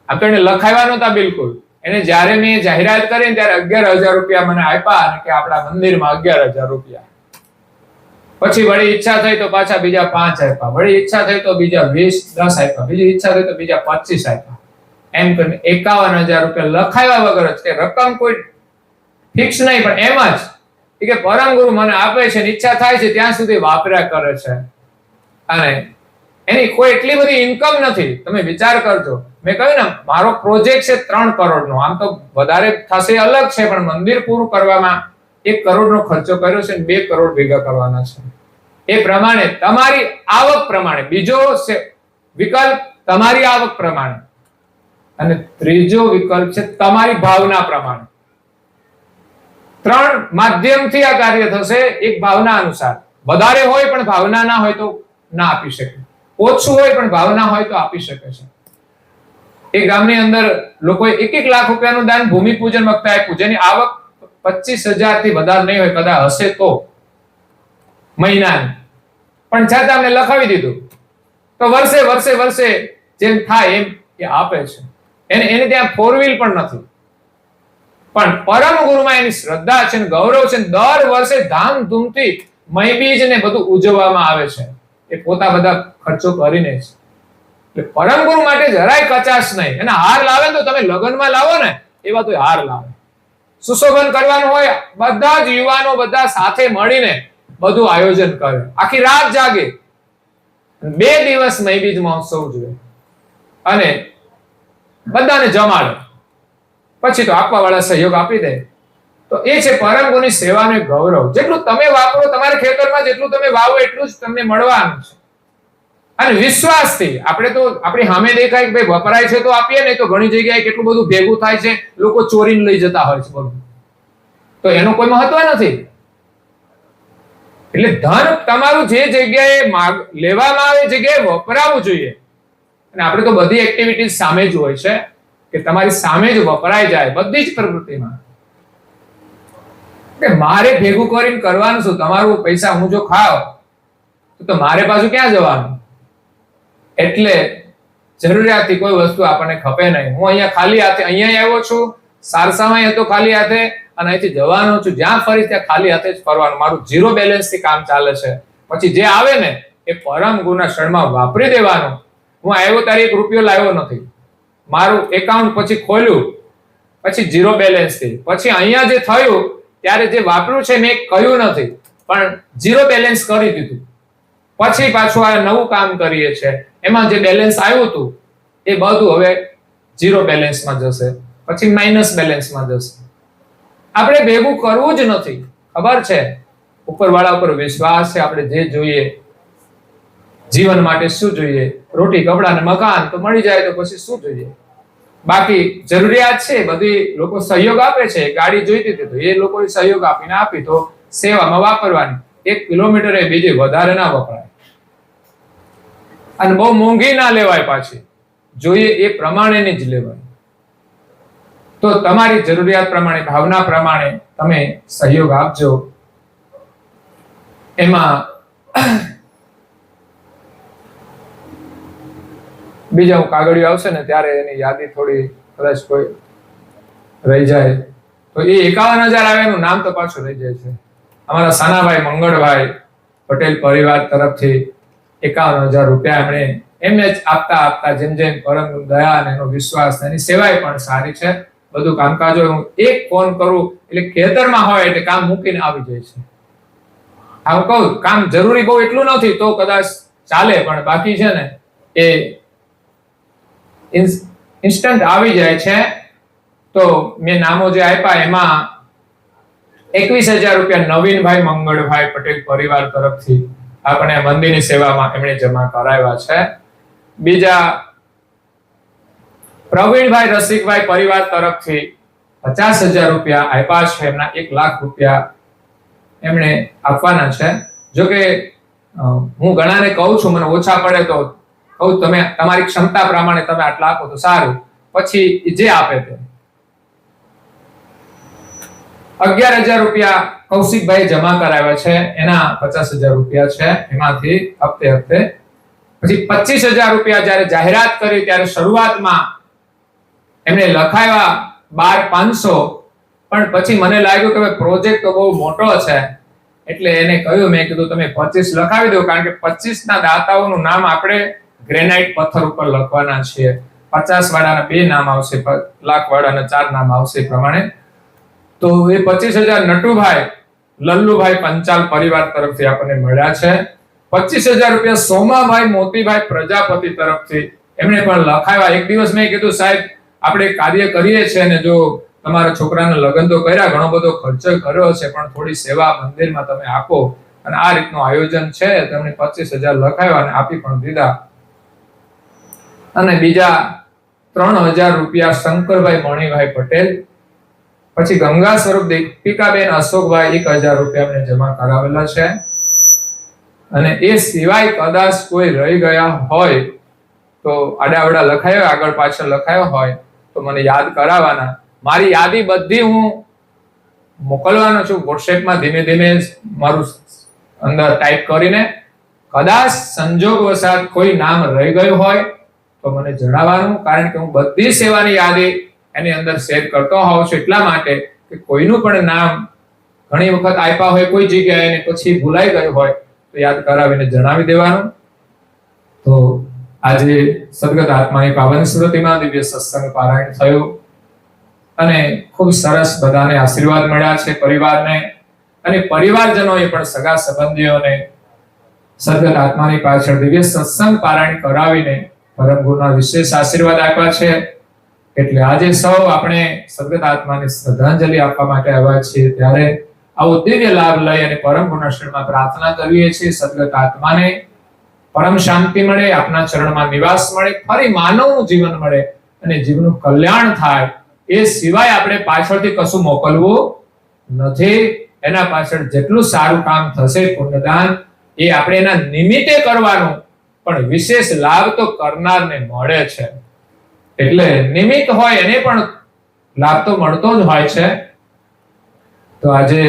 આમ તો એને લખાવ્યા નહોતા બિલકુલ. એને જ્યારે મેં જાહેરાત કરી ત્યારે 11,000 રૂપિયા મને આપ્યા અને કે આપણા મંદિરમાં 11,000 રૂપિયા. પછી વળી ઈચ્છા થઈ તો પાછા બીજા 5 આપ્યા, વળી ઈચ્છા થઈ તો બીજા 20, 10 આપ્યા, બીજી ઈચ્છા થઈ તો બીજા 25 આપ્યા. એમ કરીને 51,000 રૂપિયા લખાવ્યા વગર જ, કે રકમ કોઈ ફિક્સ નહીં, પણ એમ જ કે પરમ ગુરુ મને આપે છે, ઈચ્છા થાય છે ત્યાં સુધી વાપર્યા કરે છે અને એની કોઈ એટલી બધી ઇન્કમ નથી. તમે વિચાર કરજો, મેં કહ્યું ને મારો પ્રોજેક્ટ છે 3 કરોડનો, આમ તો વધારે થશે અલગ છે, પણ મંદિર પૂરું કરવામાં 1 કરોડનો ખર્ચો કર્યો છે, 2 કરોડ ભેગા કરવાના છે. એ પ્રમાણે તમારી આવક પ્રમાણે, બીજો વિકલ્પ તમારી આવક પ્રમાણે અને ત્રીજો વિકલ્પ છે તમારી ભાવના પ્રમાણે. 3 માધ્યમથી આ કાર્ય થશે. એક ભાવના અનુસાર, વધારે હોય પણ ભાવના ના હોય તો ના આપી શકે, ઓછું હોય પણ ભાવના હોય તો આપી શકે છે. એ ગામની અંદર લોકોએ 1-1 લાખ રૂપિયાનું દાન ભૂમિપૂજન વખતે આપ્યું, જેની આવક 25,000 થી વધારે નહીં હોય, કદાચ હશે તો મહિનાની, પણ છતાં અમને લખાવી દીધું. તો વર્ષે જેમ થાય એમ એ આપે છે. એને ત્યાં 4 વ્હીલ પણ નથી, પણ પરમ ગુરુમાં એની શ્રદ્ધા છે, ગૌરવ છે. દર વર્ષે ધામધૂમથી મહીબીજ ને બધું ઉજવવામાં આવે છે, એ પોતા બધા ખર્ચો કરીને છે. એટલે પરમ ગુરુ માટે જરાય કચાશ નહીં. એના હાર લાવે તો તમે લગ્નમાં લાવો ને એવા તો હાર લાવે. સુશોભન કરવાનું હોય, બધા જ યુવાનો બધા સાથે મળીને બધું આયોજન કરે, આખી રાત જાગે, 2 દિવસ મહીબીજ મહોત્સવ ઉજવે અને બધાને જમાડે. પછી તો આપવા વાળા સહયોગ આપી દે. તો એ છે પરમ ગુરુની સેવાનું ગૌરવ. જેટલું તમે વાપરો તમારા ખેતરમાં, જેટલું તમે વાવો એટલું જ તમને મળવાનું છે. અને વિશ્વાસથી આપણે તો આપણી સામે દેખાય કે ભાઈ વપરાય છે તો આપીએ, નહીં તો ઘણી જગ્યાએ કેટલું બધું ભેગું થાય છે, લોકો ચોરીને લઈ જતા હોય છે બધું, તો એનું કોઈ મહત્વ નથી. એટલે ધન તમારું જે જગ્યાએ લેવામાં આવે એ જગ્યાએ વપરાવું જોઈએ. અને આપણે તો બધી એક્ટિવિટી સામે જ હોય છે કે તમારી સામે જ વપરાઈ જાય બધી જ પ્રવૃત્તિમાં. કે મારે ભેગું કરીને કરવાનું શું? તમારું પૈસા હું જો ખાવ તો મારે પાછું ક્યાં જવાનું? એટલે જરૂરિયાતથી કોઈ વસ્તુ આપણને ખપે નહીં. હું અહીંયા ખાલી હાથે અહીંયા આવ્યો છું, સારસામાં હતો ખાલી હાથે, અને અહીંથી જવાનો છું, જ્યાં ફરી ત્યાં ખાલી હાથે જ ફરવાનું. મારું 0 બેલેન્સ થી કામ ચાલે છે. પછી જે આવે ને એ પરમ ગુરુના શરણમાં વાપરી દેવાનું. હું આવ્યો ત્યારે 1 રૂપિયો લાવ્યો નથી. મારું એકાઉન્ટ પછી ખોલ્યું, પછી 0 બેલેન્સ થી, પછી અહીંયા જે થયું ત્યારે જે વાપર્યું છે મેં કહ્યું નથી, પણ 0 બેલેન્સ કરી દીધું. પછી પાછું આ નવું કામ કરીએ છીએ, એમાં જે બેલેન્સ આવ્યું હતું એ બધું હવે 0 બેલેન્સમાં જશે, પછી માઇનસ બેલેન્સમાં જશે. આપણે ભેગું કરવું જ નથી. ખબર છે, ઉપરવાળા ઉપર વિશ્વાસ છે, આપણે જે જોઈએ જીવન માટે શું જોઈએ? રોટી, કપડા અને મકાન તો મળી જાય તો પછી શું જોઈએ? બાકી જરૂરિયાત છે બધી લોકો સહયોગ આપે છે. ગાડી જોઈતી હતી તો એ લોકોએ સહયોગ આપીને આપી, તો સેવામાં વાપરવાની. 1 કિલોમીટર એ બીજી વધારે ના વપરાય, અને બહુ મોંઘી ના લેવાય, પાછી જોઈએ એ પ્રમાણેની જ લેવાય. તો તમારી જરૂરિયાત પ્રમાણે, ભાવના પ્રમાણે તમે સહયોગ આપજો. એમાં બીજા કાગળિયો આવશે ને ત્યારે એની યાદી થોડી કદાચ કોઈ રહી જાય તો એ 51,000 આવે એનું નામ તો પાછું રહી જાય છે. અમારા સાનાભાઈ મંગળભાઈ પટેલ પરિવાર તરફથી 51,000 રૂપિયા એમને જ આપતા જેમ જેમ પરમ દયા અને એનો વિશ્વાસ, એની સેવાય પણ સારી છે. બધું કામકાજ હું એક ફોન કરું એટલે ખેતરમાં હોય એટલે કામ મૂકીને આવી જાય છે. હું કહું કામ જરૂરી બહુ એટલું નથી તો કદાચ ચાલે, પણ બાકી છે ને એ ઇન્સ્ટન્ટ આવી જાય છે. તો મેં નામો જે આપ્યા એમાં 21,000 રૂપિયા નવીનભાઈ મંગળભાઈ પટેલ પરિવાર તરફથી આપણે મંદિરની સેવામાં એમણે જમા કરાવ્યા છે. બીજા પ્રવીણભાઈ રસિકભાઈ પરિવાર તરફથી 50,000 રૂપિયા આપ્યા છે. એમના 1 લાખ રૂપિયા એમણે આપવાના છે. જોકે હું ઘણાને કહું છું, મને ઓછા પડે તો કહું તમે તમારી ક્ષમતા પ્રમાણે તમે આટલા આપો તો સારું, પછી જે આપે તે. 11,000 રૂપિયા કૌશિકભાઈ જમા કરાવ્યા છે, એના 50,000 રૂપિયા છે એમાંથી હપ્તે. પછી 25,000 રૂપિયા જયારે જાહેરાત કરી ત્યારે શરૂઆતમાં એમને લખાવ્યા 12,500, પણ પછી મને લાગ્યું કે પ્રોજેક્ટ તો બહુ મોટો છે એટલે એને કહ્યું, મેં કીધું તમે 25 લખાવી દો, કારણ કે 25 ના દાતાઓનું નામ આપણે ગ્રેનાઇટ પથ્થર ઉપર લખવાના છીએ. 50 વાળાના 2 નામ આવશે, લાખ વાળાના 4 નામ આવશે પ્રમાણે. તો એ 25,000 નટુભાઈ લલ્લુભાઈ પંચાલ પરિવાર તરફથી આપણને મળ્યા છે. 25,000 રૂપિયા સોમાભાઈ મોતીભાઈ પ્રજાપતિ તરફથી એમણે પણ લખાવ્યા. એક દિવસ મેં કીધું સાહેબ આપણે કાર્ય કરીએ છીએ ને જો તમારા છોકરાના લગ્ન તો કર્યા, ઘણો બધો ખર્ચો કર્યો છે, પણ થોડી સેવા મંદિરમાં તમે આપો, અને આ રીતનું આયોજન છે. તેમણે 25,000 લખાવ્યા અને આપી પણ દીધા. અને બીજા 3,000 રૂપિયા શંકરભાઈ મણિભાઈ પટેલ. પછી ગંગા સ્વરૂપ દીપિકાબેન અશોકભાઈ 1,000 રૂપિયા એમને જમા કરાવેલા છે. અને એ સિવાય કદાચ કોઈ રહી ગયા હોય તો આડાવડા લખાયો, આગળ પાછળ લખાયો હોય તો મને યાદ કરાવવાના. મારી યાદી બધી હું મોકલવાનો છું વોટ્સએપમાં, ધીમે ધીમે મારું અંદર ટાઈપ કરીને. કદાચ સંજોગવશાત કોઈ નામ રહી ગયું હોય તો મને જણાવવાનું, કારણ કે હું બધી સેવાની યાદી એની અંદર શેર કરતો હોઉં છું, એટલા માટે કે કોઈનું પણ નામ ઘણી વખત આપ્યા હોય કોઈ જગ્યાએ ને પછી ભૂલાઈ ગયું હોય તો યાદ કરાવીને જણાવી દેવાનું. તો આજે સદગત આત્માની પાવન સ્મૃતિમાં દિવ્ય સત્સંગ પારાયણ થયું અને ખૂબ સરસ બધાને આશીર્વાદ મળ્યા છે, પરિવારને અને પરિવારજનોએ પણ સગા સંબંધીઓને સદગત આત્માની પાછળ દિવ્ય સત્સંગ પારાયણ કરાવીને પરમ ગુરુના વિશેષ આશીર્વાદ આપ્યા છે. એટલે આજે સૌ આપણે સદગત આત્માને શ્રદ્ધાંજલિ આપવા માટે આવ્યા છીએ, ત્યારે આવો દિવ્ય લાભ લઈ અને પરમ ગુરુના શરણમાં પ્રાર્થના કરીએ છીએ. સદગત આત્માને પરમ શાંતિ મળે, આપના ચરણમાં નિવાસ મળે, ફરી માનવનું જીવન મળે અને જીવનું કલ્યાણ થાય. એ સિવાય આપણે પાછળથી કશું મોકલવું નથી. એના પાછળ જેટલું સારું કામ થશે પુણ્યદાન એ આપણે એના નિમિત્તે કરવાનું, પણ વિશેષ લાભ તો કરનારને મળે છે. એટલે નિમિત્ત હોય એને પણ લાભ તો મળતો જ હોય છે. તો આજે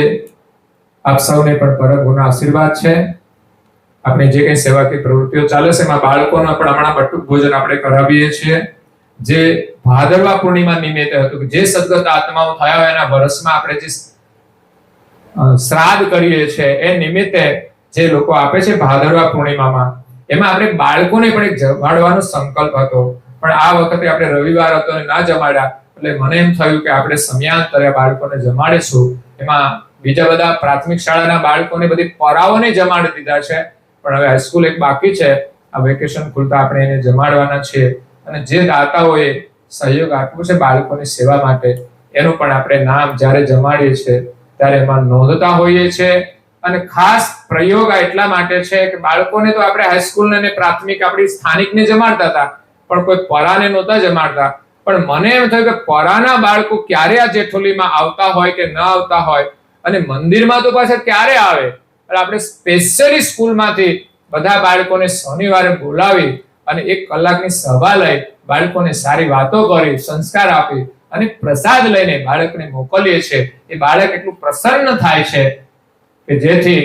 આપ સૌને પણ પરમ ગુરુના આશીર્વાદ છે. આપણે જે કઈ સેવાકીય પ્રવૃત્તિઓ ચાલે છે એમાં બાળકોને પણ હમણાં બટુક ભોજન આપણે કરાવીએ છીએ, જે ભાદરવા પૂર્ણિમા નિમિત્તે હતું. જે સદગત આત્માઓ થયા હોય એના વર્ષમાં આપણે જે શ્રાદ્ધ કરીએ છીએ એ નિમિત્તે જે લોકો આપે છે ભાદરવા પૂર્ણિમામાં, એમાં આપણે બાળકોને પણ એક જમાડવાનો સંકલ્પ હતો, પણ આ વખતે આપણે રવિવાર હતો અને ના જમાડ્યા. એટલે મને એમ થયું કે આપણે સમયાંતરે બાળકોને જમાડીશું. એમાં બીજા બધા પ્રાથમિક શાળાના બાળકોને બધી પરાઓને જમાડી દીધા છે, પણ હવે હાઈસ્કૂલ એક બાકી છે. આ વેકેશન ખુલતા આપણે એને જમાડવાના છીએ. અને જે દાતાઓએ સહયોગ આપ્યો છે બાળકોની સેવા માટે, એનું પણ આપણે નામ જ્યારે જમાડીએ છીએ ત્યારે એમાં નોંધતા હોઈએ છીએ. અને ખાસ પ્રયોગ આ એટલા માટે છે કે બાળકોને તો આપણે હાઈસ્કૂલ અને પ્રાથમિક આપણી સ્થાનિકને જમાડતા હતા, પણ કોઈ પરાને નહોતા જમાડતા. પણ મને એમ થયું કે પરાના બાળકો ક્યારે આ જેઠોલીમાં આવતા હોય કે ન આવતા હોય, અને મંદિરમાં તો પાછા ક્યારે આવે. એટલે આપણે સ્પેશિયલી સ્કૂલમાંથી બધા બાળકોને શનિવારે બોલાવી અને 1 કલાકની સભા લઈ બાળકોને સારી વાતો કરી, સંસ્કાર આપી અને પ્રસાદ લઈને બાળકને મોકલીએ છીએ. એ બાળક એટલું પ્રસન્ન થાય છે કે જેથી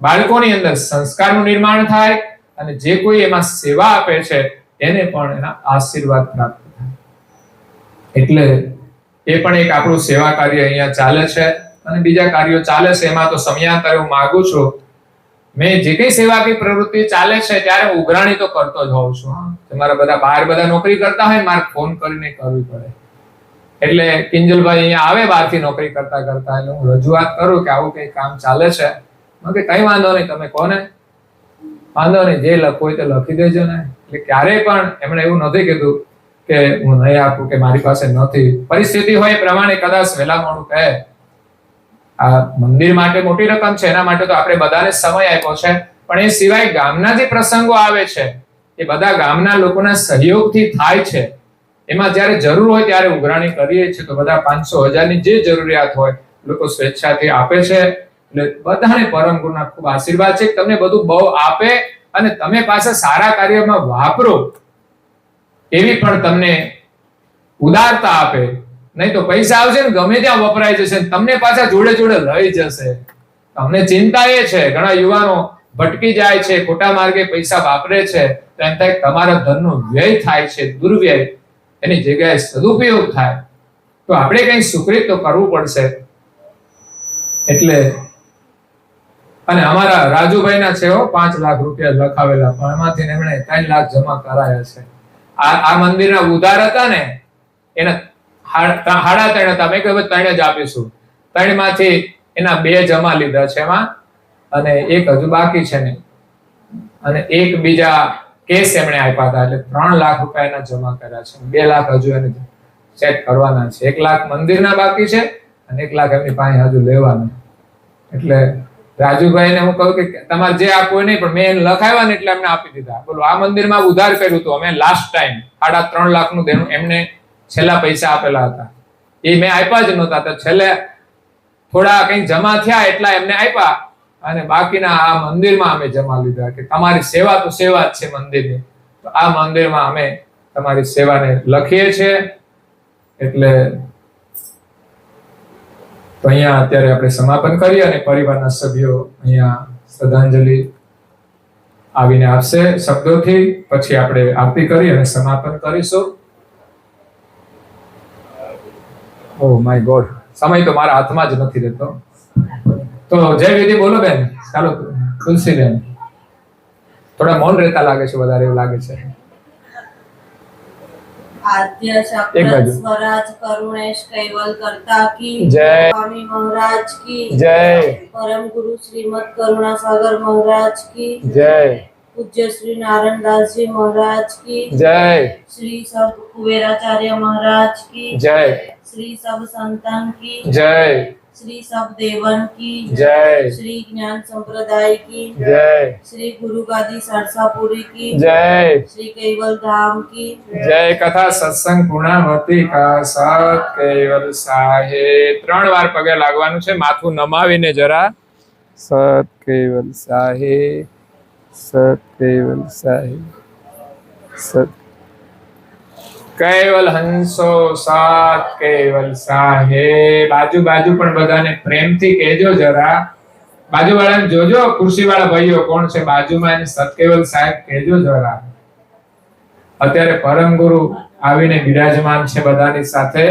બાળકોની અંદર સંસ્કારનું નિર્માણ થાય અને જે કોઈ એમાં સેવા આપે છે એને પણ એના આશીર્વાદ પ્રાપ્ત થાય. એટલે એ પણ એક આપણું સેવા કાર્ય અહીંયા ચાલે છે અને બીજા કાર્યો ચાલે છે. એમાં તો સમયાંતરે હું માંગુ છું, મેં જે કઈ સેવાકીય પ્રવૃત્તિ ચાલે છે ત્યારે હું ઉઘરાણી તો કરતો જ હોઉં છું. તમારા બધા બહાર બધા નોકરી કરતા હોય, મારે ફોન કરીને કરવી પડે. એટલે કિંજલભાઈ અહીંયા આવે બહારથી નોકરી કરતા કરતા, એટલે હું રજૂઆત કરું કે આવું કઈ કામ ચાલે છે. કે કઈ વાંધો નહીં, તમે કોને વાંધો નહીં, જે લખવું હોય તો લખી દેજો ને. એટલે ક્યારેય પણ એમણે એવું નથી કીધું કે હું નહીં આપું કે મારી પાસે નથી. પરિસ્થિતિ હોય એ પ્રમાણે કદાચ વહેલા મોડું કહે. આ મંદિર માટે મોટી રકમ છે, એના માટે તો આપણે બધાને સમય આપ્યો છે, પણ એ સિવાય ગામના જે પ્રસંગો આવે છે એ બધા ગામના લોકોના સહયોગથી થાય છે. એમાં જ્યારે જરૂર હોય ત્યારે ઉઘરાણી કરીએ છીએ, તો બધા 500-1000 ની જે જરૂરિયાત હોય લોકો સ્વેચ્છાથી આપે છે. એટલે બધાને પરમ ગુરુના ખૂબ આશીર્વાદ છે કે તમને બધું બહુ આપે અને તમે પાછા સારા કાર્યમાં વાપરો એવી પણ તમને ઉદારતા આપે. નહીં તો પૈસા આવશે ને ગમે ત્યાં વપરાઈ જશે, તમને પાછા જોડે જોડે લઈ જશે. અમને ચિંતા એ છે, ઘણા યુવાનો ભટકી જાય છે, ખોટા માર્ગે પૈસા વાપરે છે, તો એમ થાય તમારા ધનનો વ્યય થાય છે, દુર્વ્યય. એની જગ્યાએ સદુપયોગ થાય તો આપણે કઈ સુકૃત તો કરવું પડશે. એટલે અને અમારા રાજુભાઈના છે 5 લાખ રૂપિયા લખાવેલા, પણ એમાંથી એમણે 3 લાખ જમા કરાયા છે. આ મંદિરના ઉધાર હતા ને એના 3.5 હતા. મેં કહ્યું 3 જ આપીશું. 3 માંથી એના 2 જમા લીધા છે એમાં, અને 1 હજુ બાકી છે ને, અને 1 બીજા કેસ એમણે આપ્યા હતા. એટલે 3 લાખ રૂપિયા એના જમા કર્યા છે. 2 લાખ હજુ એને સેટ કરવાના છે. 1 લાખ મંદિરના બાકી છે અને 1 લાખ એમની પાસે હજુ લેવાના. એટલે રાજુભાઈને હું કહું કે તમારે જે આપવું નહીં, પણ મેં એને લખાવ્યા ને એટલે એમને આપી દીધા. બોલો, આ મંદિરમાં ઉધાર કર્યું હતું અમે લાસ્ટ ટાઈમ 3.5 લાખનું દેણું એમને છેલ્લા પૈસા આપેલા હતા. એ મેં આપ્યા જ નહોતા, તો છેલ્લે થોડા કઈ જમા થયા એટલા એમને આપ્યા અને બાકીના આ મંદિરમાં અમે જમા લીધા કે તમારી સેવા તો સેવા જ છે મંદિરની. તો આ મંદિરમાં અમે તમારી સેવાને લખીએ છીએ. એટલે તો અહીંયા અત્યારે આપણે સમાપન કરીએ અને પરિવારના સભ્યો અહીંયા શ્રદ્ધાંજલિ આવીને આપશે શબ્દોથી. પછી આપણે આરતી કરી અને સમાપન કરીશું. ઓ માય ગોડ, સમય તો મારા હાથમાં જ નથી રહેતો. તો જય વિધિ બોલો બેન. ચાલો તુલસી બેન, થોડા મૌન રહેતા લાગે છે, વધારે એવું લાગે છે. आद्य चक्र स्वराज करुणेश कैवल करता की जय। स्वामी महाराज की जय। परम गुरु श्रीमद करुणा सागर महाराज की जय। पूज्य श्री नारायण दास जी महाराज की जय। श्री सब कुबेराचार्य महाराज की जय। श्री सब संतान की जय। श्री सब देवन की जय। श्री ज्ञान संप्रदाय की जय। श्री गुरु गादी सरसापुरी की जय। श्री कैवल धाम की जय। कथा सत्संग पूर्णावती का सत कैवल साहे 3 વાર પગે લાગવાનું છે, માથું નમાવીને જરા. સત कैवल साहे, સત कैवल साहे, સત कैवल हंसो, सात कैवल साहे. बाजू बाजू पण बधाने प्रेमथी कहेजो जरा. बाजू वाळाने जोजो, खुर्सी वाळा भाईओ कोण छे बाजूमां, એને સત कैवल साहेब कहेजो जरा. અત્યારે પરમ ગુરુ આવીને બિરાજમાન છે બધાની સાથે.